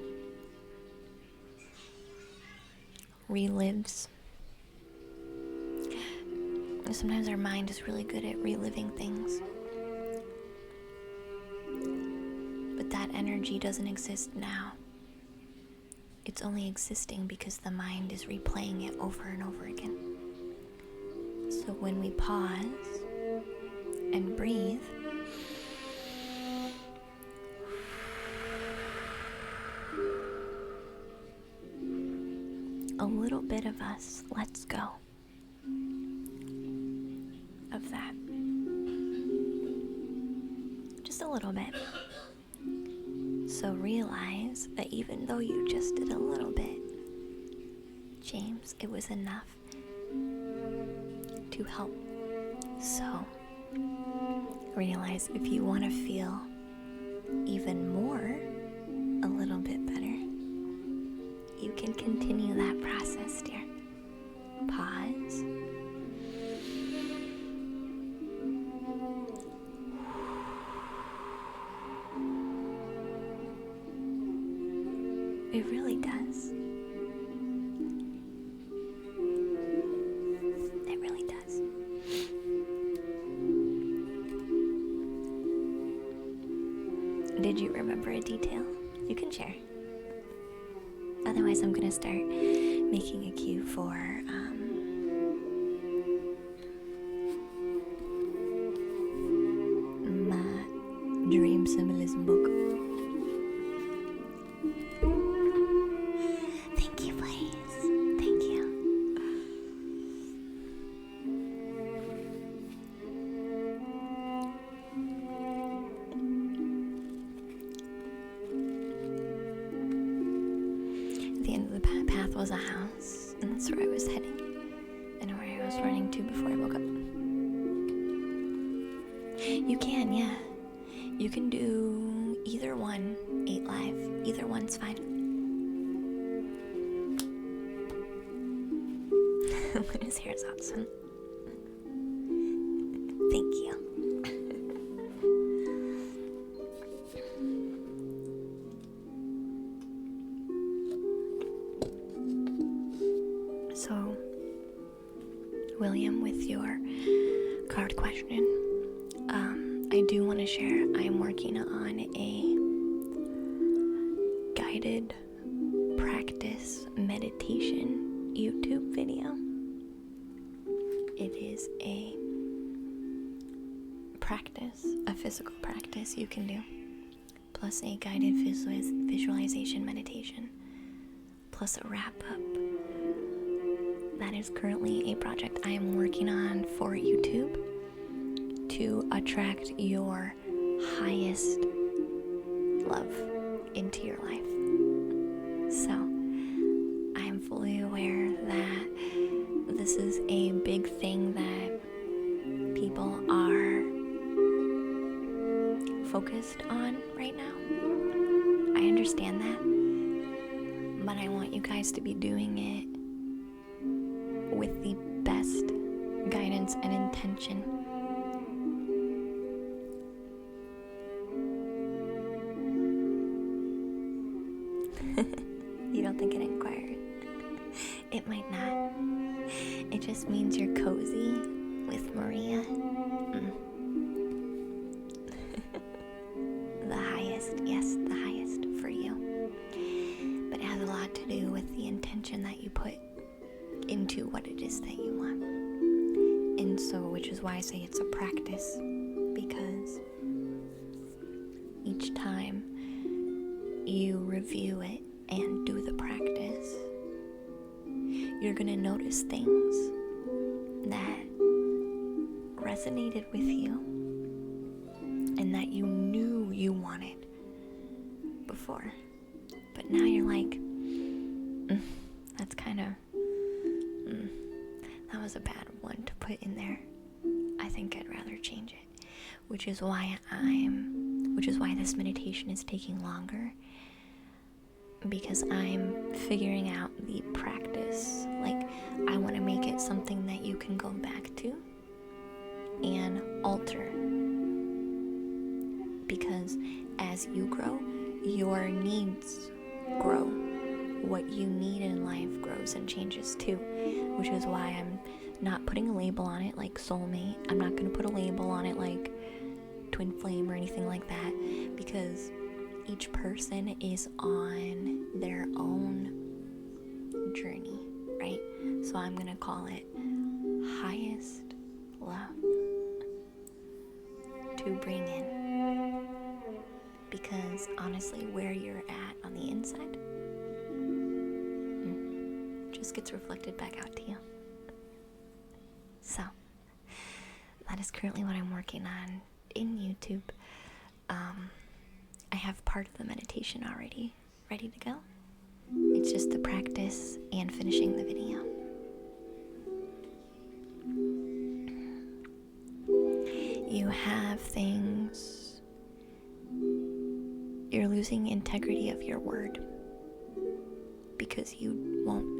relives. Sometimes our mind is really good at reliving things. But that energy doesn't exist now. It's only existing because the mind is replaying it over and over again. So when we pause and breathe, a little bit of us lets go of that. Just a little bit. So realize that even though you just did a little bit, James, it was enough to help. So realize if you want to feel even more, a little bit better, you can continue that process, dear. Pause. It really does. It really does. Did you remember a detail? You can share. Otherwise, I'm gonna start making a cue for my dream symbolism book. Thank you, please. Thank you. was a house, and that's where I was heading, and where I was running to before I woke up. You can, yeah. You can do either one, 8 Live. Either one's fine. His hair is awesome. Thank you. So, William, with your card question, I do want to share I am working on a guided practice meditation YouTube video. It is a practice, a physical practice you can do, plus a guided visualization meditation, plus a wrap-up. That is currently a project I am working on for YouTube to attract your highest love into your life. So, I am fully aware that this is a big thing that people are focused on right now. I understand that, but I want you guys to be doing it with the best guidance and intention. You don't think it inquired? It might not. It just means you're cozy with Maria. The highest, yes, the highest for you. But it has a lot to do with the intention that you put into what it is that you want. And so, which is why I say it's a practice, because each time you review it and do the practice, you're gonna notice things that resonated with you and that you knew you wanted before, but now you're like, that's kind of that was a bad one to put in there. I think I'd rather change it, which is why this meditation is taking longer, because I'm figuring out the practice. Like, I want to make it something that you can go back to and alter, because as you grow, your needs grow. What you need in life grows and changes too, which is why I'm not putting a label on it like soulmate. I'm not going to put a label on it like twin flame or anything like that, because each person is on their own journey, right? So I'm going to call it highest love to bring in, because honestly, where you're at on the inside just gets reflected back out to you. So that is currently what I'm working on in YouTube. I have part of the meditation already ready to go. It's just the practice and finishing the video. You have things. You're losing integrity of your word because you won't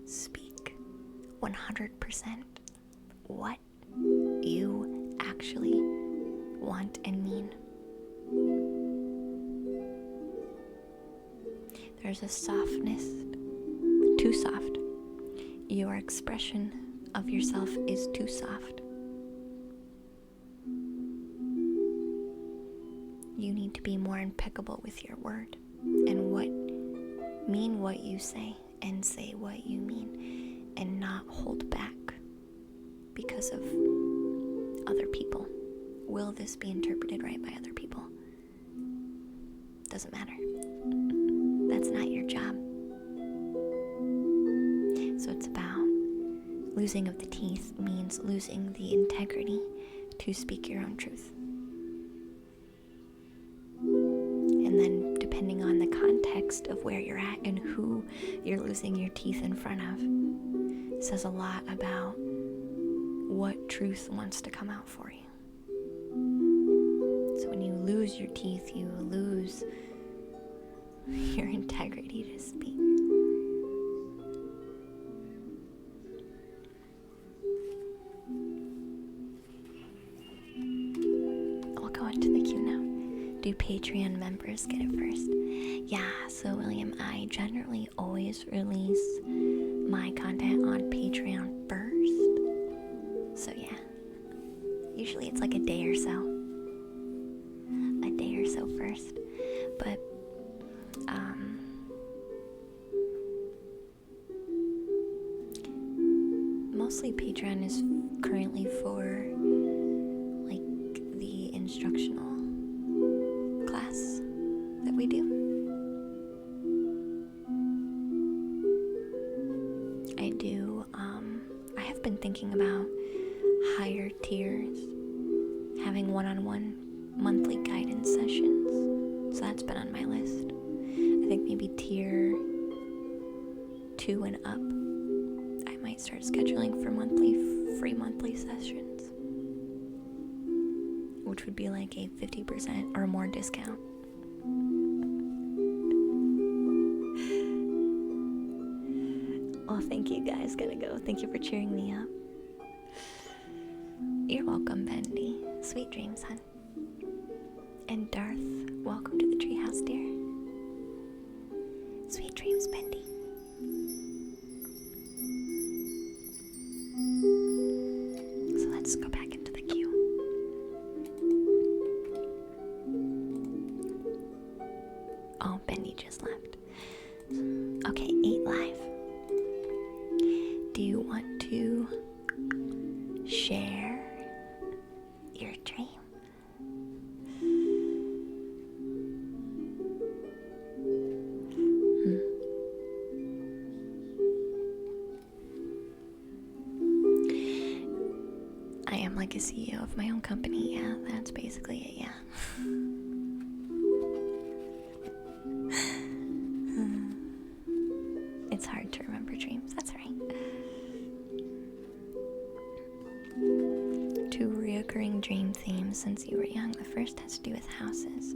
speak 100% what you actually want and mean. There's a softness, too soft. Your expression of yourself is too soft. You need to be more impeccable with your word and mean what you say and say what you mean, and not hold back because of other people. Will this be interpreted right by other people? Doesn't matter. That's not your job. So it's about losing of the teeth means losing the integrity to speak your own truth. And then depending on the context context of where you're at and who you're losing your teeth in front of. It says a lot about what truth wants to come out for you. So when you lose your teeth, you lose your integrity to speak. I'll go into the queue now. Do Patreon members get it first? Yeah, so William, I generally always release my content on Patreon first. So yeah, usually it's like a day or so first, but mostly Patreon is currently for like the instructional class that we do. I have been thinking about higher tiers, having one-on-one monthly guidance sessions, so that's been on my list. I think maybe tier 2 and up, I might start scheduling for free monthly sessions, which would be like a 50% or more discount. Well, thank you guys, gotta go. Thank you for cheering me up. You're welcome, Bendy. Sweet dreams, hun. And Darth, welcome to the treehouse, dear. Sweet dreams, Bendy. So let's go back into the queue. Oh, Bendy just left. Okay, 8 live. Do you want to share your dream? I am like a CEO of my own company. Yeah, that's basically it, yeah. It's hard to remember dreams, that's right. 2 reoccurring dream themes since you were young. The first has to do with houses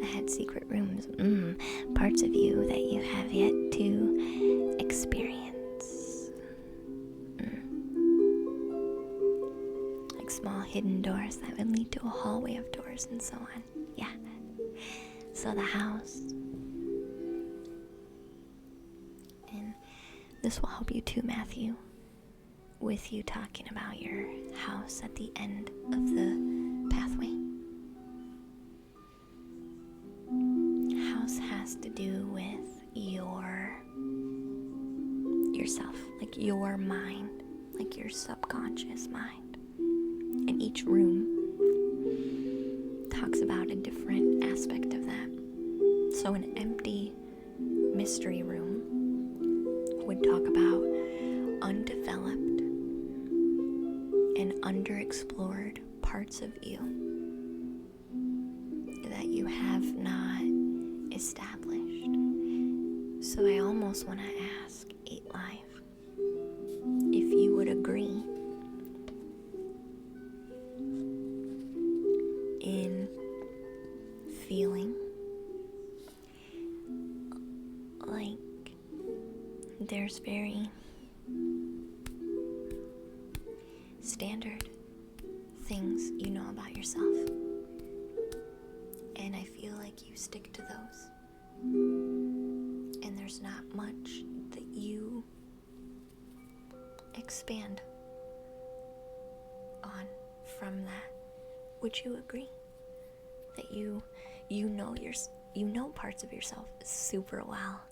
that had secret rooms. Parts of you that you have yet to experience. Like small hidden doors that would lead to a hallway of doors and so on. Yeah. So the house. And this will help you too, Matthew, with you talking about your house at the end of the pathway. House has to do with yourself, like your mind, like your subconscious mind. And each room talks about a different aspect of that. So an empty mystery room would talk about undeveloped and underexplored parts of you that you have not established. So I almost want to ask 8 Live if you would agree in feeling like there's very standard things you know about yourself, and I feel like you stick to those, and there's not much that you expand on from that. Would you agree that you know parts of yourself super well?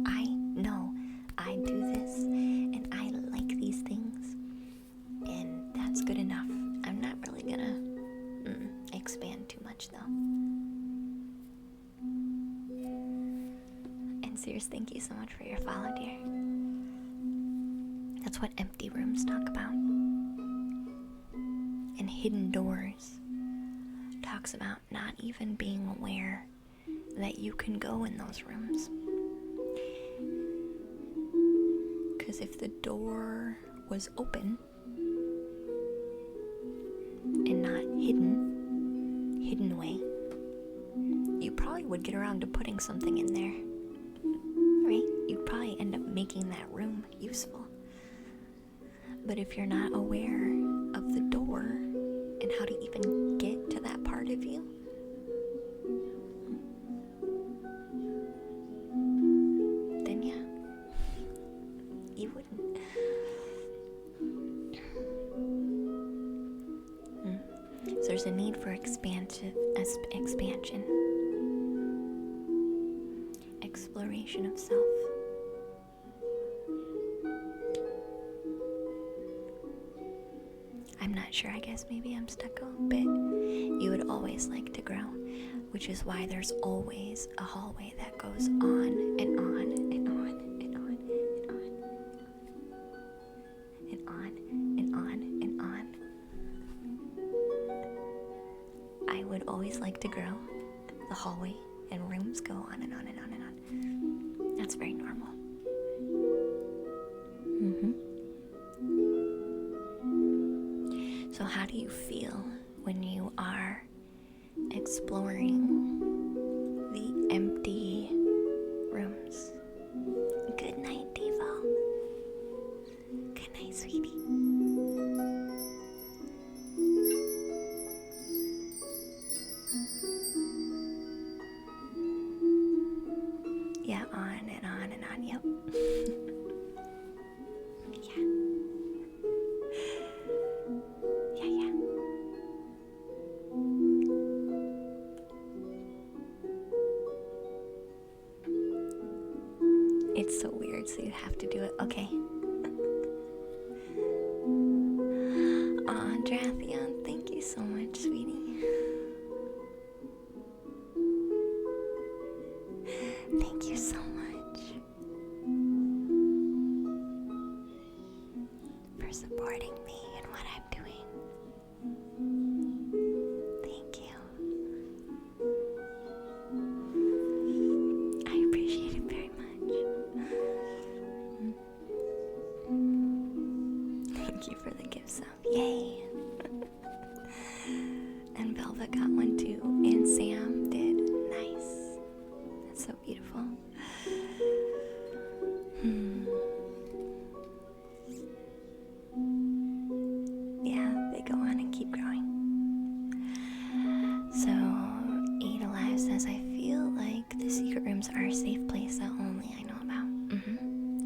I know I do this and I like these things, and that's good enough. I'm not really gonna expand too much though. And Sears, thank you so much for your follow, dear. That's what empty rooms talk about. And hidden doors talks about not even being aware that you can go in those rooms. Because if the door was open and not hidden away, you probably would get around to putting something in there, right? You'd probably end up making that room useful. But if you're not aware of the door and how to even get to that part of you, then yeah, you wouldn't. So there's a need for expansion, exploration of self. I'm not sure, I guess maybe I'm stuck a little bit. You would always like to grow, which is why there's always a hallway that goes on and on and on and on and on and on and on and on. I would always like to grow. The hallway and rooms go on and on and on and on. That's very normal. So how do you feel when you are exploring the empty rooms? Good night, Devo. Good night, sweetie. Yeah, on and on and on, yep. Yeah. It's so weird, so you have to do it. Okay. Aw, Drathion, thank you so much, sweetie. Thank you so much for supporting me and what I'm doing. Thank you. I appreciate it very much. Thank you for the gift sub. Yay! And Velvet got one too. And Sam did. Nice. That's so beautiful. Yeah, they go on and keep growing. So, Ada Live says, I feel like the secret rooms are a safe place that only I know about.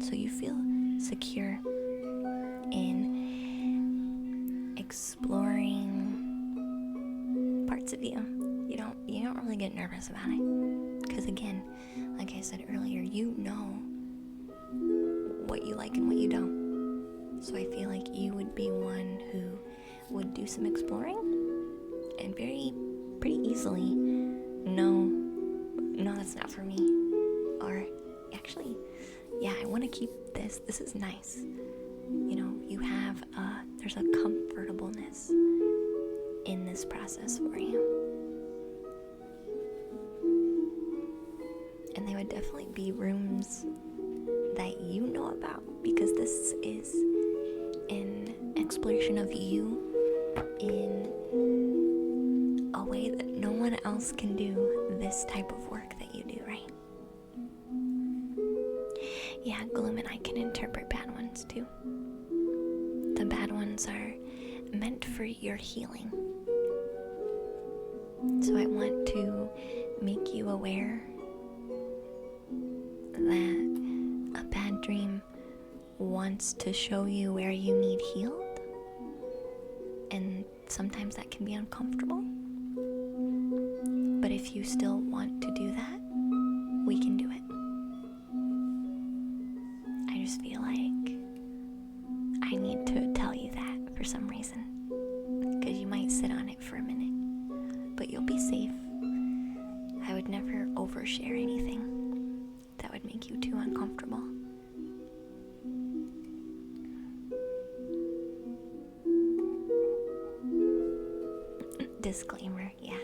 So you feel secure in exploring parts of you. You don't really get nervous about it. Because again, like I said earlier, you know what you like and what you don't. So I feel like you would be one who would do some exploring and pretty easily no, that's not for me. Or actually, yeah, I want to keep this. This is nice. You have there's a comfortableness in this process for you. And they would definitely be rooms that you know about, because this is an exploration of you in a way that no one else can do this type of work that you do, right? Yeah, Gloom and I can interpret bad ones too. The bad ones are meant for your healing. So I want to make you aware that a bad dream wants to show you where you need healed, and sometimes that can be uncomfortable. But if you still want to do that, we can do it. I just feel like I need to tell you that for some reason, because you might sit on it for a minute, but you'll be safe. I would never overshare anything that would make you too uncomfortable. Disclaimer, yeah.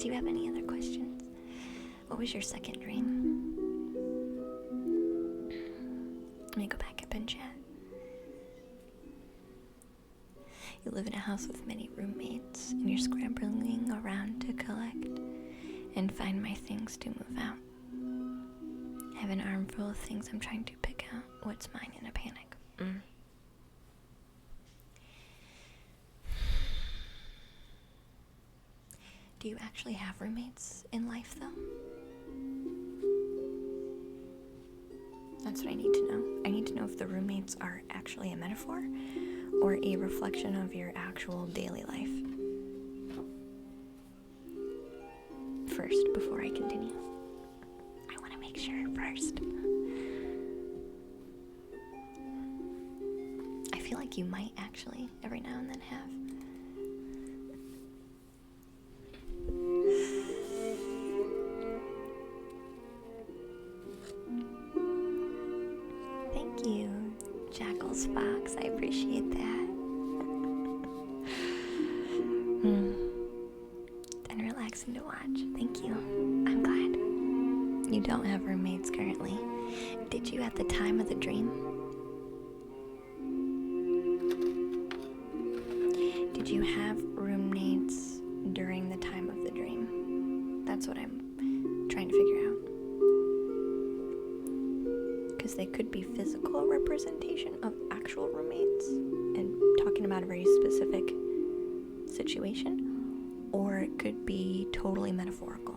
Did you have any other questions? What was your second dream? Let me go back up and chat. You live in a house with many roommates, and you're scrambling around to collect and find my things to move out. I have an armful of things I'm trying to pick out what's mine in a panic. Do you actually have roommates in life, though? That's what I need to know. I need to know if the roommates are actually a metaphor or a reflection of your actual daily life. First, before I continue, I want to make sure first. I feel like you might actually, every now and then, have. Thank you, Jackal's Fox. I appreciate that. And relaxing to watch. Thank you. I'm glad. You don't have roommates currently. Did you at the time of the dream? Did you have roommates during the time of the dream? That's what I'm trying to figure out. Because they could be physical representation of actual roommates and talking about a very specific situation, or it could be totally metaphorical.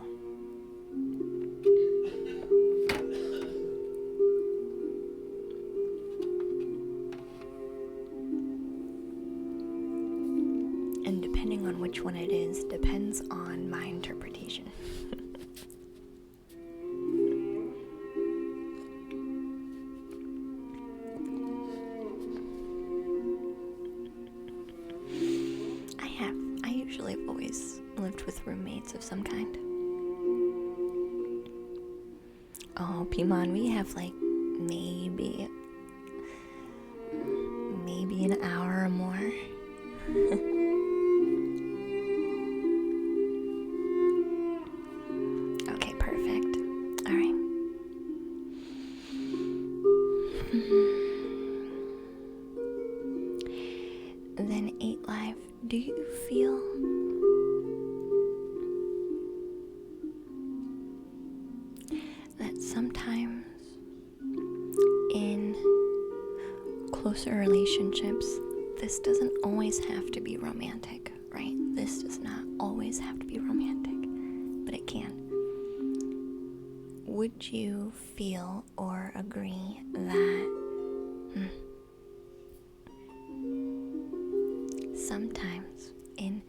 And depending on which one it is, depends on my interpretation. I usually have always lived with roommates of some kind. Oh, Pimon, we have like maybe an hour or more. Okay, perfect. All right. Then 8 Live, do you feel that sometimes in closer relationships, this doesn't always have to be romantic, right? This does not always have to be romantic, but it can. Would you feel or agree that sometimes in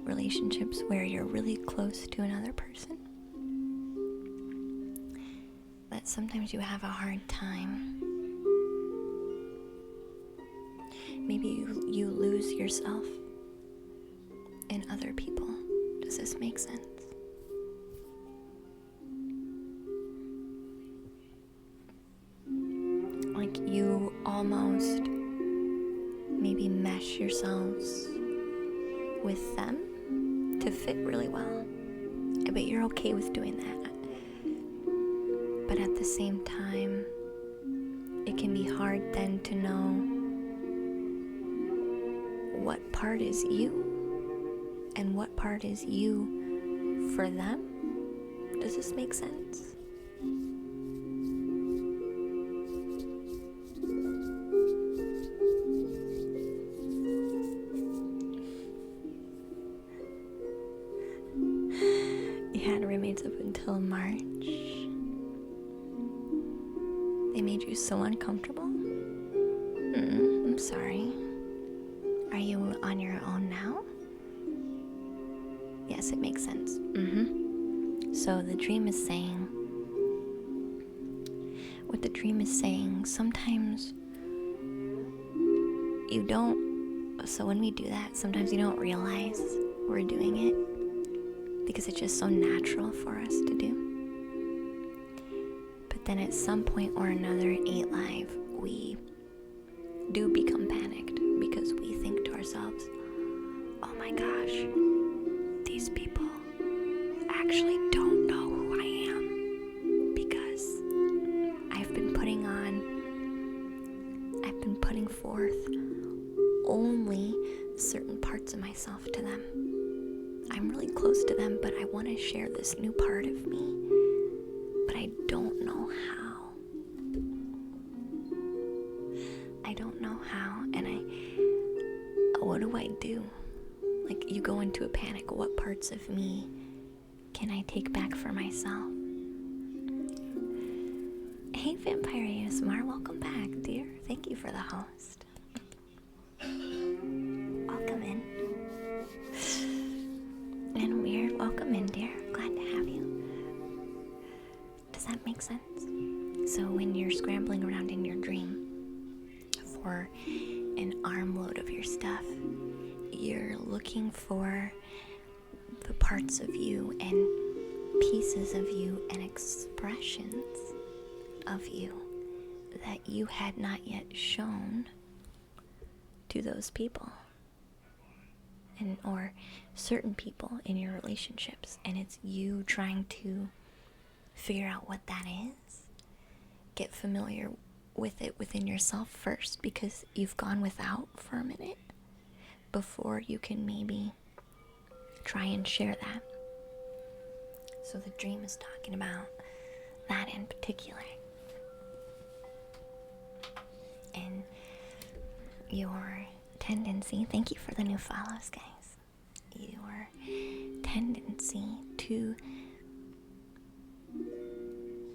relationships where you're really close to another person, that sometimes you have a hard time? Maybe you lose yourself in other people. Does this make sense? Like you almost maybe mesh yourselves with them to fit really well. But you're okay with doing that. But at the same time, it can be hard then to know what part is you and what part is you for them. Does this make sense? You had roommates up until March. They made you so uncomfortable? I'm sorry. Are you on your own now? Yes, it makes sense. So the dream is saying, what the dream is saying, sometimes you don't, so when we do that, sometimes you don't realize we're doing it because it's just so natural for us to do. But then at some point or another, 8 Live, we do become panicked because we think to ourselves, oh my gosh, these people actually don't know who I am, because I've been putting forth only certain parts of myself to them. I'm really close to them, but I want to share this new part of me, but I don't know how. And what do I do? Like, you go into a panic. What parts of me can I take back for myself? Hey, Vampire ASMR, welcome back, dear. Thank you for the host. Welcome in. And Weird, welcome in, dear. Glad to have you. Does that make sense? So when you're scrambling around in your dream for an armload of your stuff, you're looking for the parts of you and pieces of you and expressions of you that you had not yet shown to those people, and or certain people in your relationships, and it's you trying to figure out what that is. Get familiar with it within yourself first, because you've gone without for a minute before you can maybe try and share that. So the dream is talking about that in particular. And your tendency, thank you for the new follows, guys. Your tendency to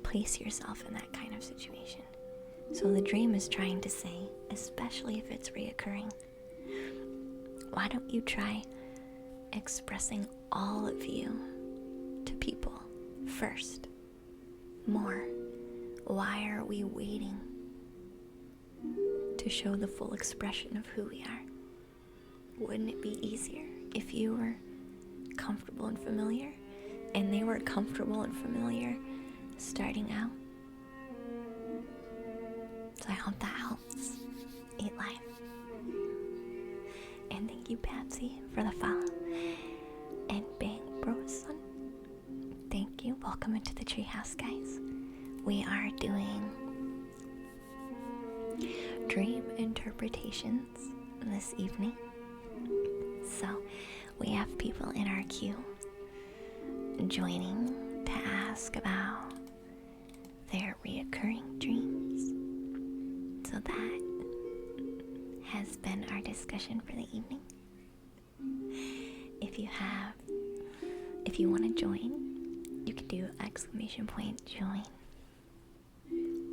place yourself in that kind of situation. So the dream is trying to say, especially if it's reoccurring, why don't you try expressing all of you to people first? More. Why are we waiting to show the full expression of who we are? Wouldn't it be easier if you were comfortable and familiar, and they were comfortable and familiar starting out? So I hope that helps. Eat life. And thank you, Patsy, for the follow. And Bang Broson, thank you. Welcome into the treehouse, guys. We are doing dream interpretations this evening. So we have people in our queue joining to ask about their reoccurring dreams. So that has been our discussion for the evening. If you want to join, you can do !join.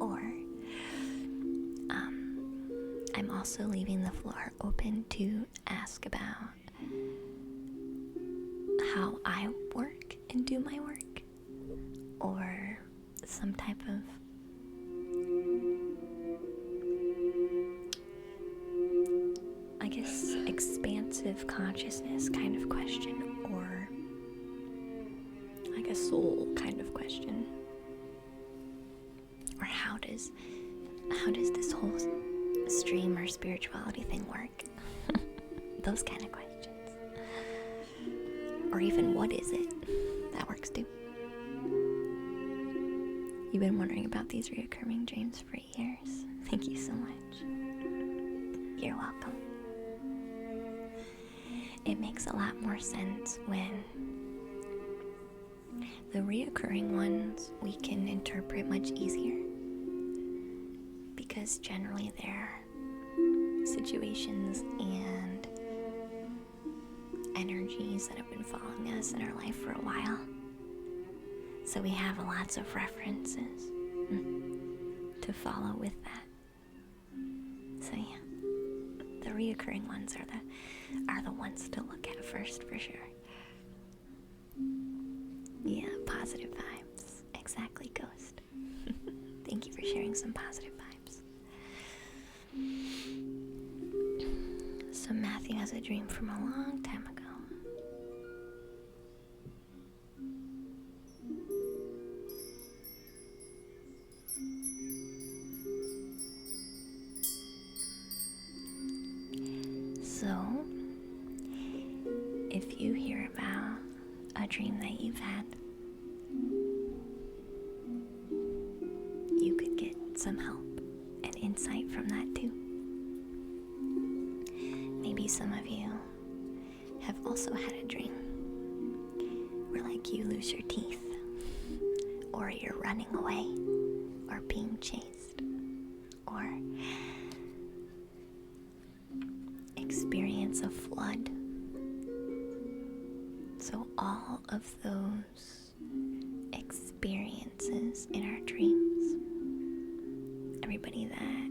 Or I'm also leaving the floor open to ask about how I work and do my work, or some type of expansive consciousness kind of question, or like a soul kind of question, or how does this whole stream or spirituality thing work? Those kind of questions. Or even, what is it? That works too. You've been wondering about these reoccurring dreams for years. Thank you so much. You're welcome. It makes a lot more sense when the reoccurring ones we can interpret much easier, because generally they're situations and energies that have been following us in our life for a while. So we have lots of references to follow with that. So yeah, the reoccurring ones are the ones to look at first, for sure. Yeah, positive vibes. Exactly, Ghost. Thank you for sharing some positive vibes. So Matthew has a dream from a long time ago. So, if you hear about a dream that you've had some help and insight from that too. Maybe some of you have also had a dream where like you lose your teeth, or you're running away, or being chased, or experience a flood. So all of those experiences in our dreams, everybody that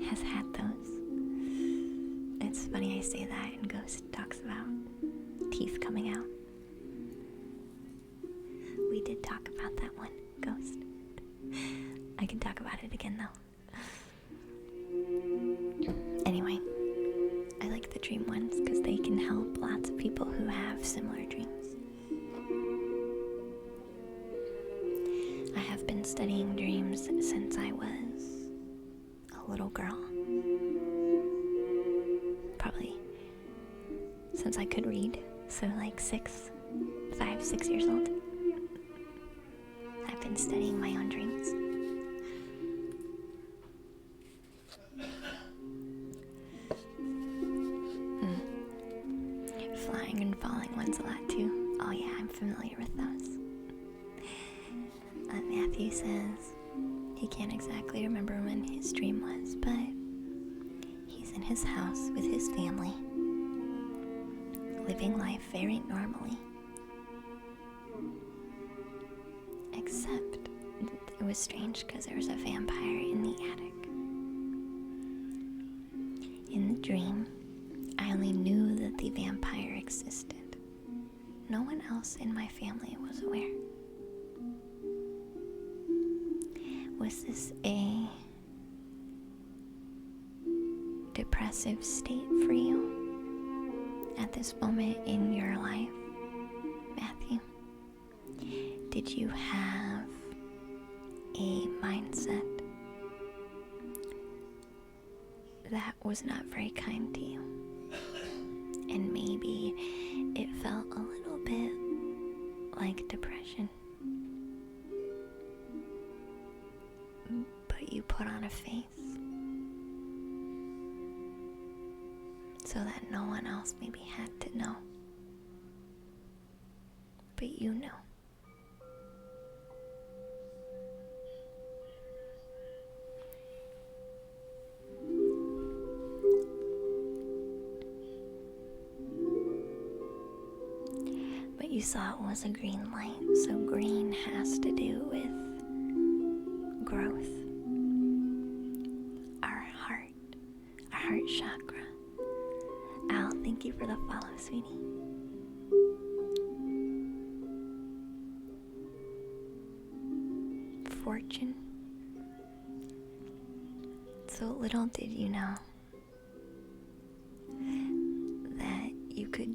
has had those. It's funny I say that, and Ghost talks about teeth coming out. We did talk about that one, Ghost. I can talk about it again though. Anyway, I like the dream ones because they can help lots of people who have similar dreams. I have been studying dreams since I was a little girl. Probably since I could read, so like 6 years old. I've been studying my own dreams. Flying and falling ones a lot too. Oh yeah, I'm familiar with those. Matthew says he can't exactly remember when his dream was, but he's in his house with his family, living life very normally. Except it was strange because there was a vampire in the attic. In the dream, I only knew that the vampire existed. No one else in my family was aware. Was this a depressive state for you at this moment in your life, Matthew? Did you have a mindset that was not very kind to you? And maybe it felt a little bit like depression, but you put on a face so that no one else maybe had to know, but you knew. You saw it was a green light, so green has to do with growth. Our heart chakra. Al, thank you for the follow, sweetie. Fortune. So little did you know that you could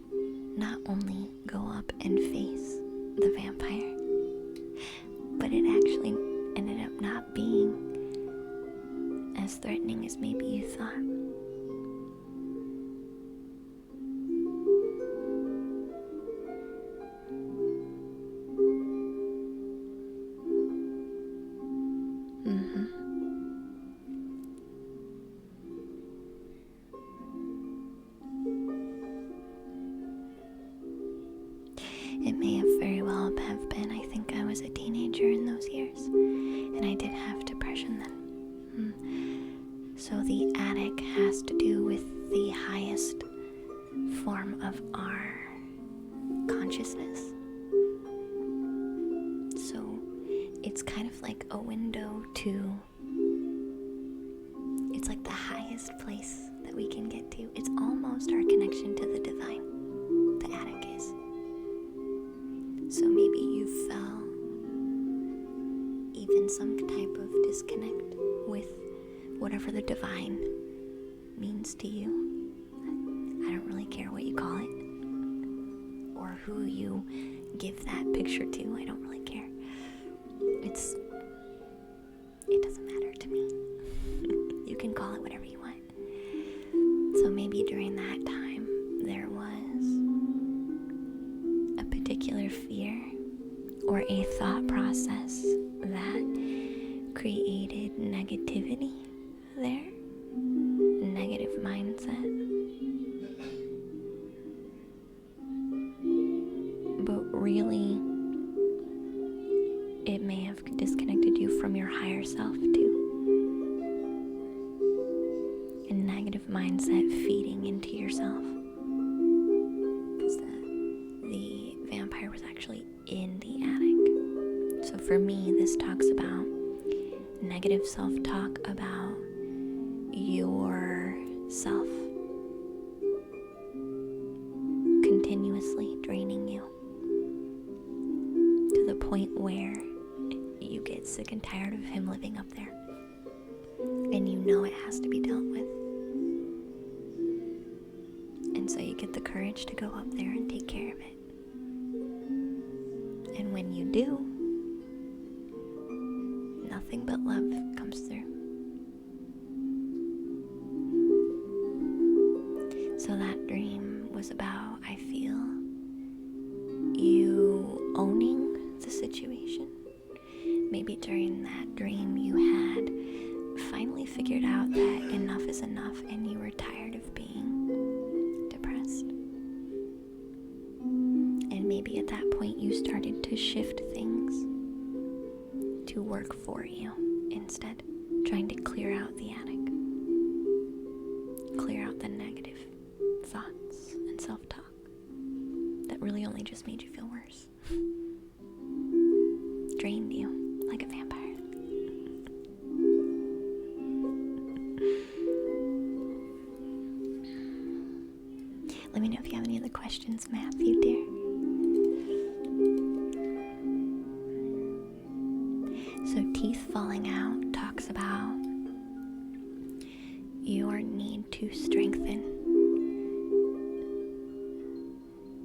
not only go up and face the vampire, but it actually ended up not being as threatening as maybe you thought. It may have very well have been. I think I was a teenager in those years, and I did have depression then. So the attic has to do with the highest form of our consciousness. So it's kind of like a window to, it's like the highest place that we can get to. It's almost our connection to the divine, the attic is. So maybe you felt even some type of disconnect with whatever the divine means to you. I don't really care what you call it or who you give that picture to. I don't really care. It doesn't matter to me. You can call it whatever you want. So maybe during that time there was a particular fear or a thought process that created negativity there, negative mindset. But really, it may have disconnected you from your higher self too. A negative mindset feeding into yourself. Because the vampire was actually in the attic. So for me, this talks about negative self-talk about yourself, continuously draining you to the point where you get sick and tired of him living up there, and you know it has to be dealt with. And so you get the courage to go up there and take care of it. And when you do, nothing but love comes through. So that dream was about, I feel, you owning the situation. Maybe during that dream you had finally figured out that enough is enough and you were tired of being depressed. And maybe at that point you started to shift things to work for you instead, trying to clear out the attic, clear out the negative thoughts and self-talk that really only just made you feel worse, drained you like a vampire. Let me know if you have any other questions, Matthew, dear. So teeth falling out talks about your need to strengthen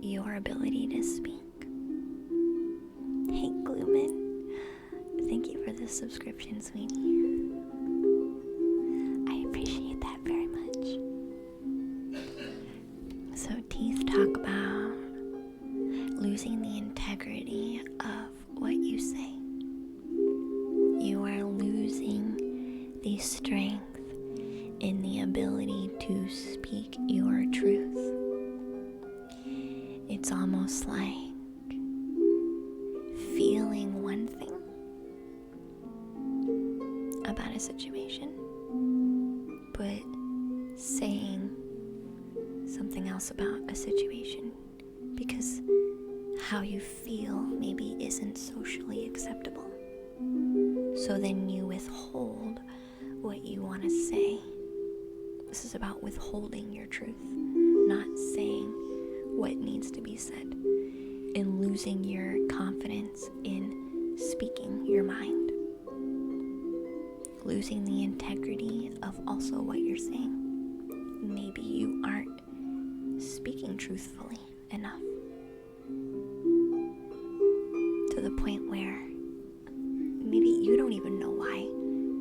your ability to speak. Hey, Gloomin, thank you for the subscription, sweetie. I appreciate that very much. So teeth talk about losing the integrity of what you say. You are losing the strength in the ability to speak your truth. It's almost like feeling one thing about a situation, but saying something else about a situation because how you feel maybe isn't socially acceptable. So then you withhold what you want to say. This is about withholding your truth, not saying what needs to be said, and losing your confidence in speaking your mind, losing the integrity of also what you're saying. Maybe you aren't speaking truthfully enough to the point where maybe you don't even know why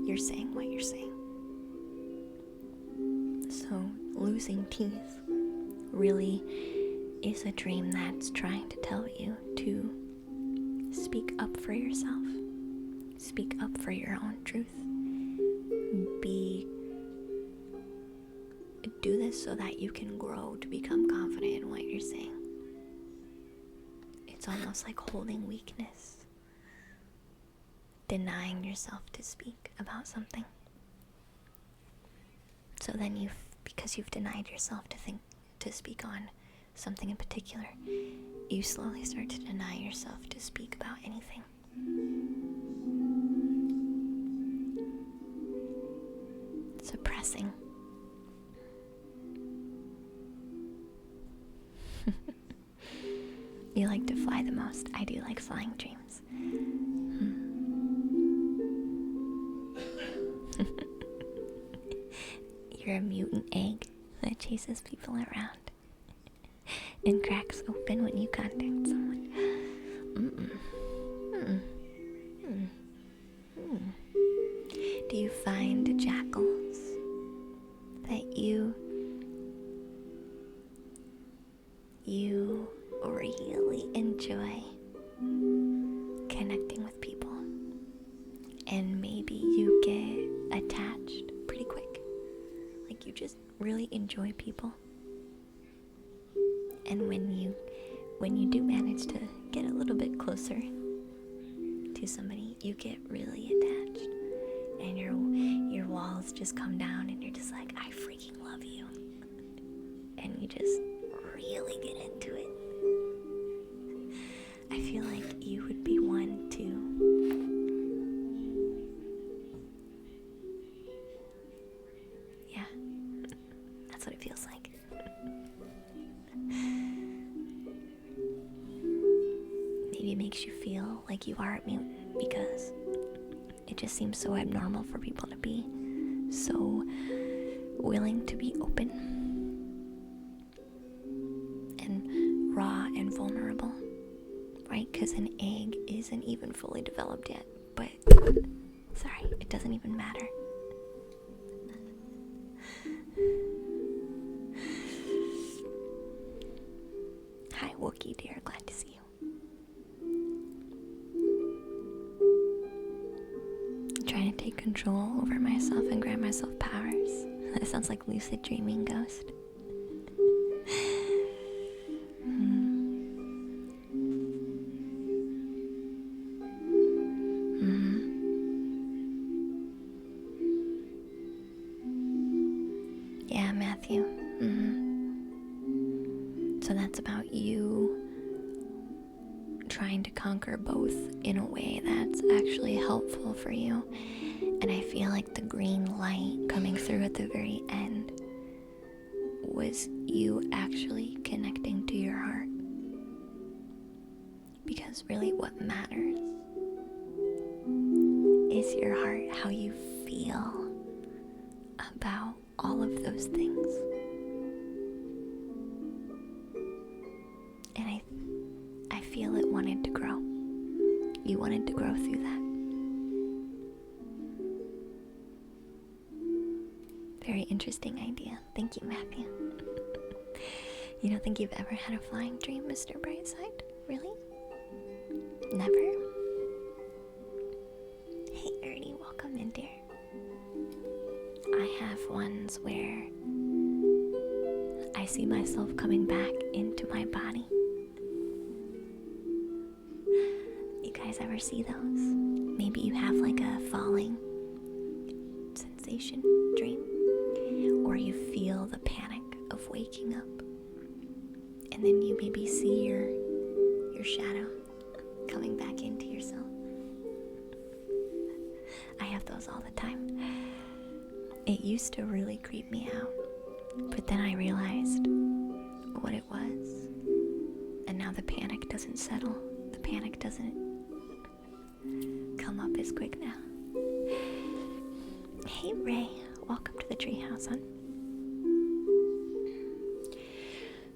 you're saying what you're saying. So losing teeth really is a dream that's trying to tell you to speak up for yourself, speak up for your own truth. Do this so that you can grow to become confident in what you're saying. It's almost like holding weakness, denying yourself to speak about something. So then because you've denied yourself to speak on something in particular, you slowly start to deny yourself to speak about anything. Suppressing. You like to fly the most. I do like flying dreams. You're a mutant egg that chases people around and cracks open when you contact someone. Do you find jackals that you really enjoy connecting with people and maybe you get attached pretty quick. Like you just really enjoy people. And when you do manage to get a little bit closer to somebody, you get really attached. And your walls just come down and you're just like, I freaking love you. And you just really get into it. I feel like you would be one to that's what it feels like. Maybe it makes you feel like you are a mutant because it just seems so abnormal for people to be so willing to be open and raw and vulnerable, right? Because an egg isn't even fully developed yet, but sorry, it doesn't even matter. Hi, Wookie dear, glad to see you. Trying to take control over myself and grant myself powers. That sounds like lucid dreaming ghost. Yeah, Matthew. So that's about you trying to conquer both in a way that's actually helpful for you. And I feel like the green light coming through at the very end was you actually connecting to your heart. Because really what matters is your heart, how you feel about all of those things. And I feel it wanted to grow. You wanted to grow through that. Very interesting idea. Thank you, Matthew. You don't think you've ever had a flying dream, Mr. Brightside? Really? Never? Hey, Ernie, welcome in, dear. I have ones where I see myself coming back into my body. You guys ever see those? Maybe you have like a falling sensation dream, or you feel the panic of waking up, and then you maybe see your shadow coming back into yourself. I have those all the time. It used to really creep me out, but then I realized what it was, and now the panic doesn't settle. The panic doesn't come up as quick now. Hey Ray, welcome to the treehouse, hon.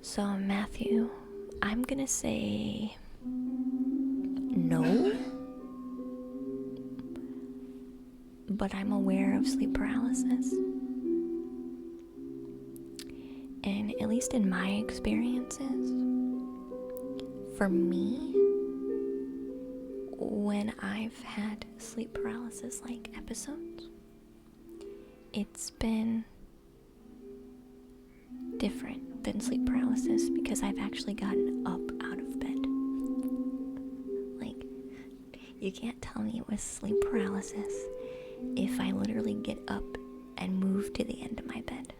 So Matthew, I'm gonna say no, but I'm aware of sleep paralysis. And at least in my experiences, for me, when I've had sleep paralysis like episodes, it's been different than sleep paralysis because I've actually gotten up out of bed. Like, you can't tell me it was sleep paralysis if I literally get up and move to the end of my bed.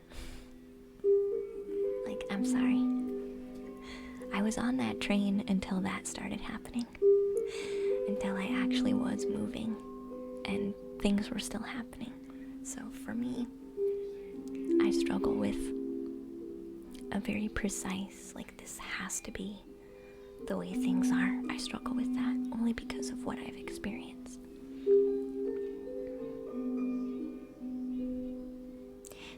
Like, I'm sorry. I was on that train until that started happening. Until I actually was moving and things were still happening. So for me, I struggle with a very precise, like, this has to be the way things are. I struggle with that only because of what I've experienced.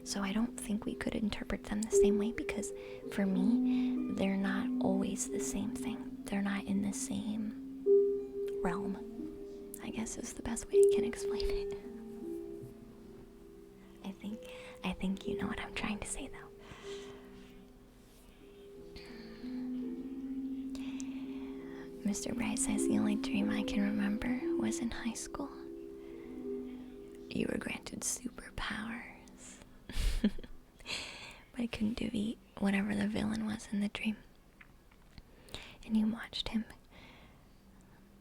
So I don't think we could interpret them the same way because for me, they're not always the same thing. They're not in the same realm, I guess is the best way I can explain it. I think you know what I'm trying to say though. Mr. Bright says the only dream I can remember was in high school. you were granted superpowers. But I couldn't defeat whatever the villain was in the dream. And you watched him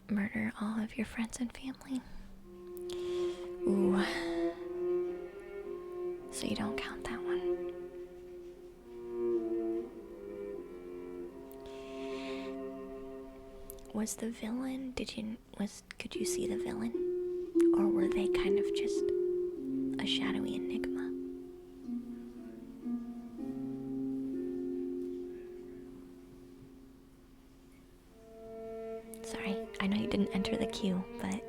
murder all of your friends and family. Ooh. So you don't count that one. Was the villain, could you see the villain? Or were they kind of just a shadowy enigma? Sorry, I know you didn't enter the queue, but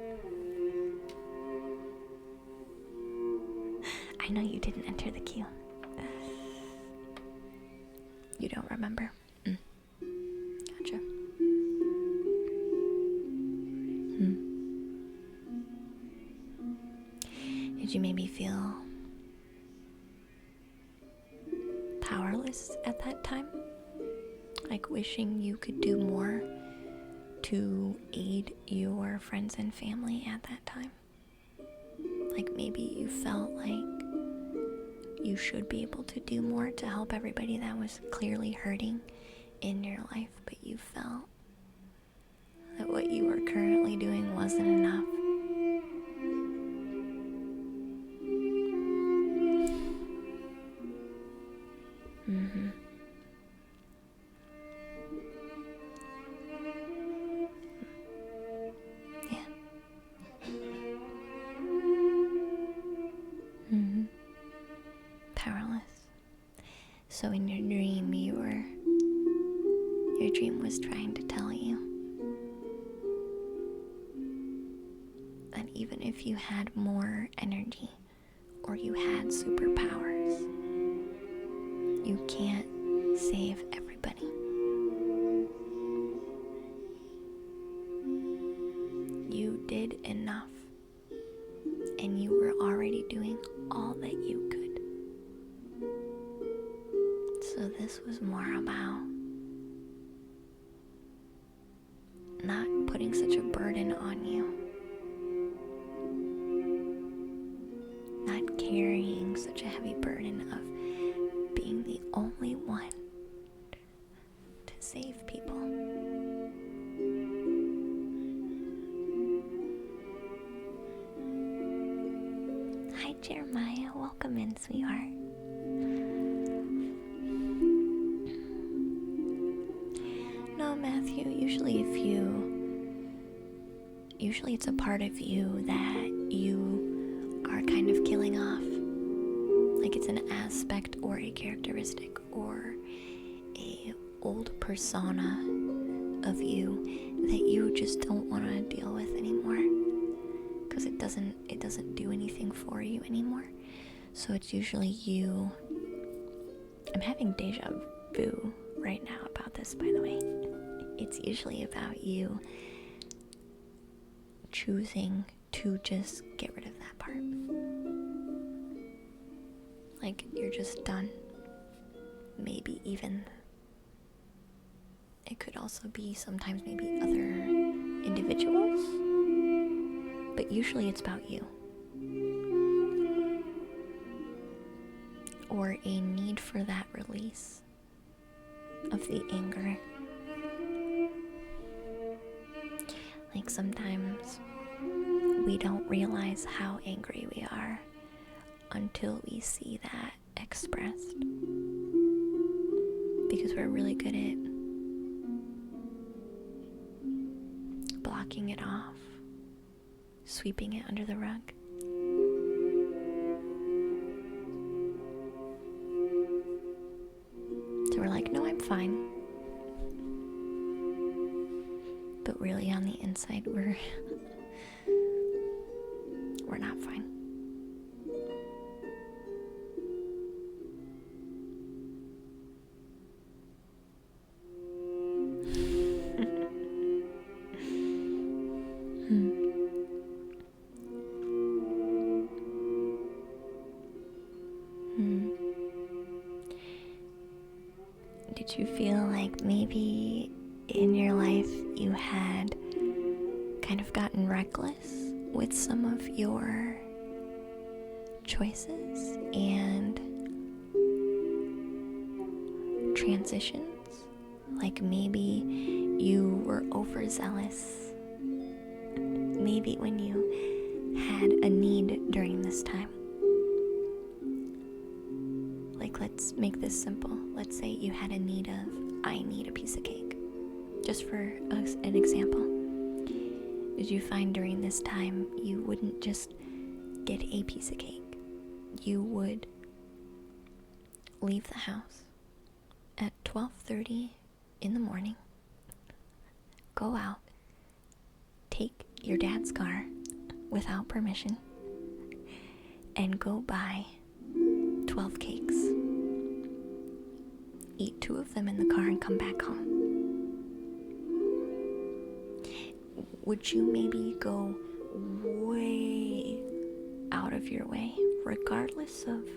I know you didn't enter the queue. You don't remember? Gotcha. Did you maybe feel powerless at that time? Like wishing you could do more to aid your friends and family at that time? Like maybe you felt like you should be able to do more to help everybody that was clearly hurting in your life, but you felt that what you were currently doing wasn't enough. Yeah. Powerless. So in your dream, your dream was trying to tell you that even if you had more energy or you had superpowers, you can't save everybody. You did enough, and you were already doing all that you could. So this was more about not putting such a burden on you, not carrying such a heavy burden of being the only one to save people. Hi Jeremiah, welcome in, sweetheart. No, Matthew, usually it's a part of you that you are kind of killing off. Like it's an aspect or a characteristic or a old persona of you that you just don't want to deal with anymore. Because it doesn't do anything for you anymore. So it's usually you. I'm having deja vu right now about this, by the way. It's usually about you choosing to just get rid of that part. Like you're just done. Maybe even it could also be sometimes maybe other individuals, but usually it's about you. Or a need for that release of the anger. Like sometimes we don't realize how angry we are until we see that expressed. Because we're really good at blocking it off, sweeping it under the rug. So we're like, no, I'm fine. But really on the inside, we're not fine. Did you feel like maybe in your life you had kind of gotten reckless with some of your choices and transitions. Like maybe you were overzealous. Maybe when you had a need during this time. Like, let's make this simple. Let's say you had a need of, I need a piece of cake. Just for an example. Did you find during this time you wouldn't just get a piece of cake? You would leave the house at 12:30 in the morning, go out, take your dad's car without permission, and go buy 12 cakes. Eat 2 of them in the car and come back home. Would you maybe go way out of your way, regardless of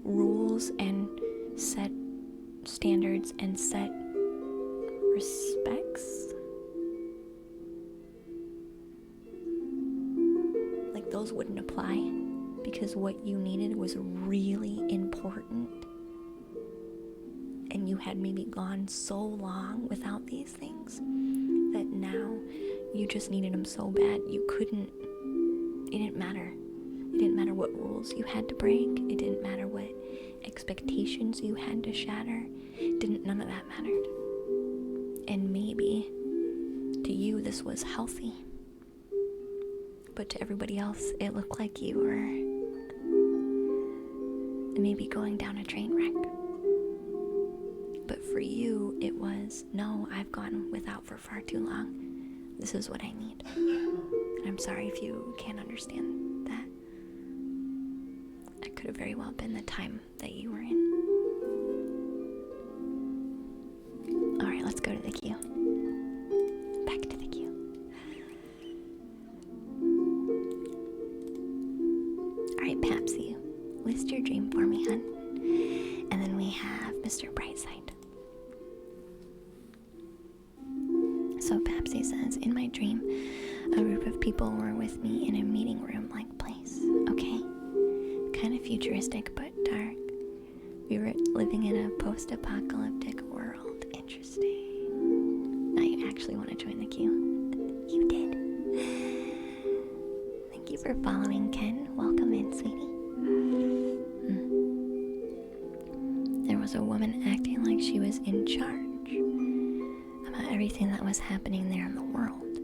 rules and set standards and set respects? Like, those wouldn't apply because what you needed was really important, and you had maybe gone so long without these things that now you just needed them so bad you couldn't. It didn't matter. It didn't matter what rules you had to break. It didn't matter what expectations you had to shatter. None of that mattered. And maybe to you this was healthy, but to everybody else it looked like you were maybe going down a train wreck. But for you it was, no, I've gone without for far too long. This is what I need. And I'm sorry if you can't understand that. That could have very well been the time that you were in. Alright, let's go to the queue. Back to the queue. Alright, Papsy, list your dream for me, hun. And then we have Mr. Brightside. So Papsy says, in my dream, a group of people were with me in a meeting room-like place. Okay, kind of futuristic but dark. We were living in a post-apocalyptic world. Interesting. Now you actually want to join the queue. You did. Thank you for following, Ken. Welcome in, sweetie. There was a woman acting like she was in charge about everything that was happening there in the world.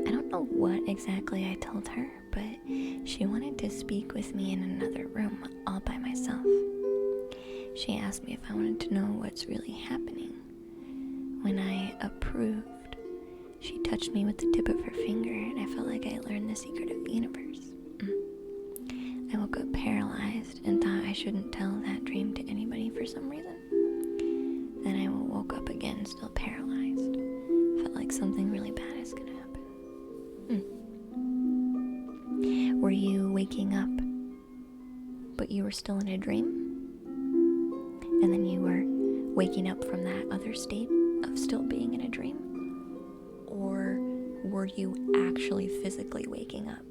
I don't know what exactly I told her, but she wanted to speak with me in another room all by myself. She asked me if I wanted to know what's really happening. When I approved, she touched me with the tip of her finger, and I felt like I learned the secret of the universe. I woke up paralyzed and thought I shouldn't tell that dream to anybody for some reason. Then I woke up again, still paralyzed. Felt like something really bad is gonna happen. Were you waking up, but you were still in a dream? And then you were waking up from that other state of still being in a dream? Or were you actually physically waking up?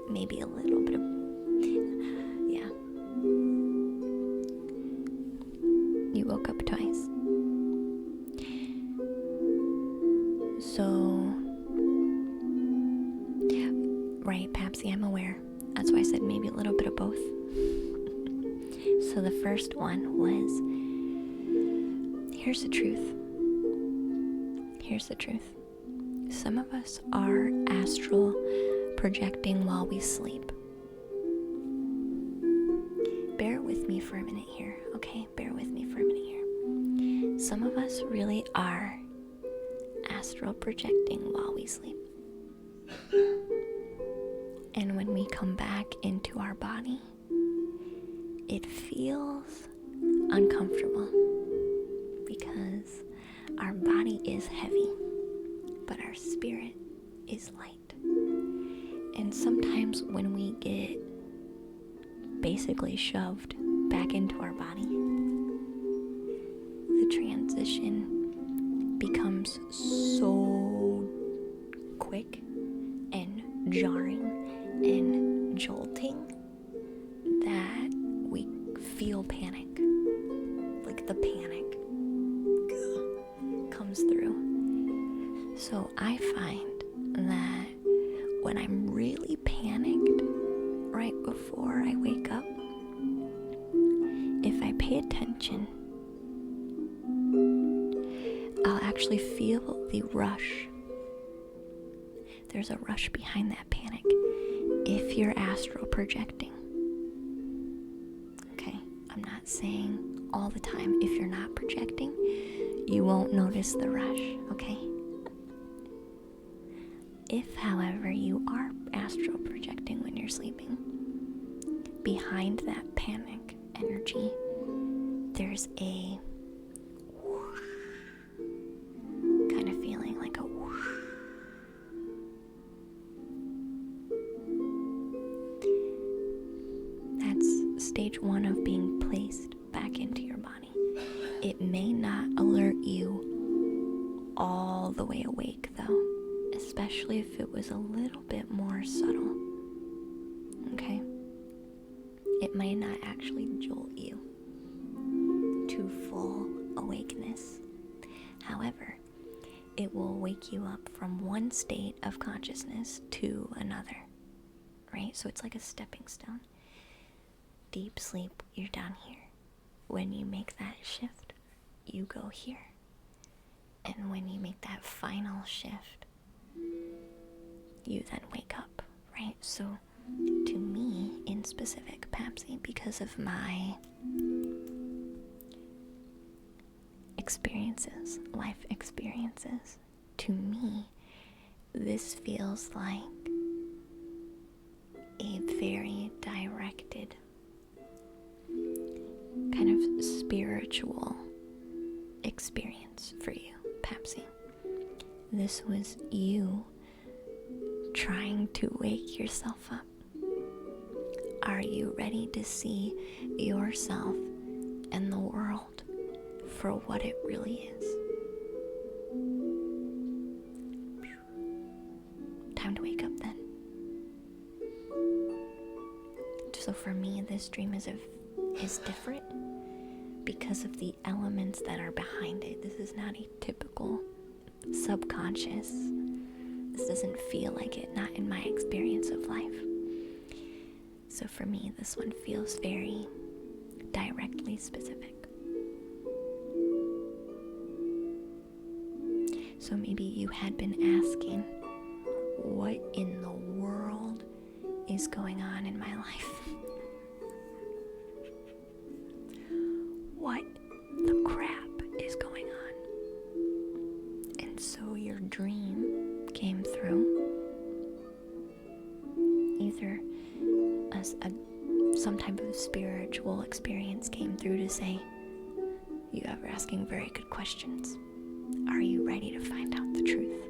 Maybe a little bit of, yeah. You woke up twice. So, right, Papsy, I'm aware. That's why I said maybe a little bit of both. So the first one was, here's the truth. Here's the truth. Some of us are astral projecting while we sleep. Bear with me for a minute here, okay? Bear with me for a minute here. Some of us really are astral projecting while we sleep. And when we come back into our body, it feels uncomfortable because our body is heavy, but our spirit is light. And sometimes when we get basically shoved back into our body, the transition becomes so quick jarring and jolting that we feel panic. Like the panic comes through. So I find that when I'm really panicked right before I wake up, if I pay attention, I'll actually feel the rush. There's a rush behind that panic if you're astral projecting. Okay, I'm not saying all the time. If you're not projecting, you won't notice the rush, okay? If, however, you are astral projecting when you're sleeping, behind that panic energy, there's a whoosh kind of feeling, like a whoosh. That's stage 1 of being placed back into your body. It may not alert you all the way awake, though, especially if it was a little bit more subtle. Okay? It might not actually jolt you to full awakeness. However, it will wake you up from one state of consciousness to another, right? So it's like a stepping stone. Deep sleep, you're down here. When you make that shift, you go here. And when you make that final shift, you then wake up, right? So to me, in specific, Papsy, because of my experiences, life experiences, to me, this feels like a very directed, kind of spiritual experience for you, Papsy. This was you trying to wake yourself up. Are you ready to see yourself and the world for what it really is? Time to wake up then. So for me, this dream is different because of the elements that are behind it. This is not a typical subconscious. This doesn't feel like it, not in my experience of life. So for me, this one feels very directly specific. So maybe you had been asking, what in the world is going on in my life? What the crap is going on? And so your dream came through, either as some type of spiritual experience came through to say, you are asking very good questions. Are you ready to find out the truth?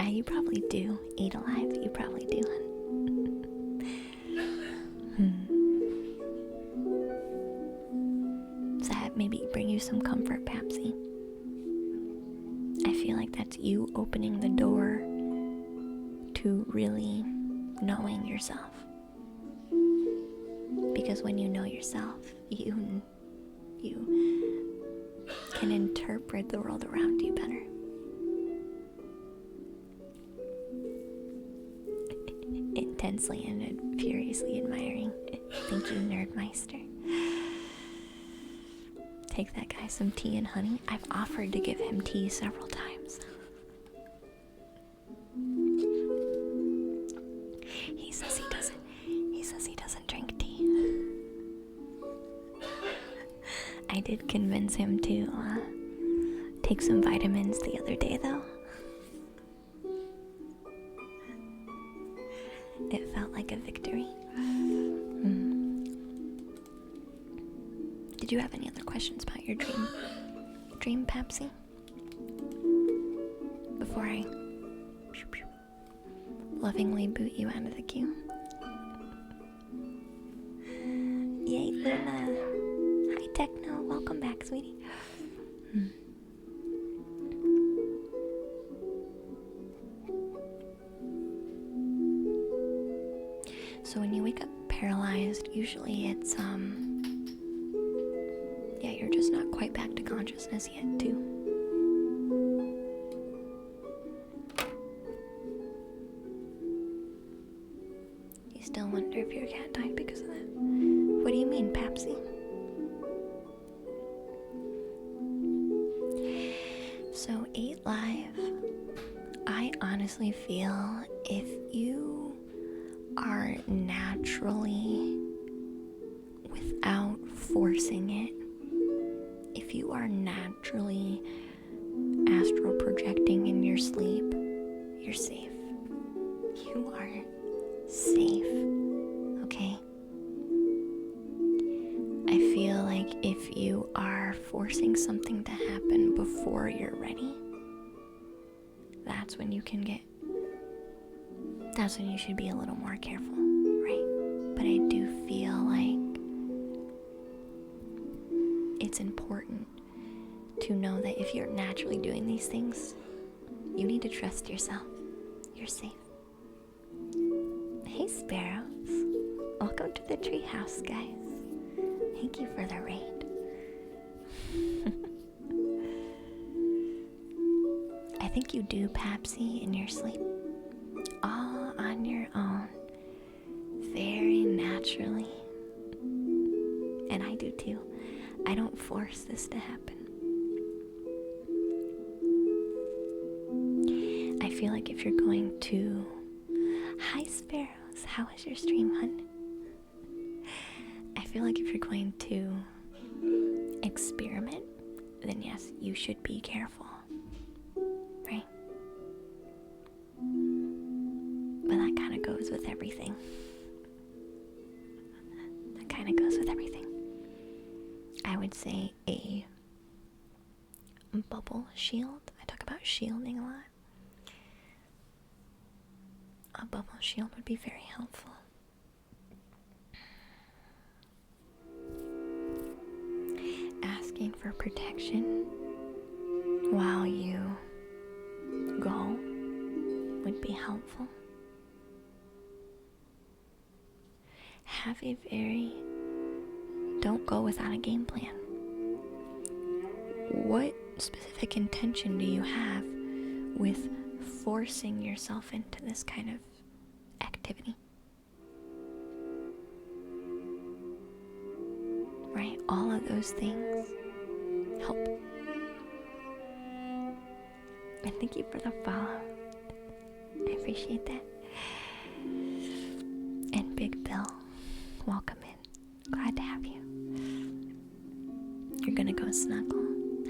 You probably do. Eat alive, you probably do. Does that maybe bring you some comfort, Papsy? I feel like that's you opening the door to really knowing yourself. Because when you know yourself, you can interpret the world around you better. Intensely and furiously admiring. Thank you, Nerdmeister. Take that guy some tea and honey. I've offered to give him tea several times. He says he doesn't drink tea. I did convince him to take some vitamins the other day, though. It felt like a victory. Did you have any other questions about your dream, Papsy? Before I lovingly boot you out of the queue. Yay, Luna! So when you wake up paralyzed, usually it's yeah, you're just not quite back to consciousness yet too. You still wonder if your cat died because of that? What do you mean, Papsy? So 8 Live, I honestly feel if you are naturally, without forcing it, if you are naturally astral projecting in your sleep, you're safe. You are safe, okay? I feel like if you are forcing something to happen before you're ready, that's when you should be a little more careful, right? But I do feel like it's important to know that if you're naturally doing these things, you need to trust yourself. You're safe. Hey sparrows, welcome to the treehouse, guys. Thank you for the raid. I think you do, Papsy, in your sleep, all on your own, very naturally. And I do too. I don't force this to happen. I feel like if you're going to... Hi sparrows, how was your stream, hun? I feel like if you're going to experiment, then yes, you should be careful, right? But that kind of goes with everything. I would say a bubble shield. I talk about shielding a lot. A bubble shield would be very helpful. Asking for protection while you go would be helpful. Don't go without a game plan. What specific intention do you have with forcing yourself into this kind of activity? Right? All of those things help. And thank you for the follow. I appreciate that. And Big Bill, welcome in. Glad to have you. You're gonna go snuggle.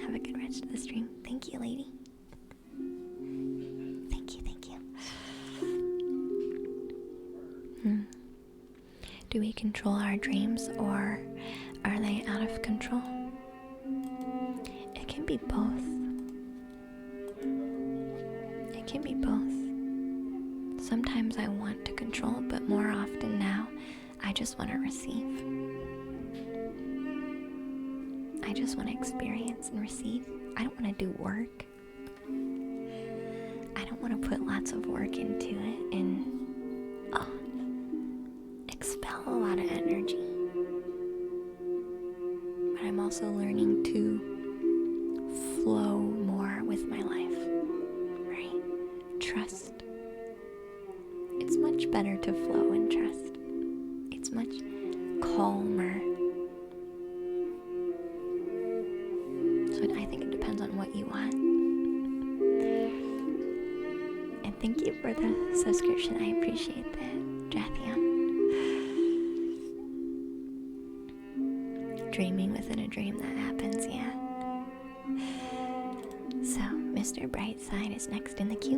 Have a good rest of the stream. Thank you, lady. Thank you. Do we control our dreams, or are they out of control? It can be both. Sometimes I want to control, but more often now, I just want to receive. I just want to experience and receive. I don't want to do work. I don't want to put lots of work into it and expel a lot of energy. But I'm also learning to flow more with my life, right? Trust. It's much better to flow and trust. It's much calmer. So I think it depends on what you want. And thank you for the subscription. I appreciate that, Jathion. Dreaming within a dream, that happens, yeah. So, Mr. Brightside is next in the queue.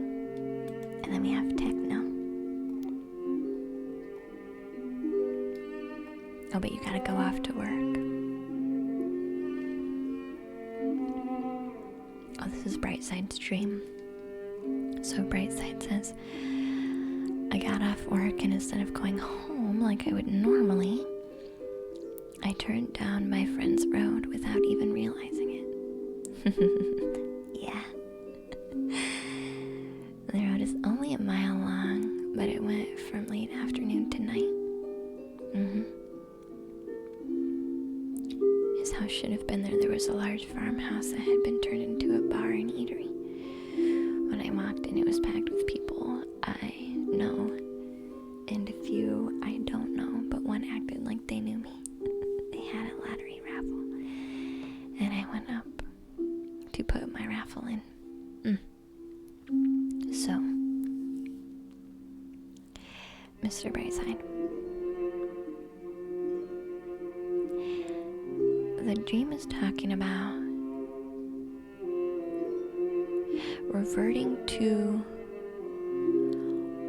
And then we have Techno. Oh, but you gotta go off to work. Oh, this is Brightside's dream. So Brightside says, I got off work and instead of going home like I would normally, I turned down my friend's road without even realizing it. Yeah. The road is only a mile long, but it went from late afternoon to night. His house should have been there. There was a large farmhouse that had been turned into a bar and eatery. When I walked in, it was packed with people I know, and a few I don't know, but one acted like they knew me. They had a lottery raffle, and I went up to put my raffle in. So, Mr. Brightside, the dream is talking about reverting to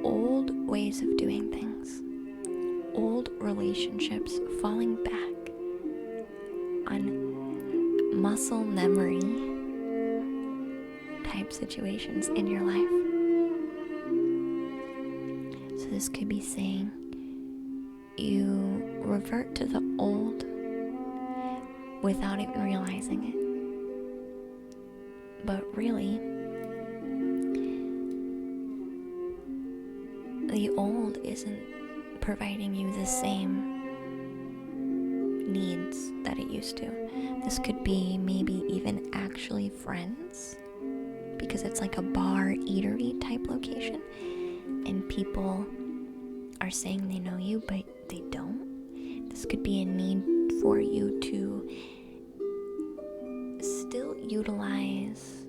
old ways of doing things, old relationships, falling back on muscle memory type situations in your life. So this could be saying you revert to the old without even realizing it. But really, the old isn't providing you the same needs that it used to. This could be maybe even actually friends, because it's like a bar eatery type location, and people are saying they know you, but they don't. This could be a need for you to still utilize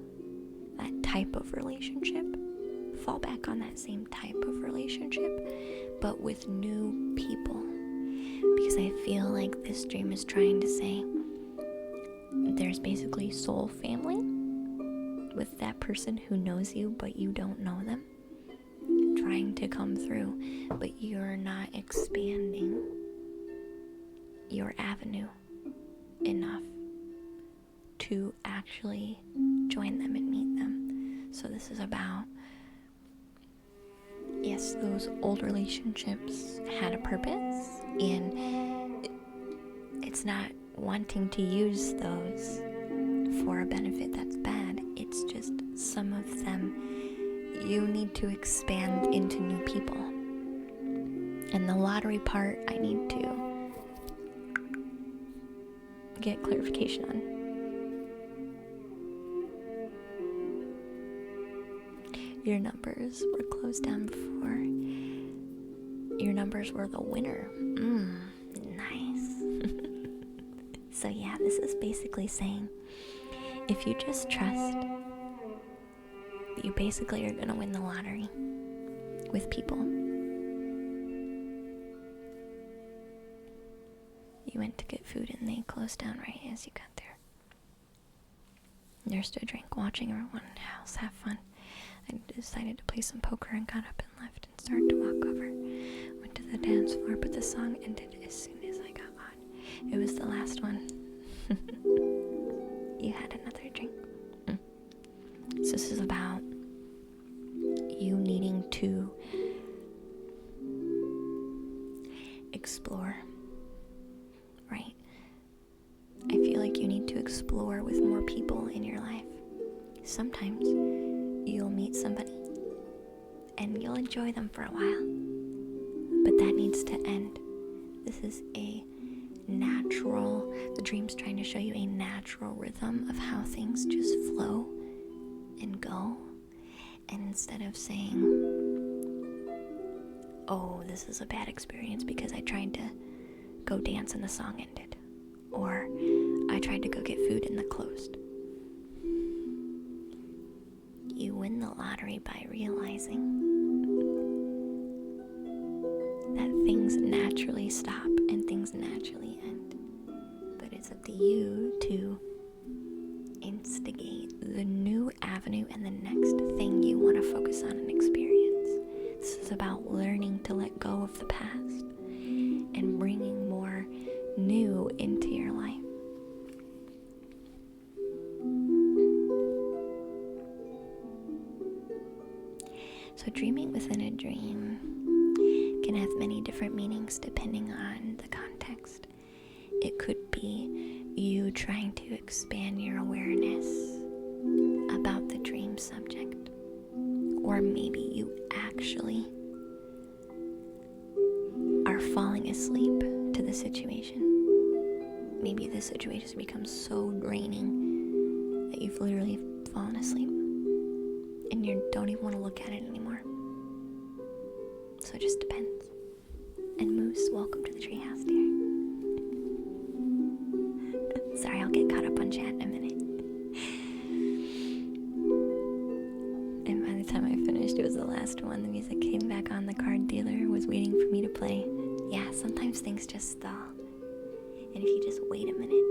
that type of relationship, fall back on that same type of relationship, but with new people. Because I feel like this dream is trying to say there's basically soul family with that person who knows you, but you don't know them, trying to come through, but you're not expanding your avenue enough to actually join them and meet them. So this is about, yes, those old relationships had a purpose, and it's not wanting to use those for a benefit that's bad. It's just some of them you need to expand into new people. And the lottery part, I need to get clarification on. Your numbers were closed down before. Your numbers were the winner. Nice. So yeah, this is basically saying, if you just trust, you basically are going to win the lottery with people. You went to get food and they closed down right as you got there. There stood a drink watching everyone else have fun. I decided to play some poker and got up and left and started to walk over. Went to the dance floor, but the song ended as soon as I got on. It was the last one. You had another drink. So this is about you needing to explore, right? I feel like you need to explore with more people in your life. Sometimes you'll meet somebody and you'll enjoy them for a while, but that needs to end. This is a natural, the dream's trying to show you a natural rhythm of how things just flow and go. And instead of saying, oh, this is a bad experience because I tried to go dance and the song ended, or I tried to go get food and it closed. You win the lottery by realizing that things naturally stop and things naturally end. But it's up to you to instigate the new avenue and the next thing you want to focus on and experience. This is about learning to let go of the past and bringing more new into your life. So dreaming within a dream can have many different meanings depending on the context. It could be you trying to expand your awareness about the dream subject, or maybe you actually are falling asleep situation. Maybe the situation has become so draining that you've literally fallen asleep and you don't even want to look at it anymore. So it just depends. And Moose, welcome to the treehouse, dear. Sorry, I'll get caught up on chat in a minute. And by the time I finished, it was the last one. The music came back on. The card dealer was waiting for me to play. Yeah, sometimes things just stall. And if you just wait a minute,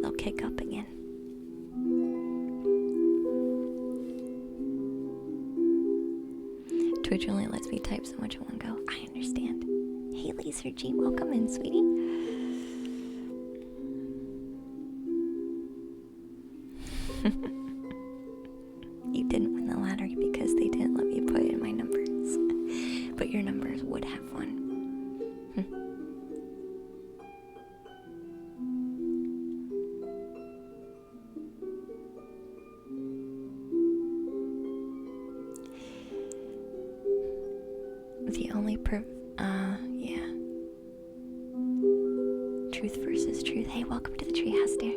they'll kick up again. Twitch only lets me type so much in one go. I understand. Hey, Laser G, welcome in, sweetie. You didn't win the lottery because they didn't let me put in my numbers. But your numbers would have won. The only yeah. Truth versus truth. Hey, welcome to the treehouse, dear.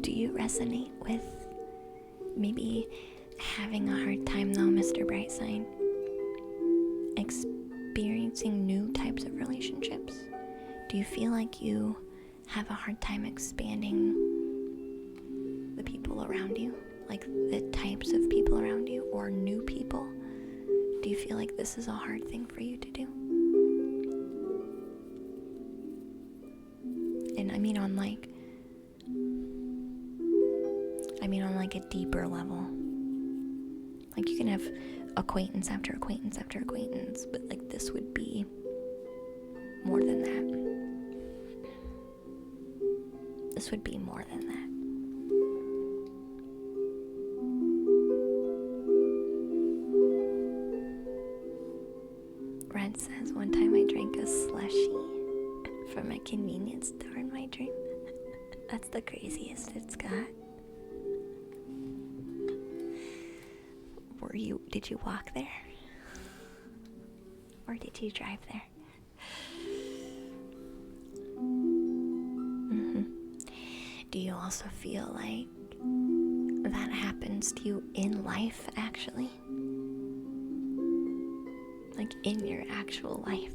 Do you resonate with maybe having a hard time, though, Mr. Brightside? Experiencing new types of relationships? Do you feel like you have a hard time expanding the people around you? Like the types of people around you or new people? Do you feel like this is a hard thing for you to do? And I mean on a deeper level. Like you can have acquaintance after acquaintance after acquaintance, but like this would be more than that. This would be more than that. Red says, one time I drank a slushie from a convenience store in my dream. That's the craziest it's got. Did you walk there? Or did you drive there? Do you also feel like that happens to you in life, actually? Like in your actual life?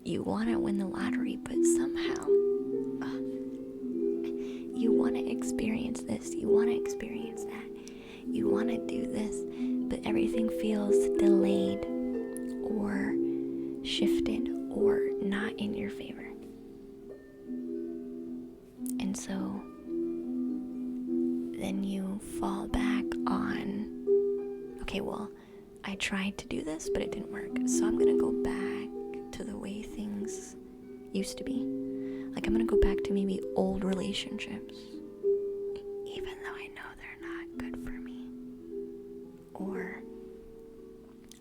You want to win the lottery, but somehow you want to experience this, you want to experience that, you want to do this, but everything feels delayed or shifted or not in your favor. And so then you fall back on, okay, well, I tried to do this, but it didn't work, so I'm gonna go back to the way things used to be. Like I'm gonna go back to maybe old relationships, even though I know they're not good for me. Or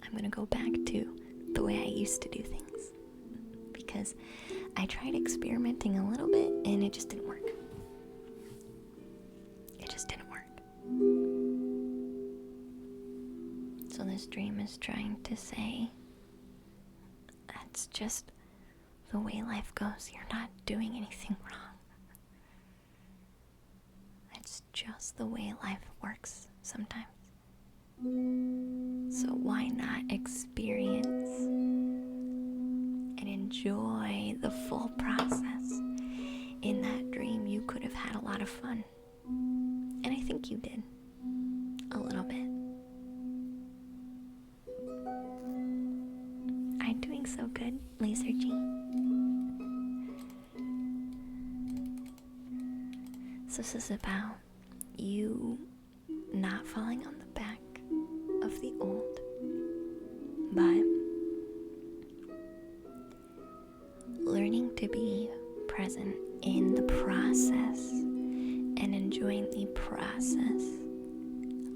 I'm gonna go back to the way I used to do things, because I tried experimenting a little bit and it just didn't work. It just didn't work. So this dream is trying to say, that's just the way life goes. You're not doing anything wrong. It's just the way life works sometimes. So why not experience and enjoy the full process? In that dream, you could have had a lot of fun. And I think you did. A little bit. I'm doing so good, Laser G. So this is about you not falling on the back of the old, but learning to be present in the process and enjoying the process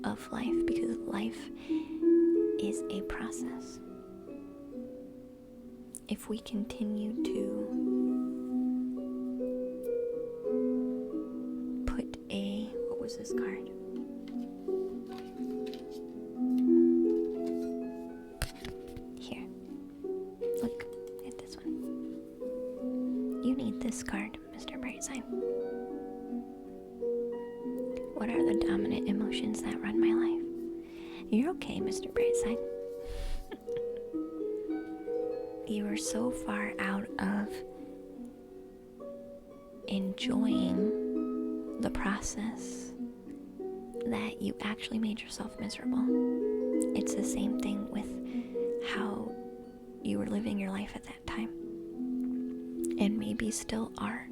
of life, because life is a process. If we continue to put what was this card? Here. this card, Mr. Brightside. What are the dominant emotions that run my life? You're okay, Mr. Brightside. You are so far out of enjoying the process that you actually made yourself miserable. It's the same thing with how you were living your life at that time, and maybe still are.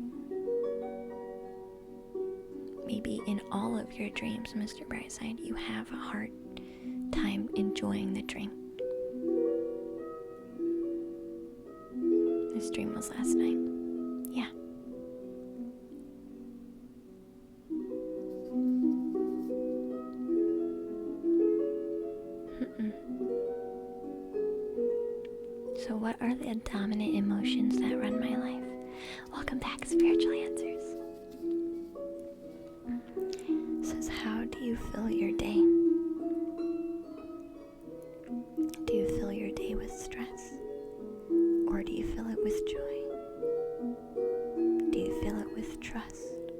Maybe in all of your dreams, Mr. Brightside, you have a hard time enjoying the dream. This dream was last night. Yeah. So what are the dominant emotions that run my life? Welcome back, Spiritual Answers. It says, how do you fill your day? Do you fill your day with stress? Or do you fill it with joy? Do you fill it with trust?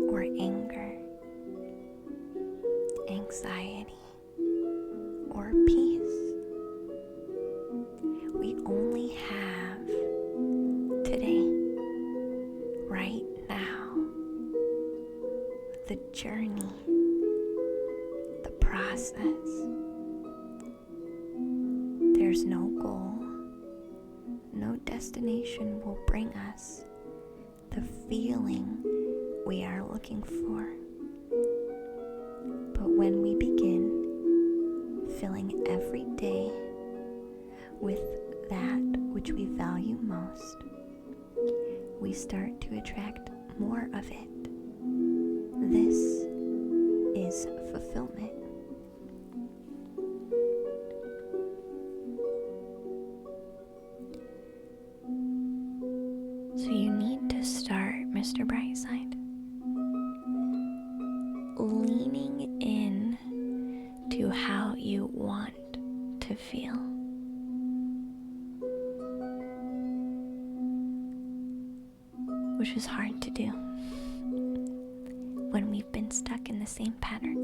Or anger? Anxiety? Or peace? We only have today, right now, the journey, the process. There's no goal, no destination will bring us the feeling we are looking for. But when we begin filling every day with that which we value most, we start to attract more of it. This is fulfillment. So you need to start, Mr. Brightside, leaning in to how you want to feel. Which is hard to do when we've been stuck in the same pattern.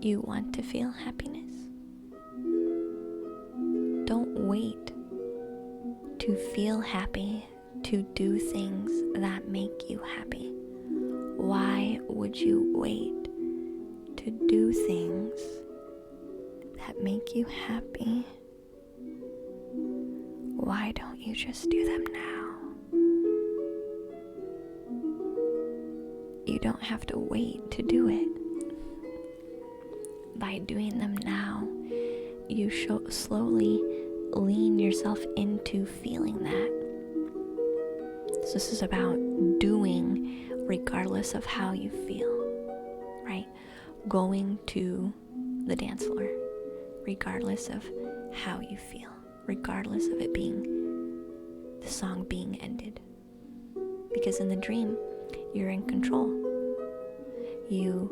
You want to feel happiness? Don't wait to feel happy to do things that make you happy. Why would you wait to do things that make you happy? Why don't you just do them now? You don't have to wait to do it. By doing them now, you slowly lean yourself into feeling that. So this is about doing regardless of how you feel, right? Going to the dance floor regardless of how you feel, regardless of it being the song being ended. Because in the dream, you're in control. You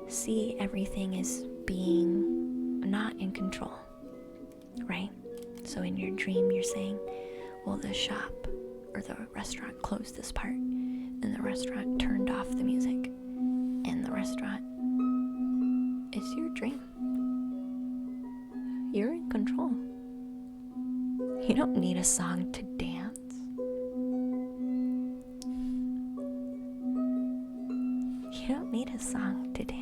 see everything as being not in control, right? So in your dream, you're saying, well, the shop or the restaurant closed this part, and the restaurant turned off the music, and the restaurant is your dream. You're in control. You don't need a song to dance. You don't need a song to dance.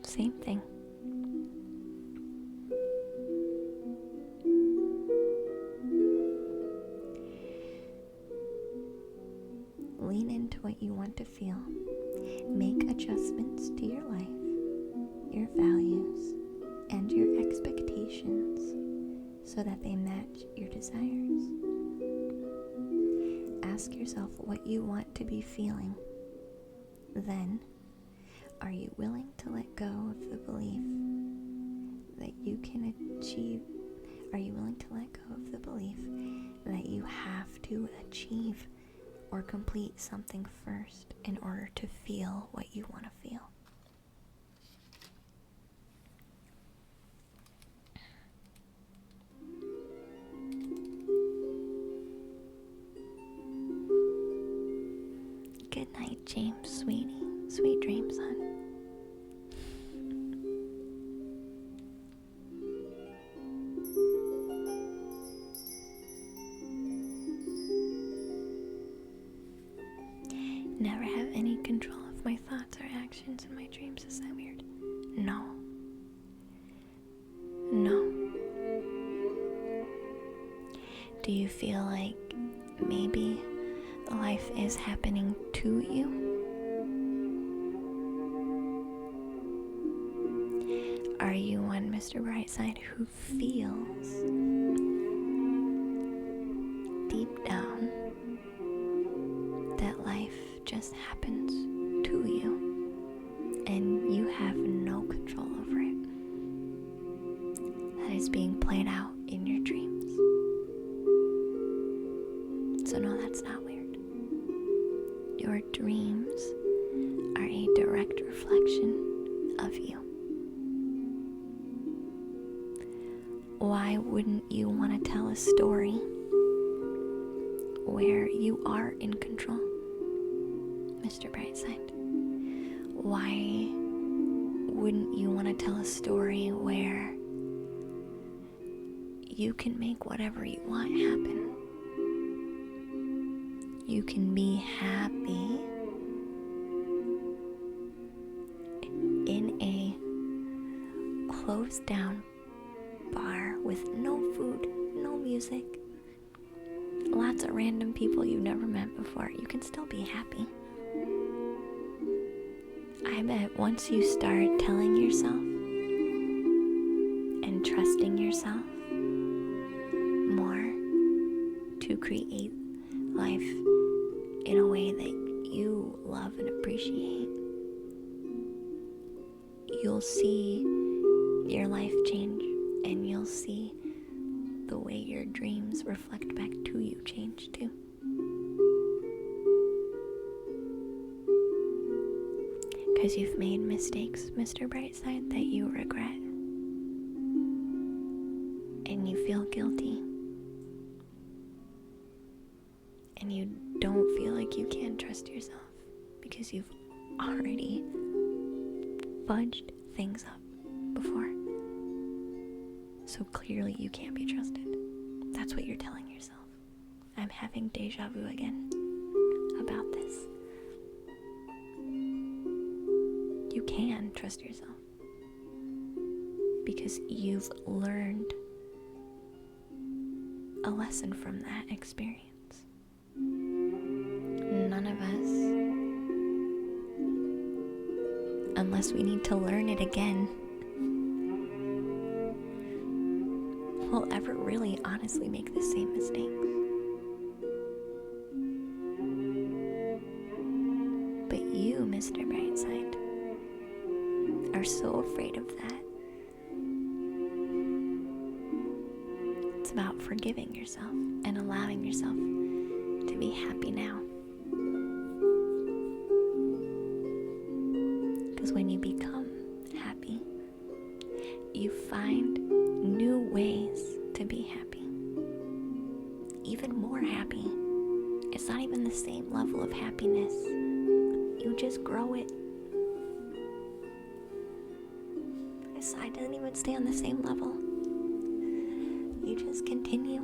Same thing. Lean into what you want to feel. Make adjustments to your life, your values, and your expectations so that they match your desires. Ask yourself what you want to be feeling. Then, are you willing to let go of the belief that you can achieve? Are you willing to let go of the belief that you have to achieve or complete something first in order to feel what you want to feel? any control of my thoughts or actions in my dreams. Is that weird? No. No. Do you feel like maybe life is happening to you? Are you one, Mr. Brightside, who feels deep down that life just happens to you and you have no control over it? That is being played out in your dreams. So no, that's not weird. Your dreams are a direct reflection of you. Why wouldn't you want to tell a story where you are in control, Mr. Brightside? Why wouldn't you want to tell a story where you can make whatever you want happen? You can be happy in a closed down bar with no food, no music, lots of random people you've never met before. You can still be happy. I bet once you start telling yourself and trusting yourself more to create life in a way that you love and appreciate, you'll see your life change, and you'll see the way your dreams reflect back to you change too. Because you've made mistakes, Mr. Brightside, that you regret. And you feel guilty. And you don't feel like you can trust yourself because you've already fudged things up before. So clearly you can't be trusted. That's what you're telling yourself. I'm having deja vu again about this. You can trust yourself because you've learned a lesson from that experience. None of us, unless we need to learn it again, will ever really honestly make the same mistakes. But you, Mr. Brightside, are so afraid of that. It's about forgiving yourself and allowing yourself to be happy now. Because when you become happy, you find new ways to be happy. Even more happy. It's not even the same level of happiness. You just grow it. It doesn't even stay on the same level. You just continue.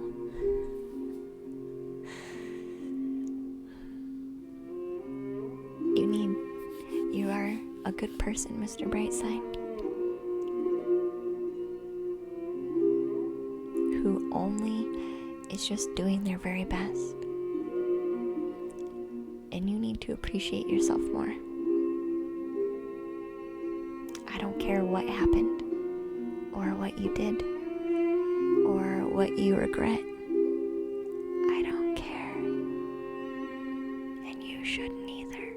You are a good person, Mr. Brightside, who only is just doing their very best. And you need to appreciate yourself more. I don't care what happened, or what you did, or what you regret. I don't care. And you shouldn't either,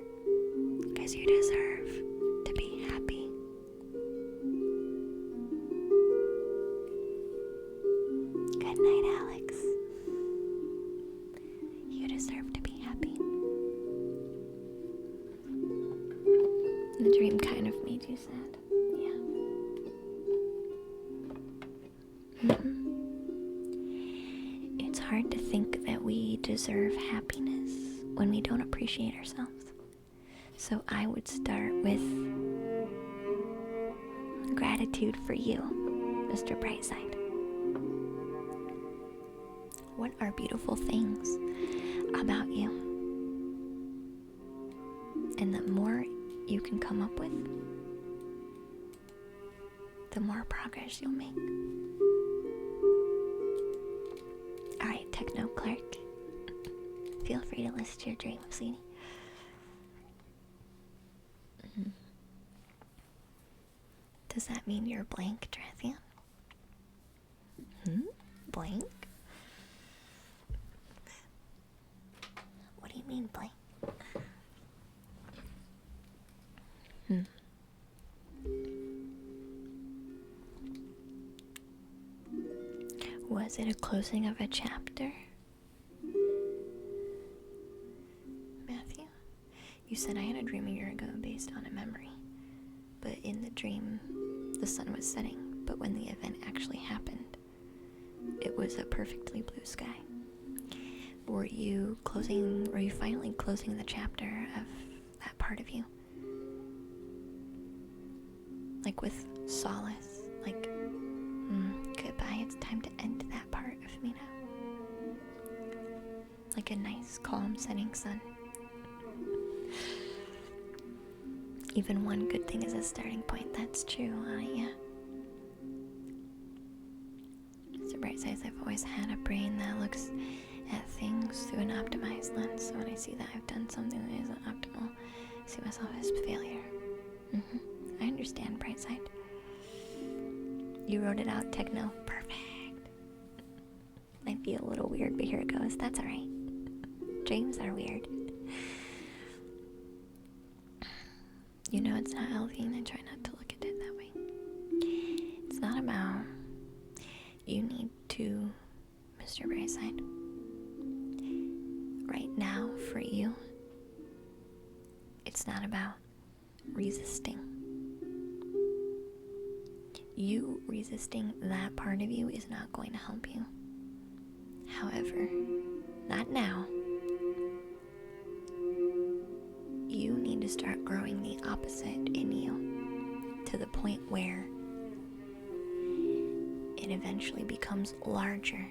because you deserve to be happy. Good night, Alex. You deserve to be happy. The dream kind of made you sad. Yeah. It's hard to think that we deserve happiness when we don't appreciate ourselves. So I would start with gratitude for you, Mr. Brightside. What are beautiful things about you? And the more you can come up with, the more progress you'll make. Alright, Techno Clark. Feel free to list your dream, sweetie. Does that mean you're blank, Drathian? Blank? What do you mean blank? Was it a closing of a chapter? Matthew? You said I had a dream a year ago based on a memory. But in the dream, the sun was setting. But when the event actually happened, it was a perfectly blue sky. Were you finally closing the chapter of that part of you? Like with solace, like, goodbye, it's time to end that part of me now. Like a nice, calm, setting sun. Even one good thing is a starting point, that's true, yeah. Mr. Brightside, I've always had a brain that looks at things through an optimized lens, so when I see that I've done something that isn't optimal, I see myself as failure. I understand, Brightside. You wrote it out, Techno. Perfect. Might be a little weird, but here it goes. That's alright. Dreams are weird. You know it's not Elvine, and try not to look at it that way. It's not about you need to, Mr. Brightside. Right now, for you, it's not about resisting. You resisting that part of you is not going to help you. However, not now. You need to start growing the opposite in you to the point where it eventually becomes larger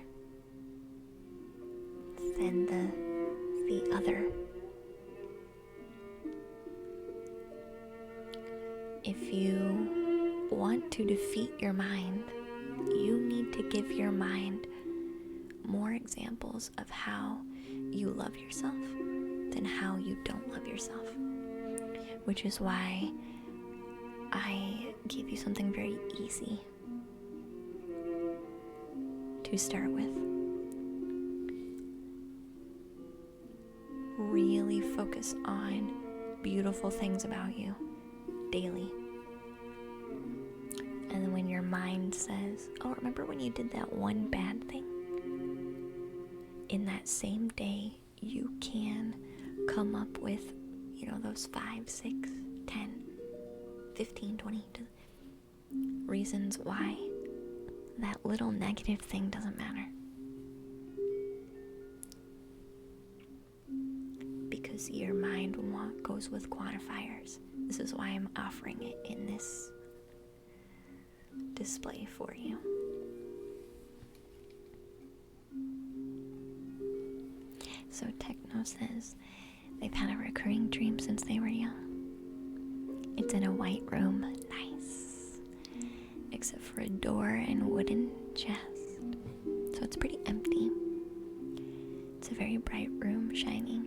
than the other. If you want to defeat your mind, you need to give your mind more examples of how you love yourself than how you don't love yourself. Which is why I gave you something very easy to start with. Really focus on beautiful things about you daily. And then when your mind says, oh, remember when you did that one bad thing? In that same day, you can come up with, those 5, 6, 10, 15, 20 reasons why that little negative thing doesn't matter. Because your mind goes with quantifiers. This is why I'm offering it in this display for you. So Techno says they've had a recurring dream since they were young. It's in a white room. Nice. Except for a door and wooden chest. So it's pretty empty. It's a very bright room, shining.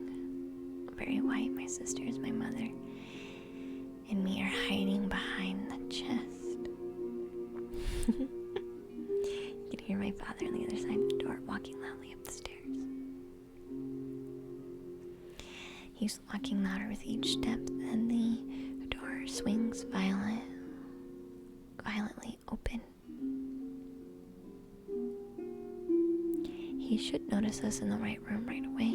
Very white. My sister is my mother. And me are hiding behind the chest. You can hear my father on the other side of the door walking loudly up the stairs. He's walking louder with each step, then the door swings violently open. He should notice us in the right room right away.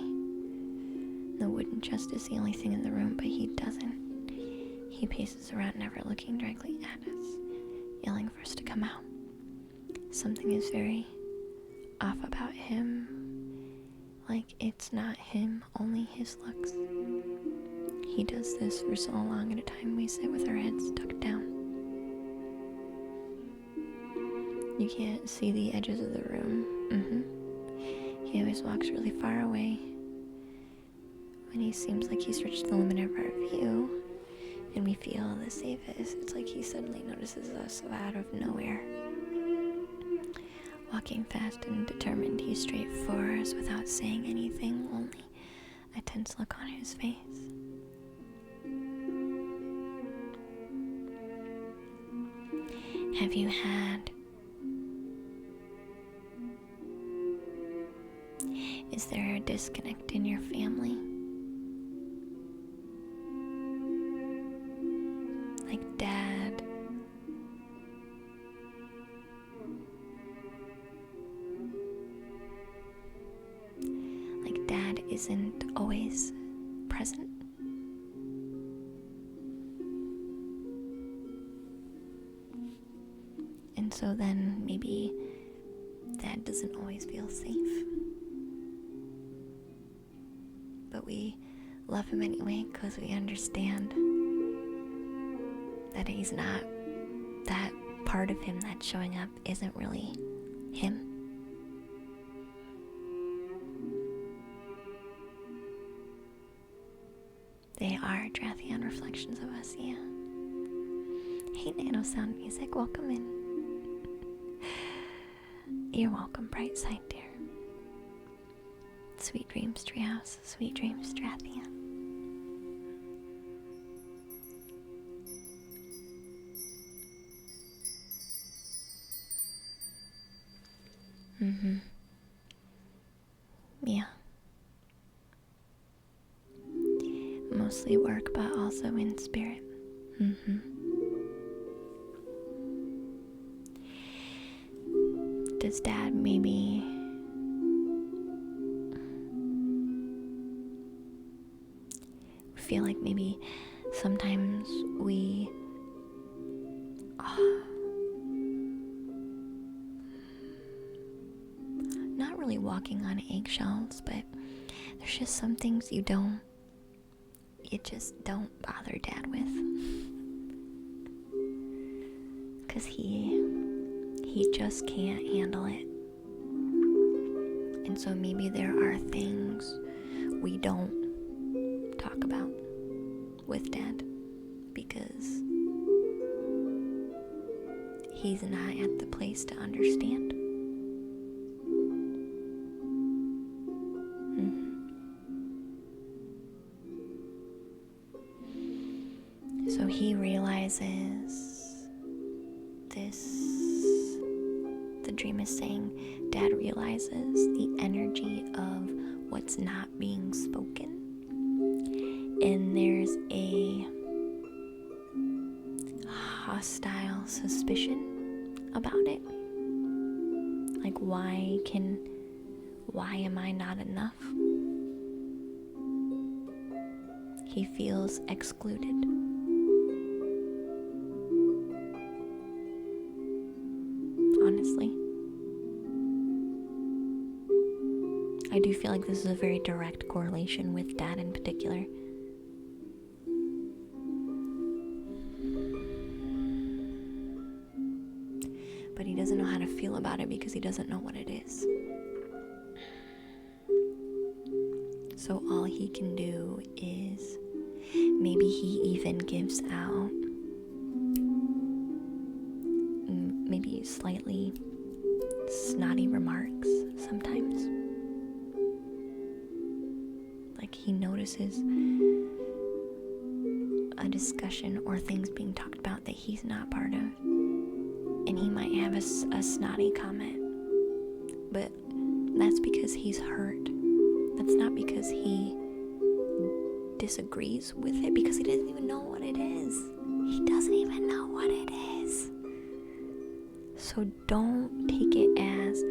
The wooden chest is the only thing in the room, but he doesn't. He paces around, never looking directly at us, yelling for us to come out. Something is very off about him. Like it's not him, only his looks. He does this for so long at a time we sit with our heads tucked down. You can't see the edges of the room. He always walks really far away. when he seems like he's reached the limit of our view and we feel the safest, it's like he suddenly notices us out of nowhere. Walking fast and determined, he's straight for us without saying anything, only a tense look on his face. Have you had? Is there a disconnect in your family? Like dad isn't always present? And so then maybe dad doesn't always feel safe. But we love him anyway because we understand that he's not, that part of him that's showing up isn't really him. They are Drathian reflections of us, yeah. Hey, Nano Sound Music, welcome in. You're welcome, bright side dear. Sweet dreams, Treehouse. Sweet dreams, Drathian. Yeah. Mostly work, but also in spirit. Does dad maybe feel like maybe sometimes we not really walking on eggshells, but there's just some things you just don't bother dad with, because he just can't handle it. And so maybe there are things we don't talk about with dad because he's not at the place to understand. So he realizes this, the dream is saying, dad realizes the energy of what's not being spoken. And there's a hostile suspicion about it. Like, why am I not enough? He feels excluded. Honestly, I do feel like this is a very direct correlation with dad in particular. But he doesn't know how to feel about it because he doesn't know what it is. So all he can do is, maybe he even gives out maybe slightly snotty remarks sometimes. Like he notices a discussion or things being talked about that he's not part of, and he might have a snotty comment, but that's because he's hurt. That's not because he disagrees with it, because he doesn't even know what it is. He doesn't even know what it is. So don't take it as,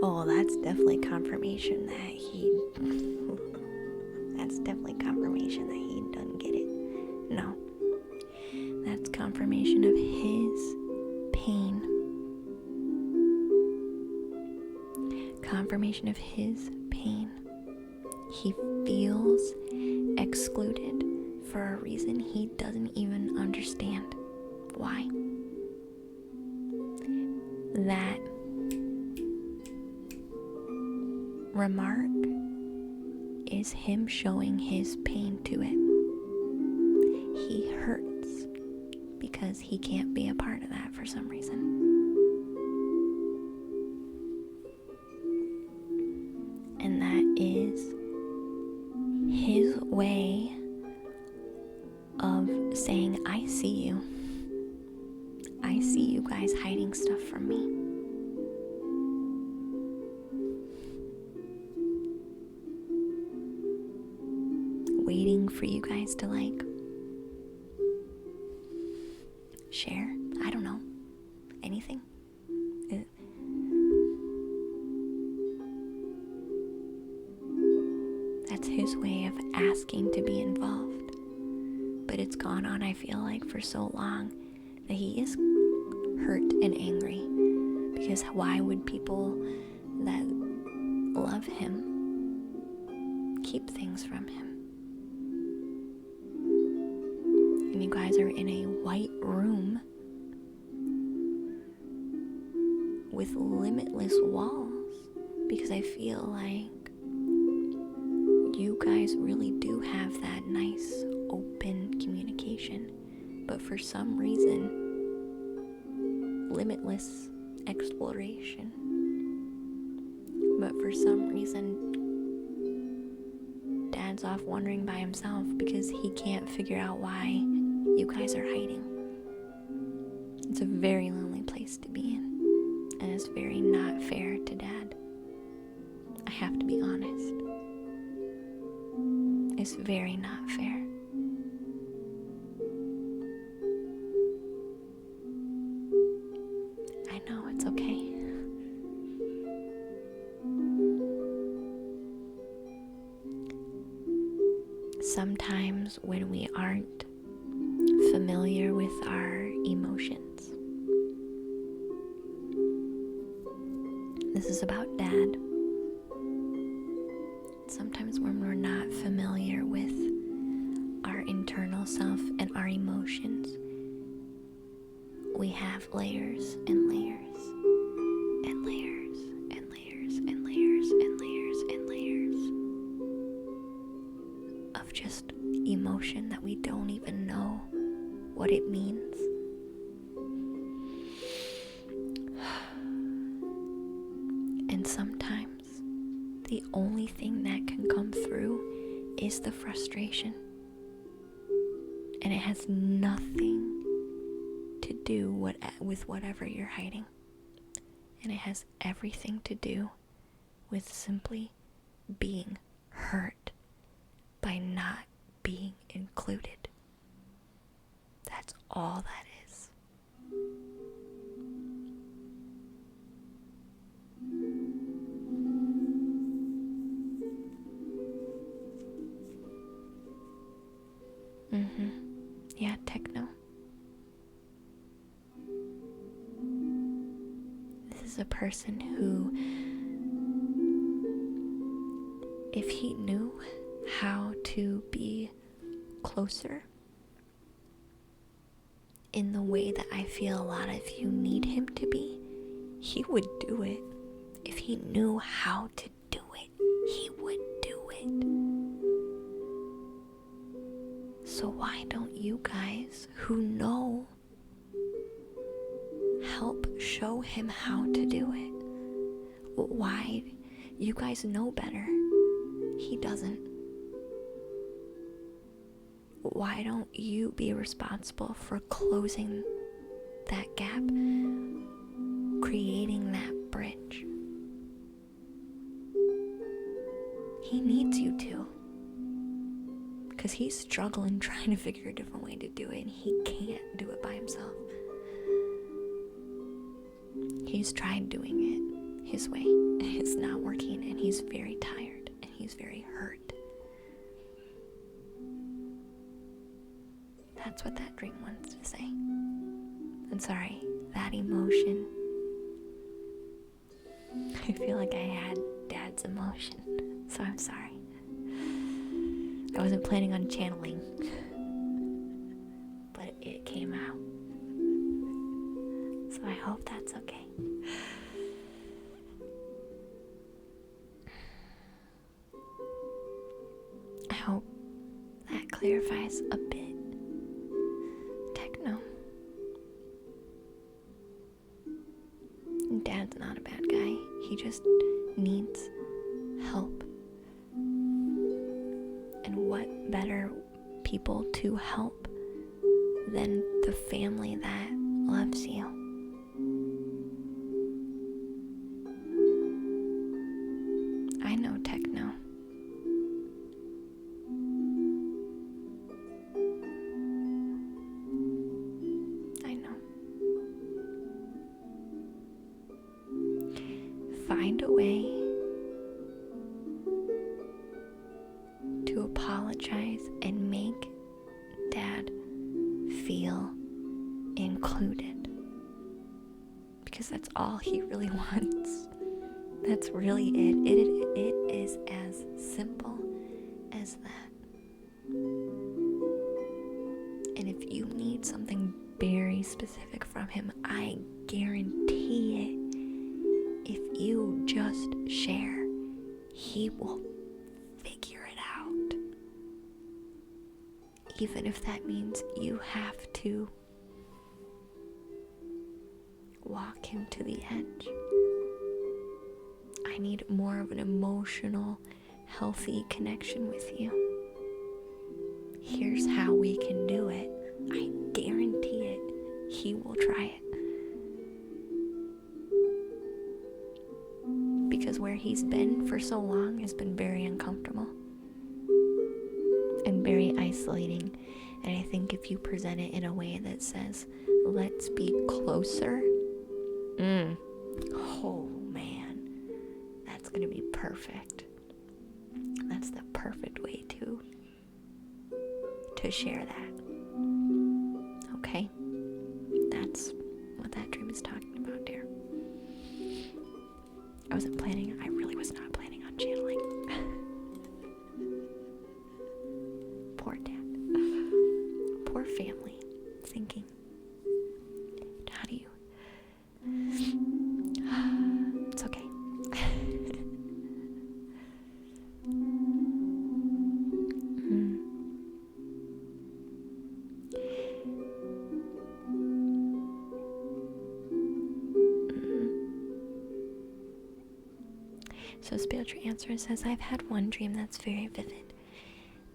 oh, that's definitely confirmation that that's definitely confirmation that he doesn't get it. No. That's confirmation of his pain. Confirmation of his pain. He feels excluded for a reason he doesn't even understand why. That remark is him showing his pain to it. He hurts because he can't be a part of that for some reason. And that is his way of saying, I see you. I see you guys hiding stuff from me. Waiting for you guys to share. I don't know. Anything. That's his way of asking to be involved. But it's gone on, I feel like, for so long that he is hurt and angry. Because why would people that love him keep things from him? And you guys are in a white room with limitless walls, because I feel like you guys really do have that nice open communication, but for some reason, limitless exploration. But for some reason, Dad's off wandering by himself because he can't figure out why you guys are hiding. It's a very lonely place to be in, and it's very not fair to Dad. I have to be honest. It's very not fair. I know, it's okay. Sometimes when we aren't familiar with our emotions, this is about Dad. Sometimes when we're not familiar with our internal self and our emotions, we have layers and layers and layers and layers and layers and layers and layers of just emotion that we don't even know what it means. And sometimes the only thing that can come through is the frustration. And it has nothing to do with whatever you're hiding. And it has everything to do with simply being hurt by not being included. That's all that is. Yeah, techno. This is a person who, if he knew how to be closer in the way that I feel a lot of you need him to be, he would do it. If he knew how to do it, he would do it. So why don't you guys who know help show him how to do it? Why? You guys know better. He doesn't. Why don't you be responsible for closing that gap, creating that bridge? He needs you to. Because he's struggling trying to figure a different way to do it, and he can't do it by himself. He's tried doing it his way, and it's not working, and he's very tired, and he's very hurt. That's what that dream wants to say. I'm sorry, that emotion. I feel like I had Dad's emotion, so I'm sorry. I wasn't planning on channeling, but it came out. So I hope that's okay. hope that clarifies a bit. Techno. Dad's not a bad guy. He just needs help. And what better people to help than the family that loves you? I know, Techno. I know. Find a way to apologize and make Dad feel included, because that's all he really wants. That's really it. It is as simple as that. And if you need something very specific from him, I guarantee it. If you just share, he will figure it out. Even if that means you have to walk him to the edge. I need more of an emotional, healthy connection with you. Here's how we can do it. I guarantee it. He will try it. Because where he's been for so long has been very uncomfortable and very isolating. And I think if you present it in a way that says, let's be closer, oh man, that's gonna be perfect. That's the perfect way to share that. Okay? That's what that dream is talking about, dear. I really was not planning on channeling. Poor Dad. Poor family. Thinking, how do you... It's okay. So spiritual answer says, I've had one dream that's very vivid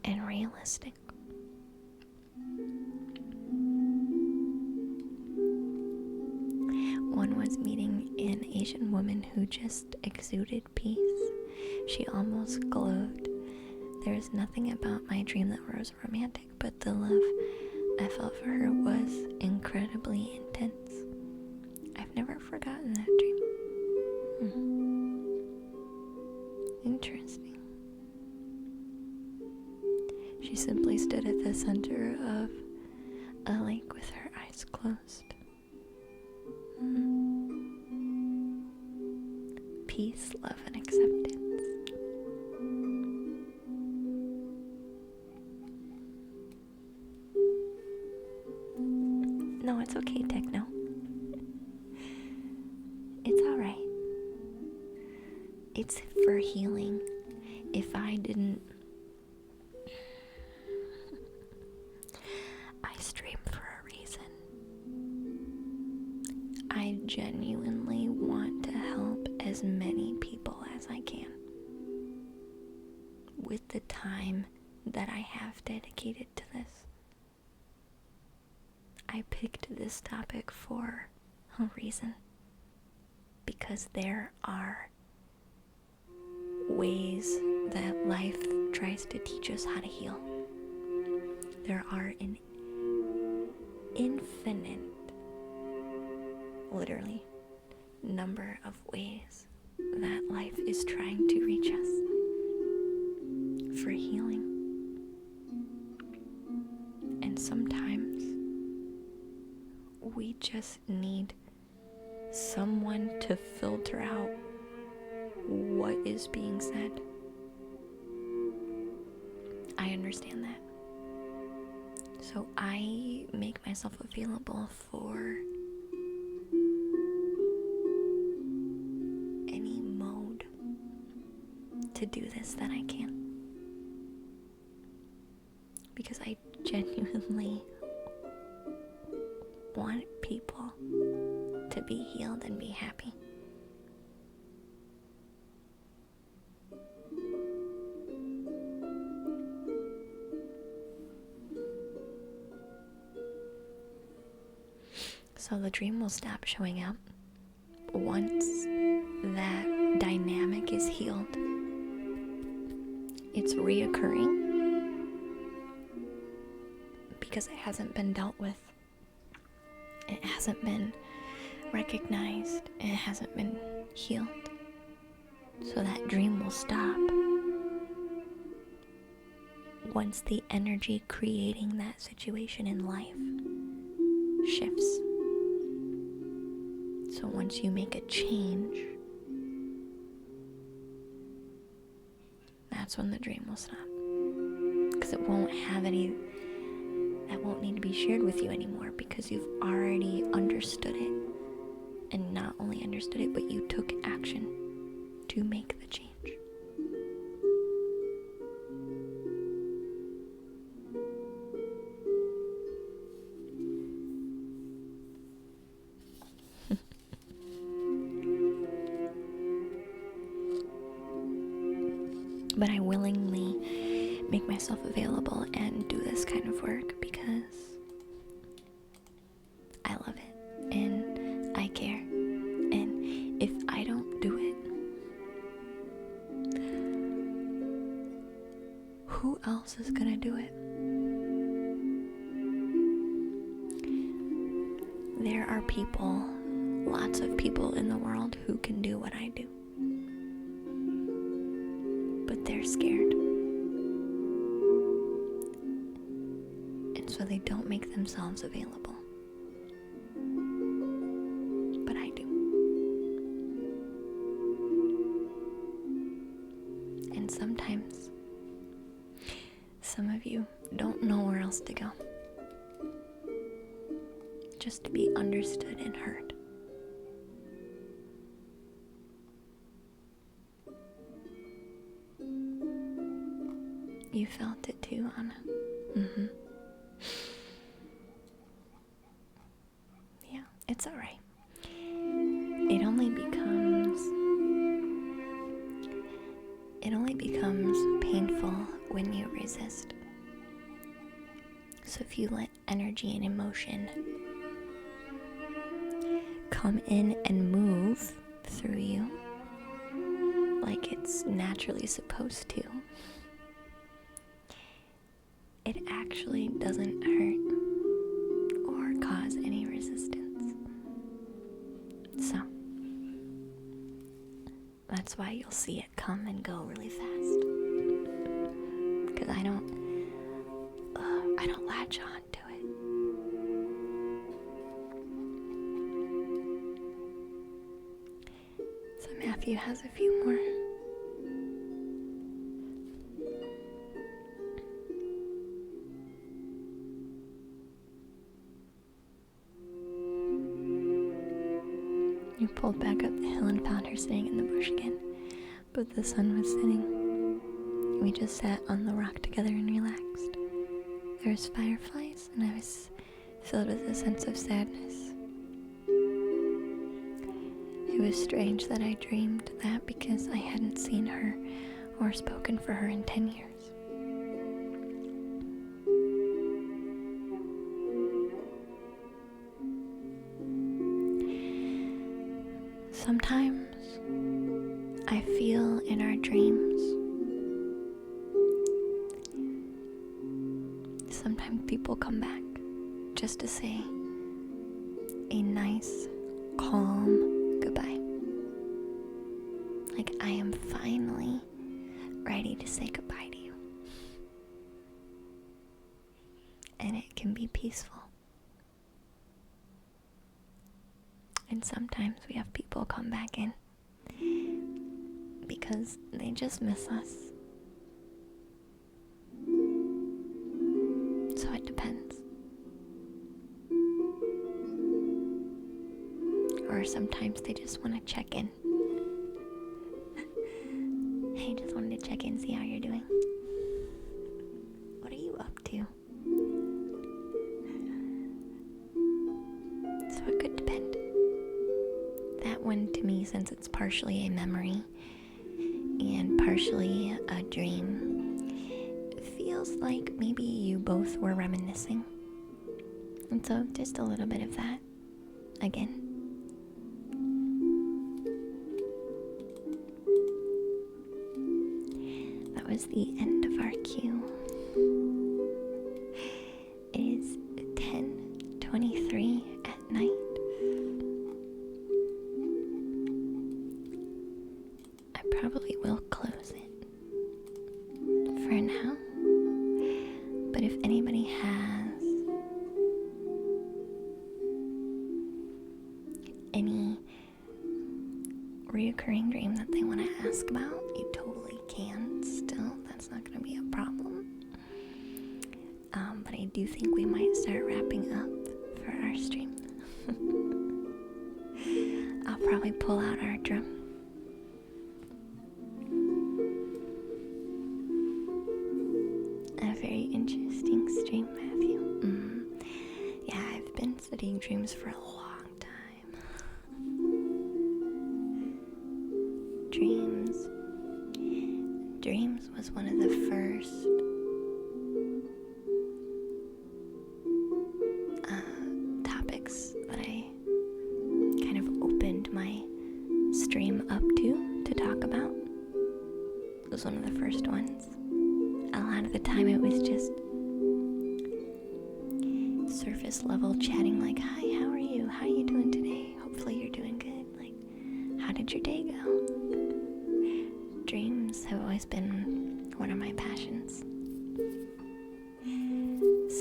and realistic. One was meeting an Asian woman who just exuded peace. She almost glowed. There was nothing about my dream that was romantic, but the love I felt for her was incredibly intense. I've never forgotten that dream. Interesting. She simply stood at the center of a lake with her eyes closed. Peace, love, and acceptance. No, it's okay, Techno. It's alright. It's for healing. If I didn't... I stream for a reason. I genuinely want to help as many people as I can with the time that I have dedicated to this. I picked this topic for a reason, because there are ways that life tries to teach us how to heal. There are an infinite, literally, number of ways that life is trying to reach us for healing. And sometimes we just need someone to filter out what is being said. I understand that. So I make myself available for any mode to do this that I can. because I genuinely want people to be healed and be happy. So the dream will stop showing up once that dynamic is healed. It's reoccurring because it hasn't been dealt with. It hasn't been recognized. It hasn't been healed. So that dream will stop once the energy creating that situation in life shifts. So once you make a change, that's when the dream will stop. Because it won't have any, that won't need to be shared with you anymore, because you've already understood it. And not only understood it, but you took action to make the change. But I willingly make myself available and do this kind of work because I love it and I care. And if I don't do it, who else is gonna do it? There are people, lots of people in the world who can do what I do. But they're scared. And so they don't make themselves available. But I do. And sometimes, some of you don't know where else to go. Just to be understood and heard. You felt it too, Anna. Yeah, it's alright. It only becomes painful when you resist. So if you let energy and emotion come in and move through you like it's naturally supposed to, it actually doesn't hurt or cause any resistance. So, that's why you'll see it come and go really fast. Because I don't latch on to it. So Matthew has a few more. You pulled back up the hill and found her sitting in the bush again, but the sun was setting. We just sat on the rock together and relaxed. There was fireflies, and I was filled with a sense of sadness. It was strange that I dreamed that because I hadn't seen her or spoken for her in 10 years. Sometimes I feel in our dreams, sometimes people come back just to say a nice, calm goodbye. Like I am finally ready to say goodbye to you. And it can be peaceful. And sometimes we have people come back in because they just miss us. So it depends. Or sometimes they just want to check in. Hey, just wanted to check in, see how you're doing. What are you up to? So it could depend. That one, to me, since it's partially a memory and partially a dream, it feels like maybe you both were reminiscing. And so just a little bit of that again. That was the end of our cue. It is 10:23 at night. I probably will close it for now. But if anybody has any reoccurring dream that they want to ask about, you totally can still. That's not going to be a problem. But I do think we might start wrapping up for our stream. I'll probably pull out our drum. A very interesting stream, Matthew. Yeah, I've been studying dreams for a long time. Dreams was one of the first topics that I kind of opened my stream up to talk about. It was one of the first ones. A lot of the time it was just surface level chatting, like, hi, how are you? How are you doing today? Hopefully you're doing good. Like, how did your day go? Dreams have always been one of my passions.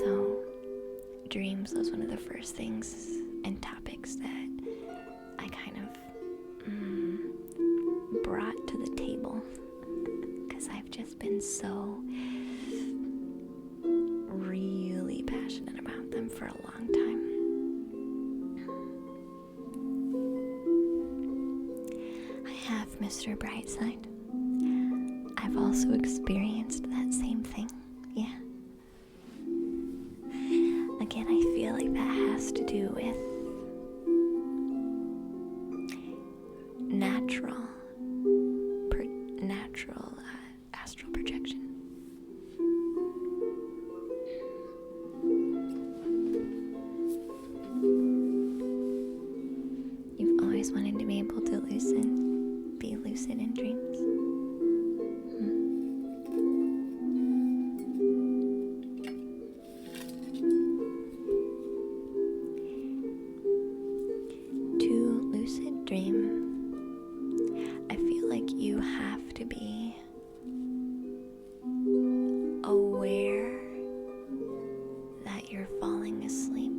So, dreams was one of the first things and topics that I kind of brought to the table, because I've just been so really passionate about them for a long time. I have, Mr. Brightside. I've also experienced that same thing. Yeah. Again, I feel like that has to do with natural astral projection. You've always wanted to be able to be lucid in dreams. To lucid dream, I feel like you have to be aware that you're falling asleep.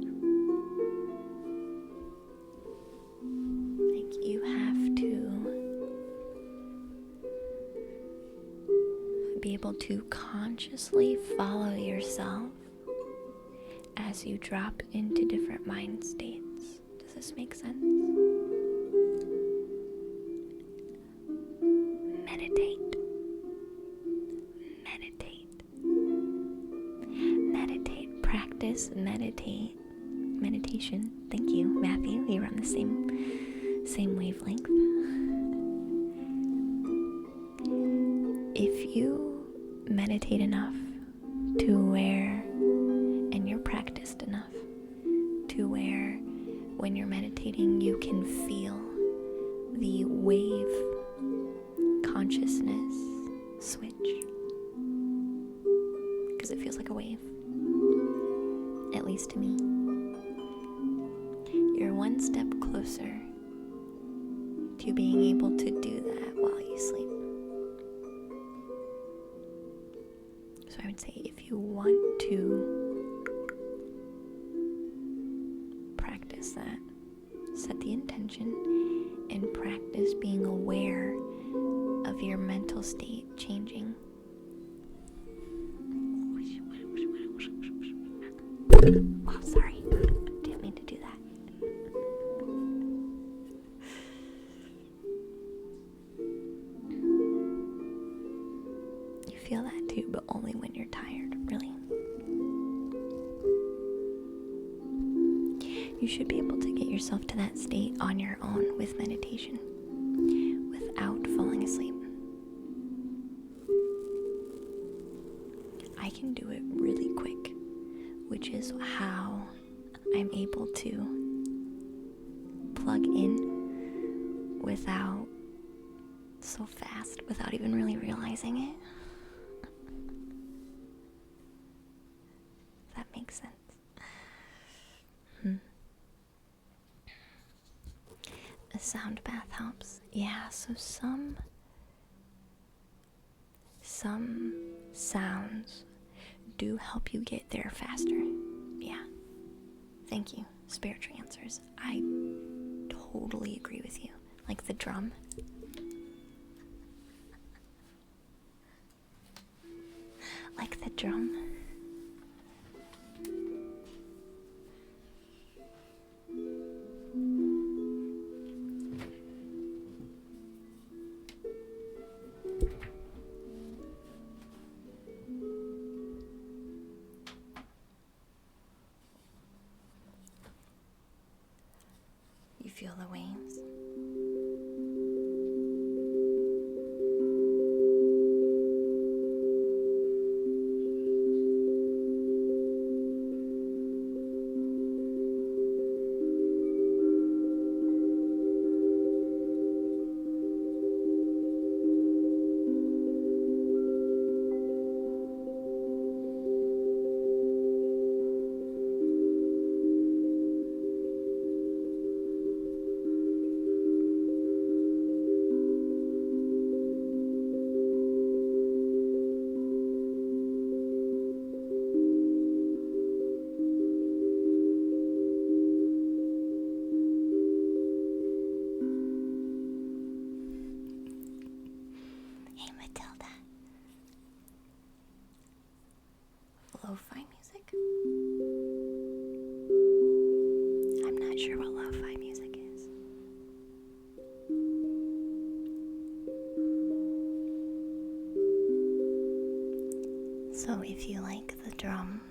Like, you have to be able to consciously follow yourself as you drop into different mind states. Does this make sense? Meditate. Practice meditation. Thank you, Matthew. You're on the same wavelength. If you meditate enough to where, and you're practiced enough to where when you're meditating you can feel the wave consciousness switch, because it feels like a wave, at least to me. You're one step closer to being able to do that while you sleep. So I would say, if you want to practice that, set the intention and practice being aware of your mental state changing. Oh, sorry. Didn't mean to do that. You feel that too, but only when you're tired, really. You should be able to get yourself to that state on your own with meditation without falling asleep. I can do it really quick, which is how I'm able to plug in without so fast, without even really realizing it. That makes sense. A sound bath helps. Yeah, so some sounds do help you get there faster. Yeah. Thank you, Spiritual Answers. I totally agree with you. Like the drum. Like the drum. You feel the waves? Hey Matilda. Lo-fi music? I'm not sure what lo-fi music is. So if you like the drum,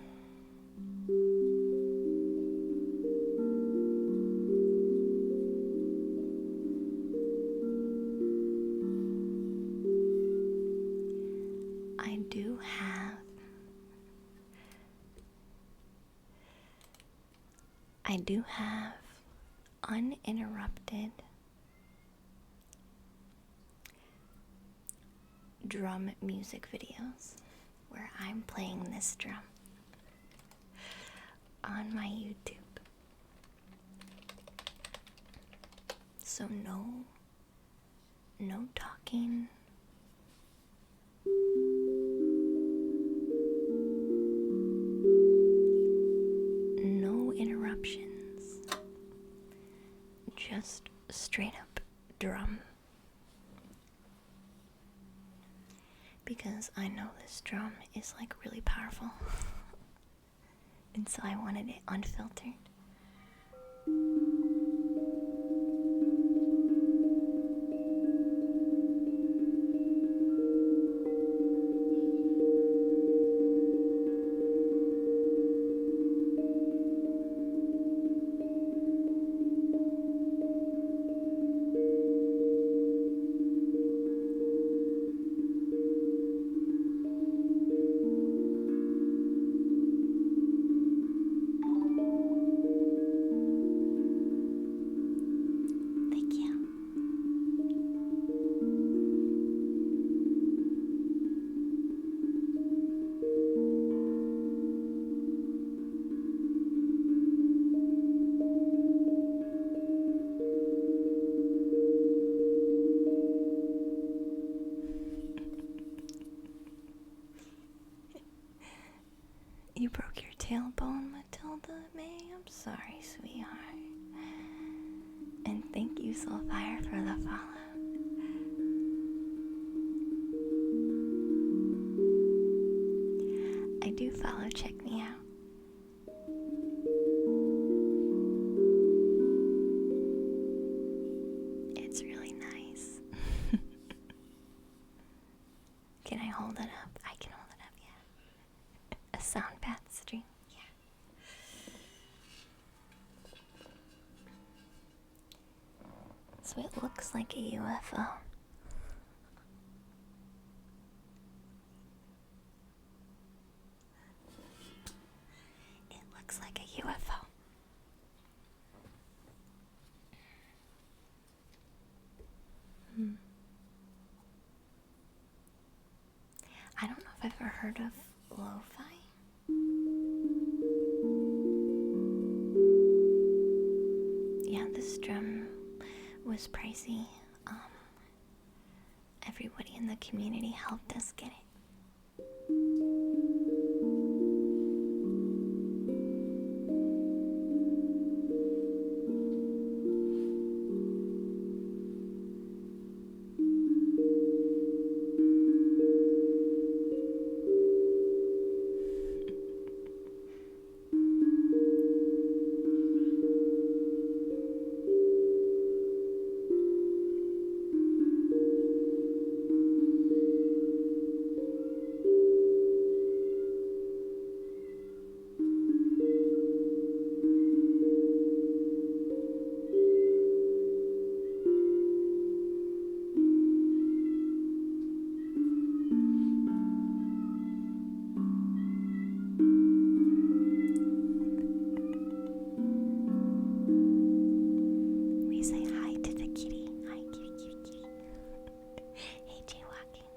I do have uninterrupted drum music videos where I'm playing this drum on my YouTube. So no talking. No interruptions. Just straight up drum. Because I know this drum is like really powerful. And so I wanted it unfiltered. You broke your tailbone, Matilda May? I'm sorry, sweetheart. And thank you, Soulfire, for the follow. I do follow, check me out. It's really nice. Can I hold it up? I can hold it up, yeah. A sound bath stream, yeah. So it looks like a UFO. It looks like a UFO. I don't know if I've ever heard of lo-fi. Yeah, this drum was pricey. Everybody in the community helped us get it. We say hi to the kitty. Hi, kitty, kitty, kitty. Hey, jaywalking.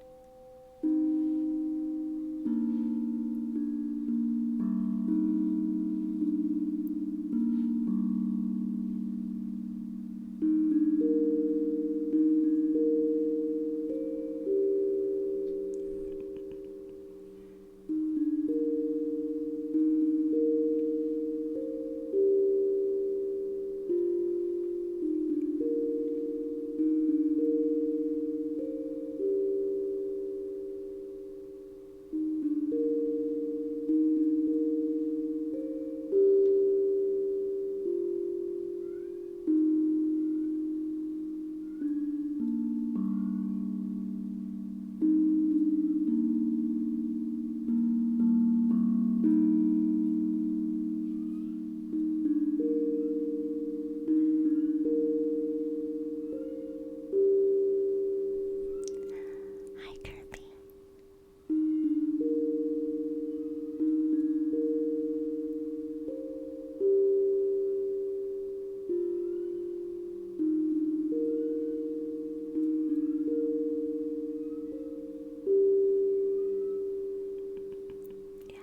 Hi, Kirby. Yeah.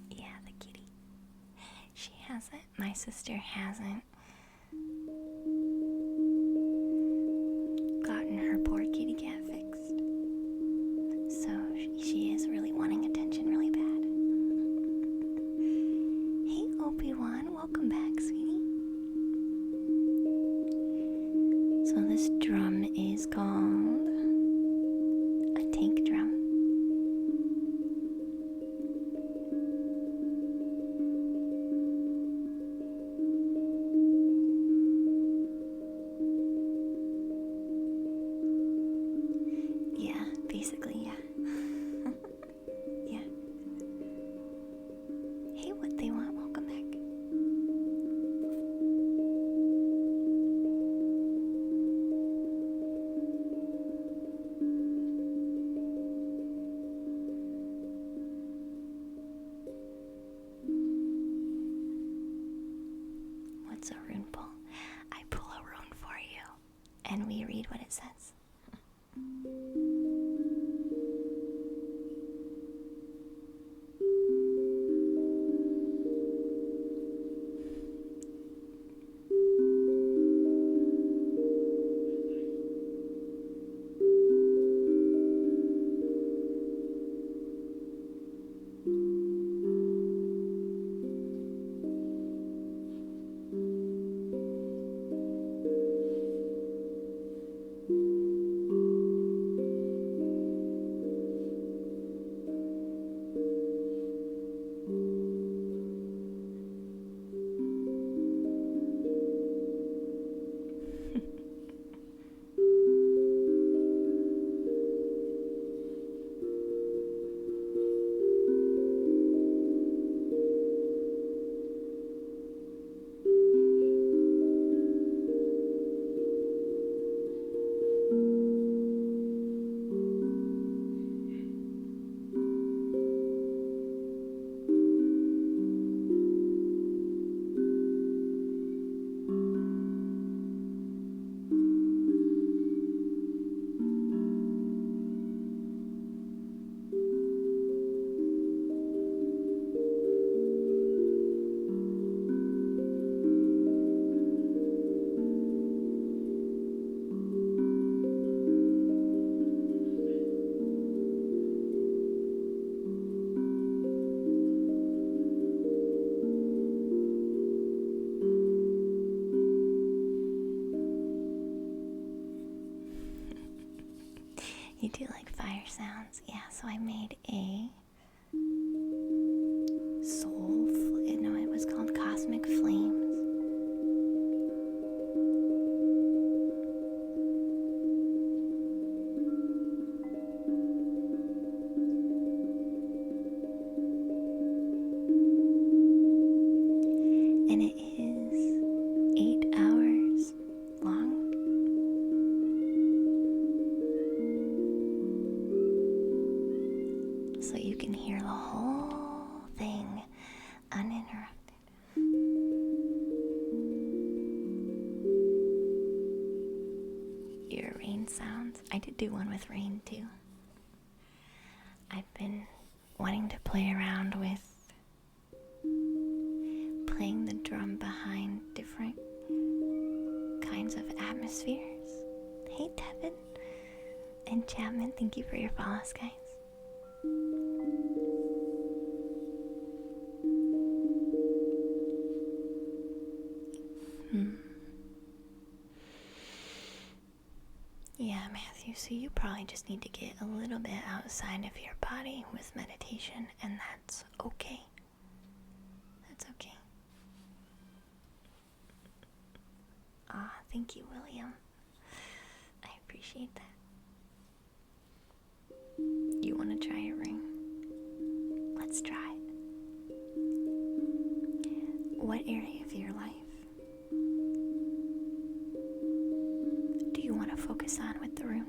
Yeah, the kitty. She hasn't. My sister hasn't gotten her poor kitty cat fixed. So she is really wanting attention really bad. Hey, Obi-Wan. Welcome back, sweetie. So this drum is called a tank drum. Yeah, basically, yeah. Yeah. Hey, what they want, welcome back. What's a rune pull? I pull a rune for you, and we read what it says. You do like fire sounds? Yeah, so I made a no, it was called Cosmic Flames. And it is 8 hours long. So you can hear the whole thing uninterrupted. Your rain sounds. I did do one with rain too. I've been wanting to play around with playing the drum behind different kinds of atmospheres. Hey Devin and Chapman, thank you for your follows, guys. Yeah, Matthew, so you probably just need to get a little bit outside of your body with meditation, and that's okay. That's okay. Thank you, William. I appreciate that. You want to try a ring? Let's try it. What area of your life do you want to focus on with the rune?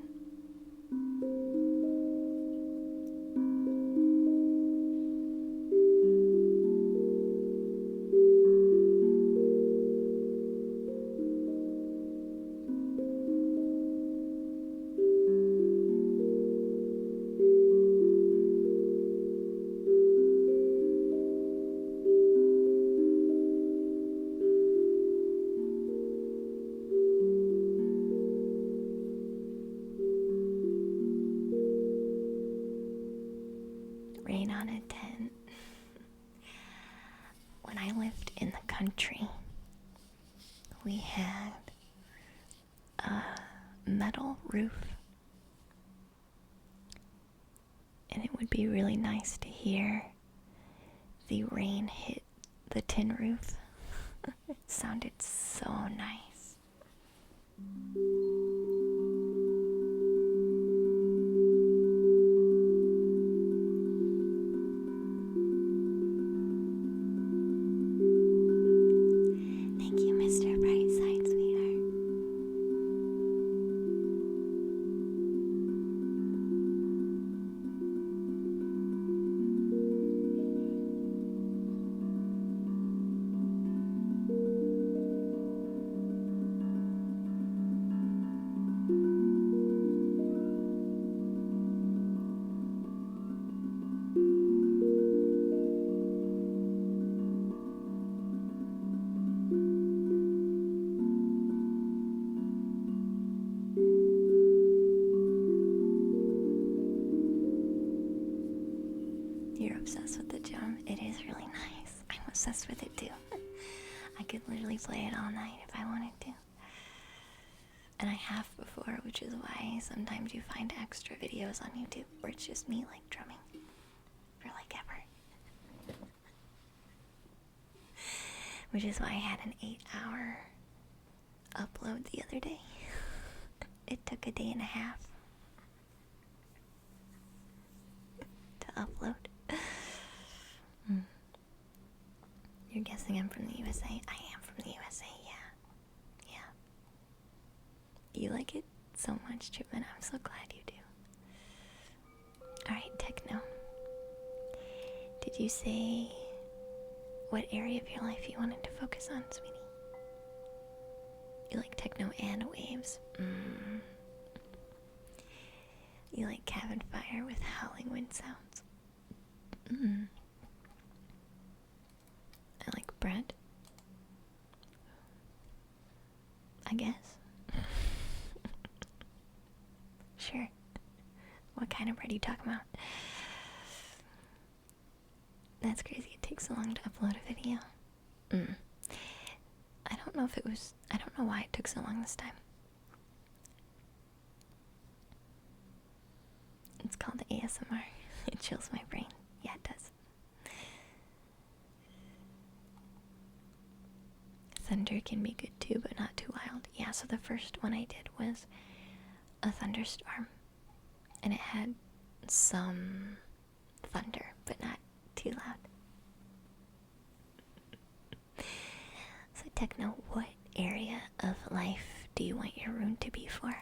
Rain on a 10. When I lived in the country, we had a metal roof, and it would be really nice to hear the rain hit the tin roof. It sounded so nice. Thank you, Mr. Brightside, sweetheart. You're obsessed with the drum. It is really nice. I'm obsessed with it too. I could literally play it all night if I wanted to. And I have before, which is why sometimes you find extra videos on YouTube where it's just me like drumming for like ever. Which is why I had an 8-hour upload the other day. It took a day and a half to upload. You're guessing I'm from the USA? I am from the USA, yeah. Yeah. You like it so much, Chipman. I'm so glad you do. Alright, techno. Did you say what area of your life you wanted to focus on, sweetie? You like techno and waves? You like cabin fire with howling wind sounds? I like bread, I guess. Sure. What kind of bread are you talking about? That's crazy. It takes so long to upload a video. I don't know if it was... I don't know why it took so long this time. it's called ASMR. It chills my brain. Yeah, it does. Thunder can be good too, but not too wild. Yeah, so the first one I did was a thunderstorm. And it had some thunder, but not too loud. So Techno, what area of life do you want your rune to be for?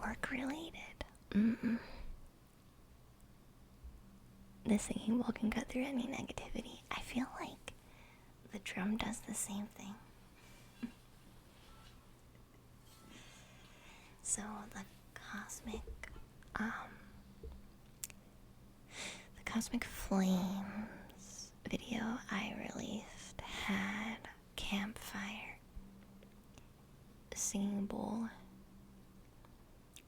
Work related. The singing bowl can cut through any negativity. I feel like the drum does the same thing. So the Cosmic Flames video I released had campfire, singing bowl,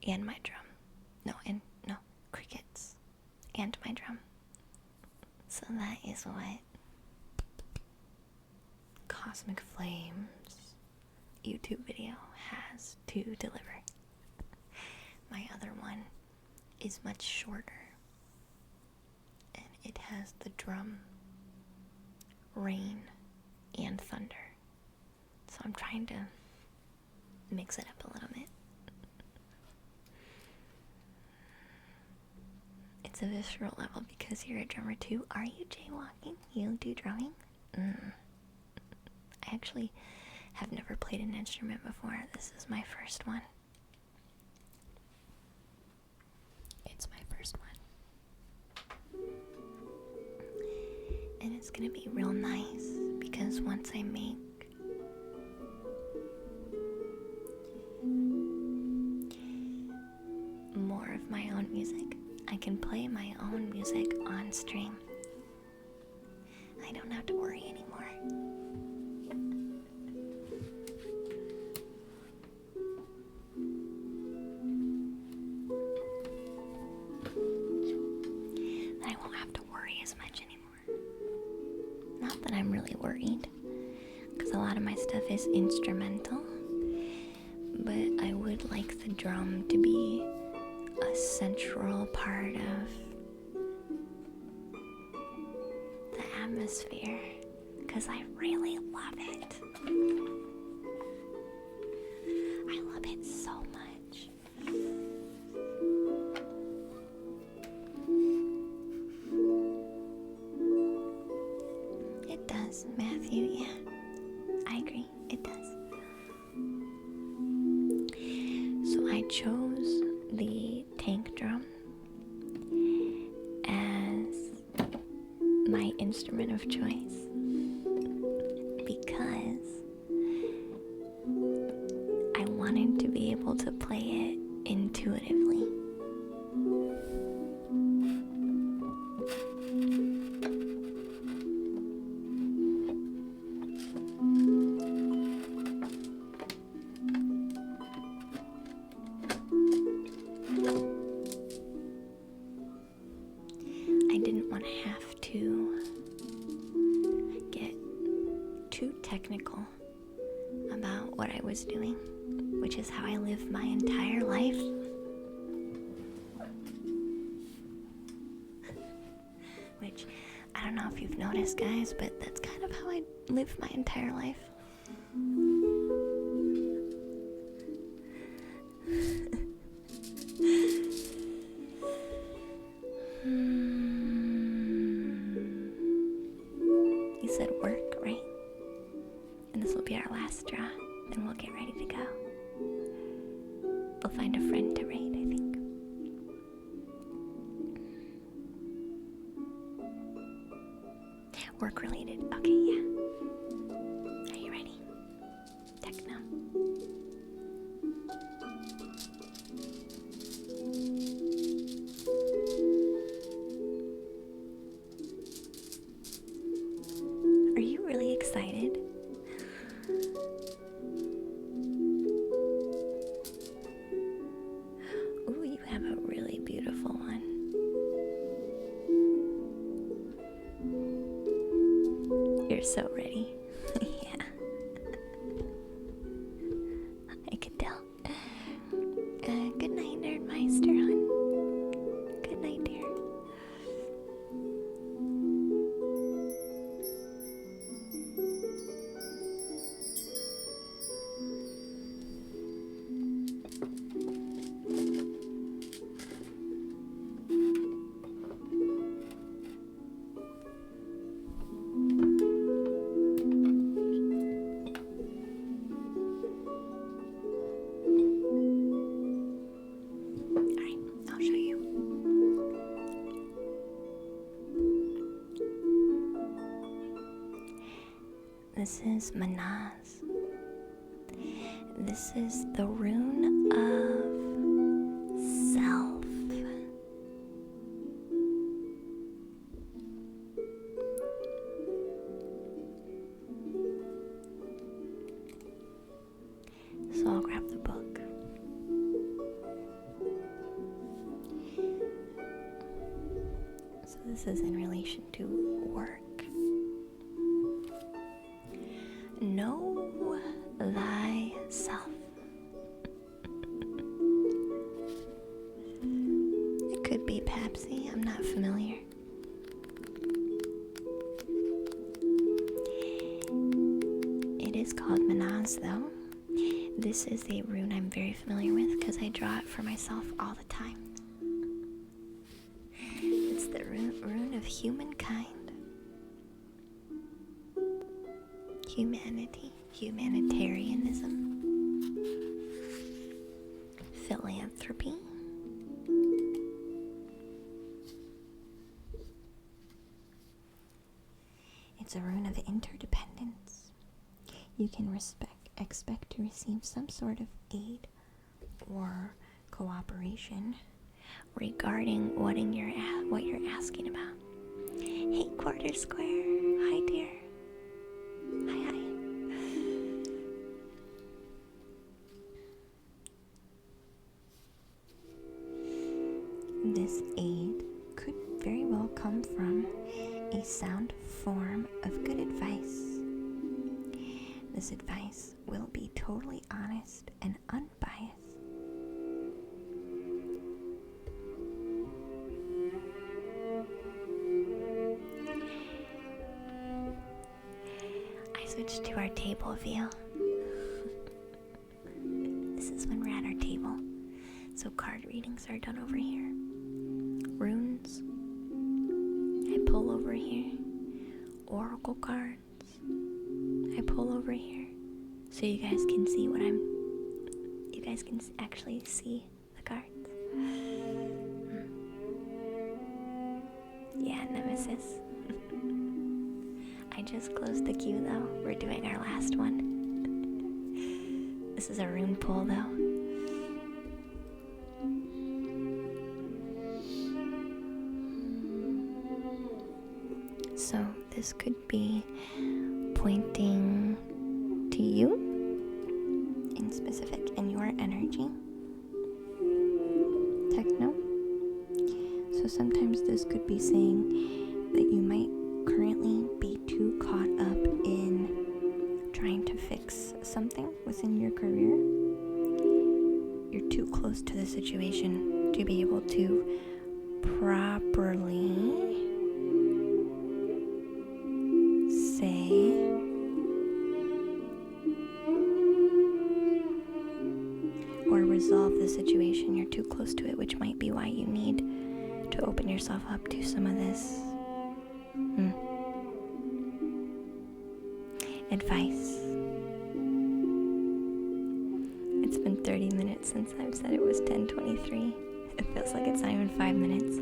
and my drum. No, crickets and my drum. So that is what Cosmic Flames YouTube video has to deliver. My other one is much shorter, and it has the drum, rain, and thunder. So I'm trying to mix it up a little bit. It's a visceral level because you're a drummer too. Are you jaywalking? You do drumming? I actually have never played an instrument before. This is my first one. It's my first one. And it's gonna be real nice because once I make more of my own music, I can play my own music on stream. I don't have to worry anymore. I won't have to worry as much anymore. Not that I'm really worried, because a lot of my stuff is instrumental, but I would like the drum to be a central part of the atmosphere, because I really love it. I love it so much. It does, Matthew, yeah. I agree, it does. So I chose the tank drum as my instrument of choice because I wanted to be able to play it intuitively. I didn't want to have to was doing, which is how I live my entire life. Which, I don't know if you've noticed, guys, but that's kind of how I live my entire life. You said work, right? And this will be our last draw, and we'll get ready to go. We'll find a friend to raid, I think. Work related. Okay, yeah. Are you ready? Techno. Are you really excited? Ooh, you have a really beautiful one. You're so ready. Yeah. I could tell. Good night, Nerdmeister, hon. Good night, dear. This is Manaz. This is the rune of self. So I'll grab the book. So this is in relation to work. Know thyself. It could be Pepsi, I'm not familiar. It is called Manaz though. This is a rune I'm very familiar with because I draw it for myself all the time. It's the rune of humankind. Humanity, humanitarianism, philanthropy, it's a rune of interdependence. You can expect to receive some sort of aid or cooperation regarding what you're asking about. Hey, Quarter Square, hi dear. Hi. This aid could very well come from a sound form of good advice. This advice will be totally honest and unbiased. Switch to our table view. This is when we're at our table. So card readings are done over here. Runes, I pull over here. Oracle cards, I pull over here. So you guys can see you guys can actually see the cards. Yeah, Nemesis. I just closed the queue though. We're doing our last one. This is a rune pull though. So this could be pointing to you in specific in your energy. Techno. So sometimes this could be saying that you might currently be too caught up in trying to fix something within your career, you're too close to the situation to be able to properly say or resolve the situation. You're too close to it, which might be why you need to open yourself up to some of this advice. It's been 30 minutes since I've said it was 10:23. It feels like it's not even 5 minutes.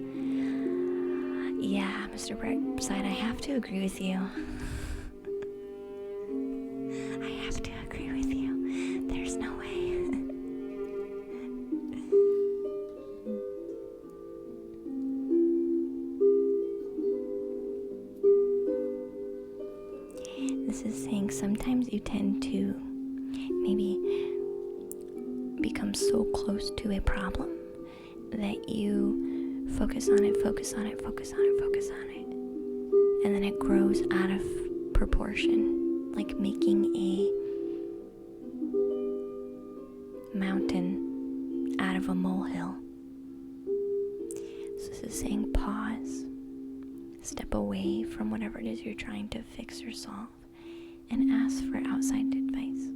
Yeah, Mr. Brightside, I have to agree with you. I have to agree with you. There's no way. This is saying sometimes you tend to maybe become so close to a problem that you focus on it, and then it grows out of proportion, like making a mountain out of a molehill. So this is saying pause, step away from whatever it is you're trying to fix or solve, and ask for outside advice.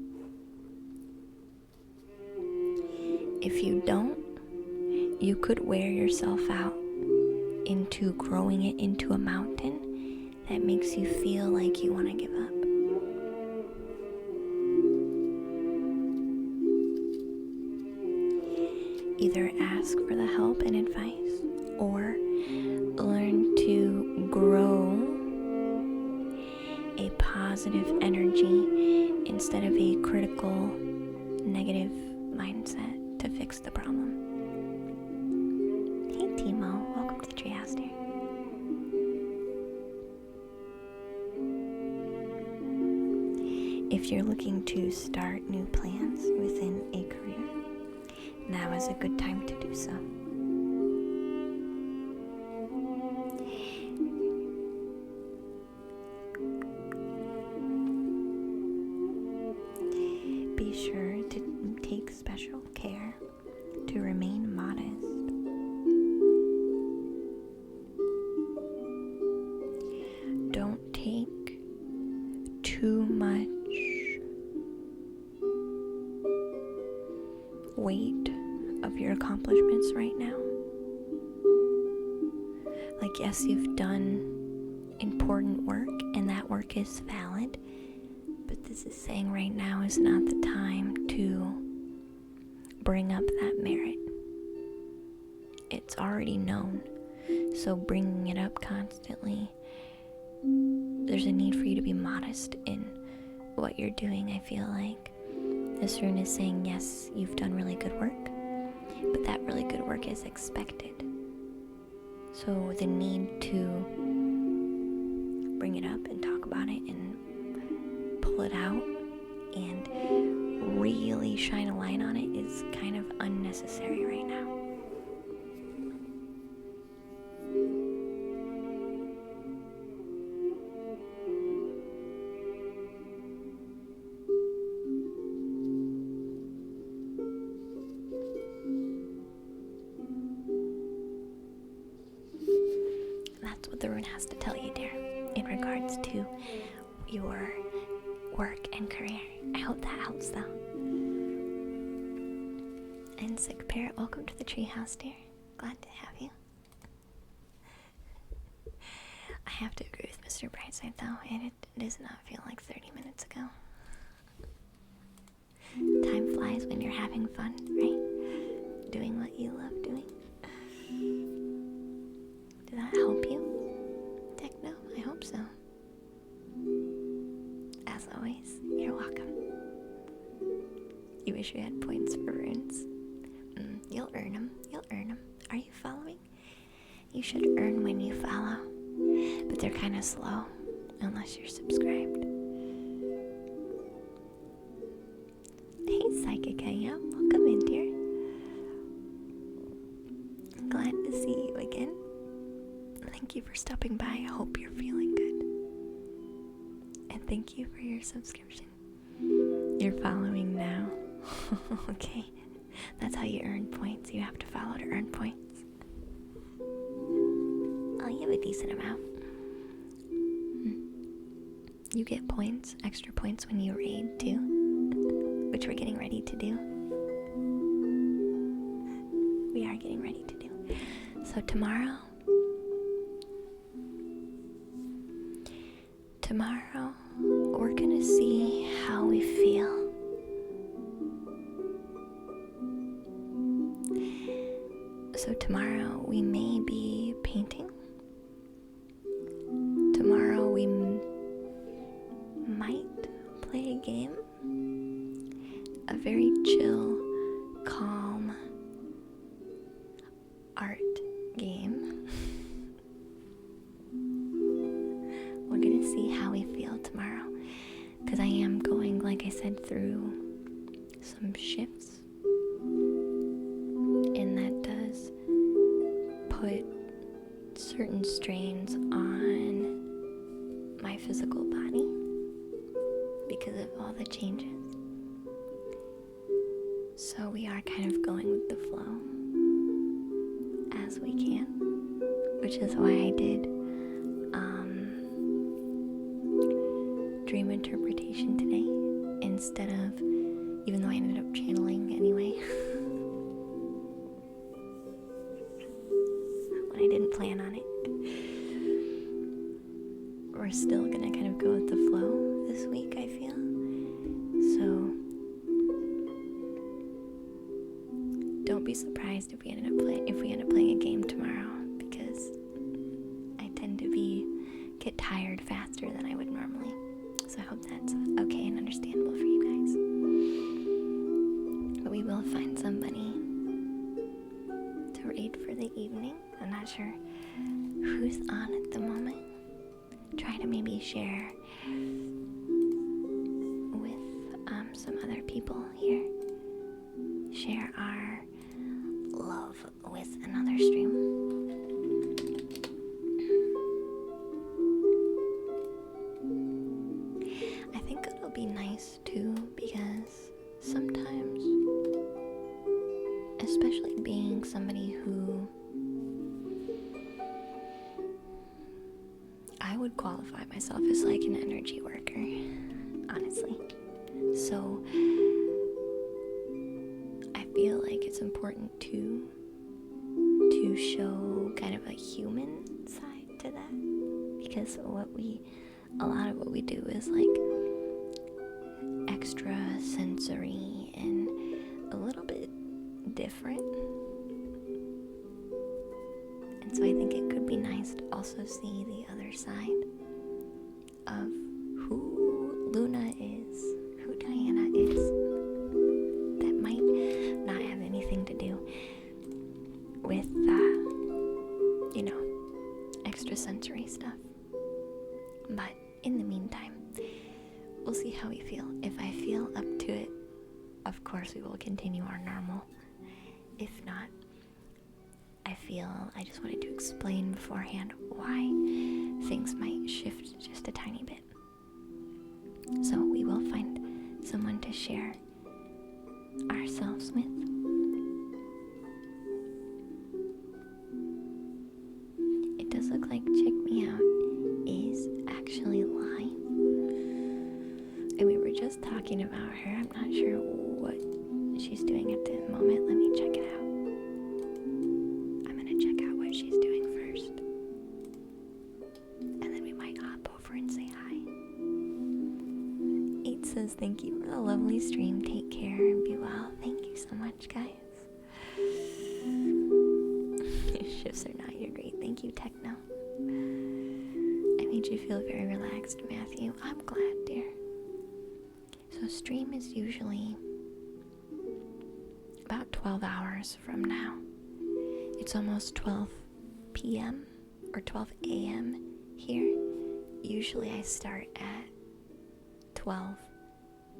If you don't, you could wear yourself out into growing it into a mountain that makes you feel like you want to give up. Either ask for the help and advice, or learn to grow a positive energy instead of a critical, negative mindset to fix the problem. Hey Timo, welcome to the Treehouse dear. If you're looking to start new plans within a career, now is a good time to do so. Be sure to take special care to remain modest. Don't take too much weight of your accomplishments right now. Like, yes, you've done important work and that work is valid, but this is saying right now is not the time to bring up that merit. It's already known, so bringing it up constantly, there's a need for you to be modest in what you're doing. I feel like this rune is saying, yes, you've done really good work, but that really good work is expected. So the need to bring it up and talk about it and pull it out and really shine a light on it is kind of unnecessary right now. That's what the rune has to tell you, dear, in regards to your work and career. I hope that helps, though. And Sick Parrot, welcome to the Treehouse, dear. Glad to have you. I have to agree with Mr. Brightside, though, and it does not feel like 30 minutes ago. Time flies when you're having fun, right? Doing what you love doing. Did that help you? Techno? I hope so. As always, you're welcome. You wish you had points for runes. You'll earn them. You'll earn them. Are you following? You should earn when you follow. But they're kind of slow, unless you're subscribed. Hey, Psychic AM. Welcome in, dear. I'm glad to see you again. Thank you for stopping by. I hope you're feeling good. And thank you for your subscription. You're following now. Okay. That's how you earn points. You have to follow to earn points. Oh, you have a decent amount. You get points, extra points when you raid too, which we're getting ready to do. We are getting ready to do. So tomorrow, we're gonna see how we feel. So tomorrow we may be painting. Tomorrow we might play a game. A very chill, calm art game. We're gonna see how we feel tomorrow, because I am going, like I said, through some shifts, and that does put certain strains on my physical body because of all the changes. So we are kind of going with the flow as we can, which is why I did dream interpretation today instead of, even though I ended up channeling anyway when I didn't plan on it. We're still gonna kind of go with the flow this week, I feel. So don't be surprised if we end up playing a game tomorrow, because I tend to get tired faster than I would normally. So I hope that's okay and understandable for you guys. But we will find somebody to raid for the evening. I'm not sure who's on at the moment. Try to maybe share with some other people here. Share our love with another stream. I think it'll be nice too, because sometimes, especially being somebody who I would qualify myself as like an energy worker, honestly. So I feel like it's important to show kind of a human side to that, because a lot of what we do is like extra sensory and a little bit different. And so I think it could be nice to also see the other side of who Luna is, who Diana is. That might not have anything to do with, extra sensory stuff. But in the meantime, we'll see how we feel. If I feel up to it, of course we will continue our normal. If not, I just wanted to explain beforehand why things might shift just a tiny bit. So we will find someone to share ourselves with. It does look like Check Me Out is actually live. And we were just talking about her. I'm not sure what she's doing at the moment. Let me check it out. I'm gonna check out what she's doing first. And then we might hop over and say hi. 8 says, thank you for the lovely stream. Take care and be well. Thank you so much, guys. Shifts or not, you're great. Thank you, Techno. I made you feel very relaxed, Matthew. I'm glad, dear. So stream is usually about 12 hours from now. It's almost 12 p.m. or 12 a.m. here. Usually I start at 12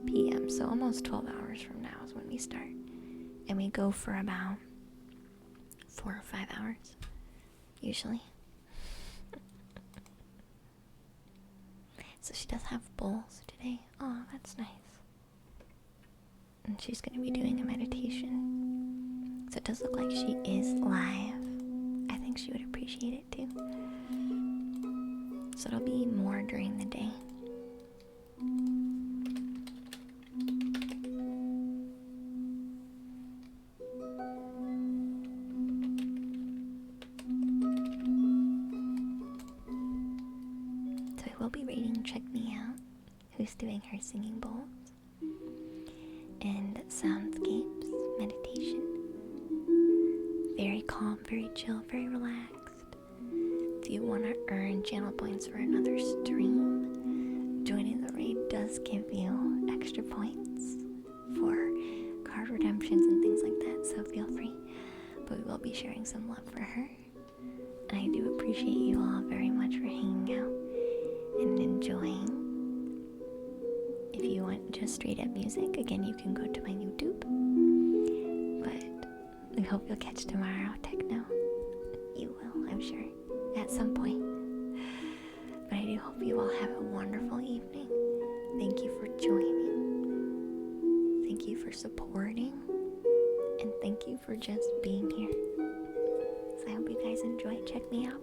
p.m. So almost 12 hours from now is when we start. And we go for about 4 or 5 hours, usually. So she does have bowls today. Oh, that's nice. and she's going to be doing a meditation. So it does look like she is live. I think she would appreciate it too. So it'll be more during the day. So I will be reading Check Me Out, who's doing her singing bowls and soundscapes meditation. Very calm, very chill, very relaxed. If you want to earn channel points for another stream, joining the raid does give you extra points for card redemptions and things like that, so feel free. But we will be sharing some love for her. And I do appreciate you all very much for hanging out and enjoying. If you want just straight up music, again, you can go to my YouTube. But I hope you'll catch tomorrow techno. You will, I'm sure, at some point. But I do hope you all have a wonderful evening. Thank you for joining. Thank you for supporting. And thank you for just being here. So I hope you guys enjoy. Check me out.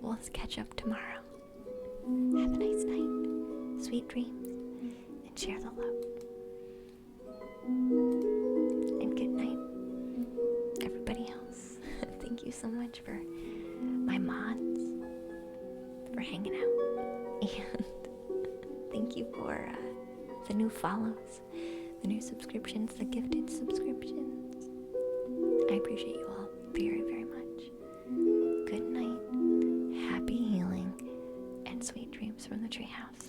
We'll catch up tomorrow. Have a nice night. Sweet dreams. And share the love. And good night, everybody else. Thank you so much for my mods, for hanging out. And thank you for the new follows, the new subscriptions, the gifted subscriptions. I appreciate you all very, very much. Good night, happy healing, and sweet dreams from the treehouse.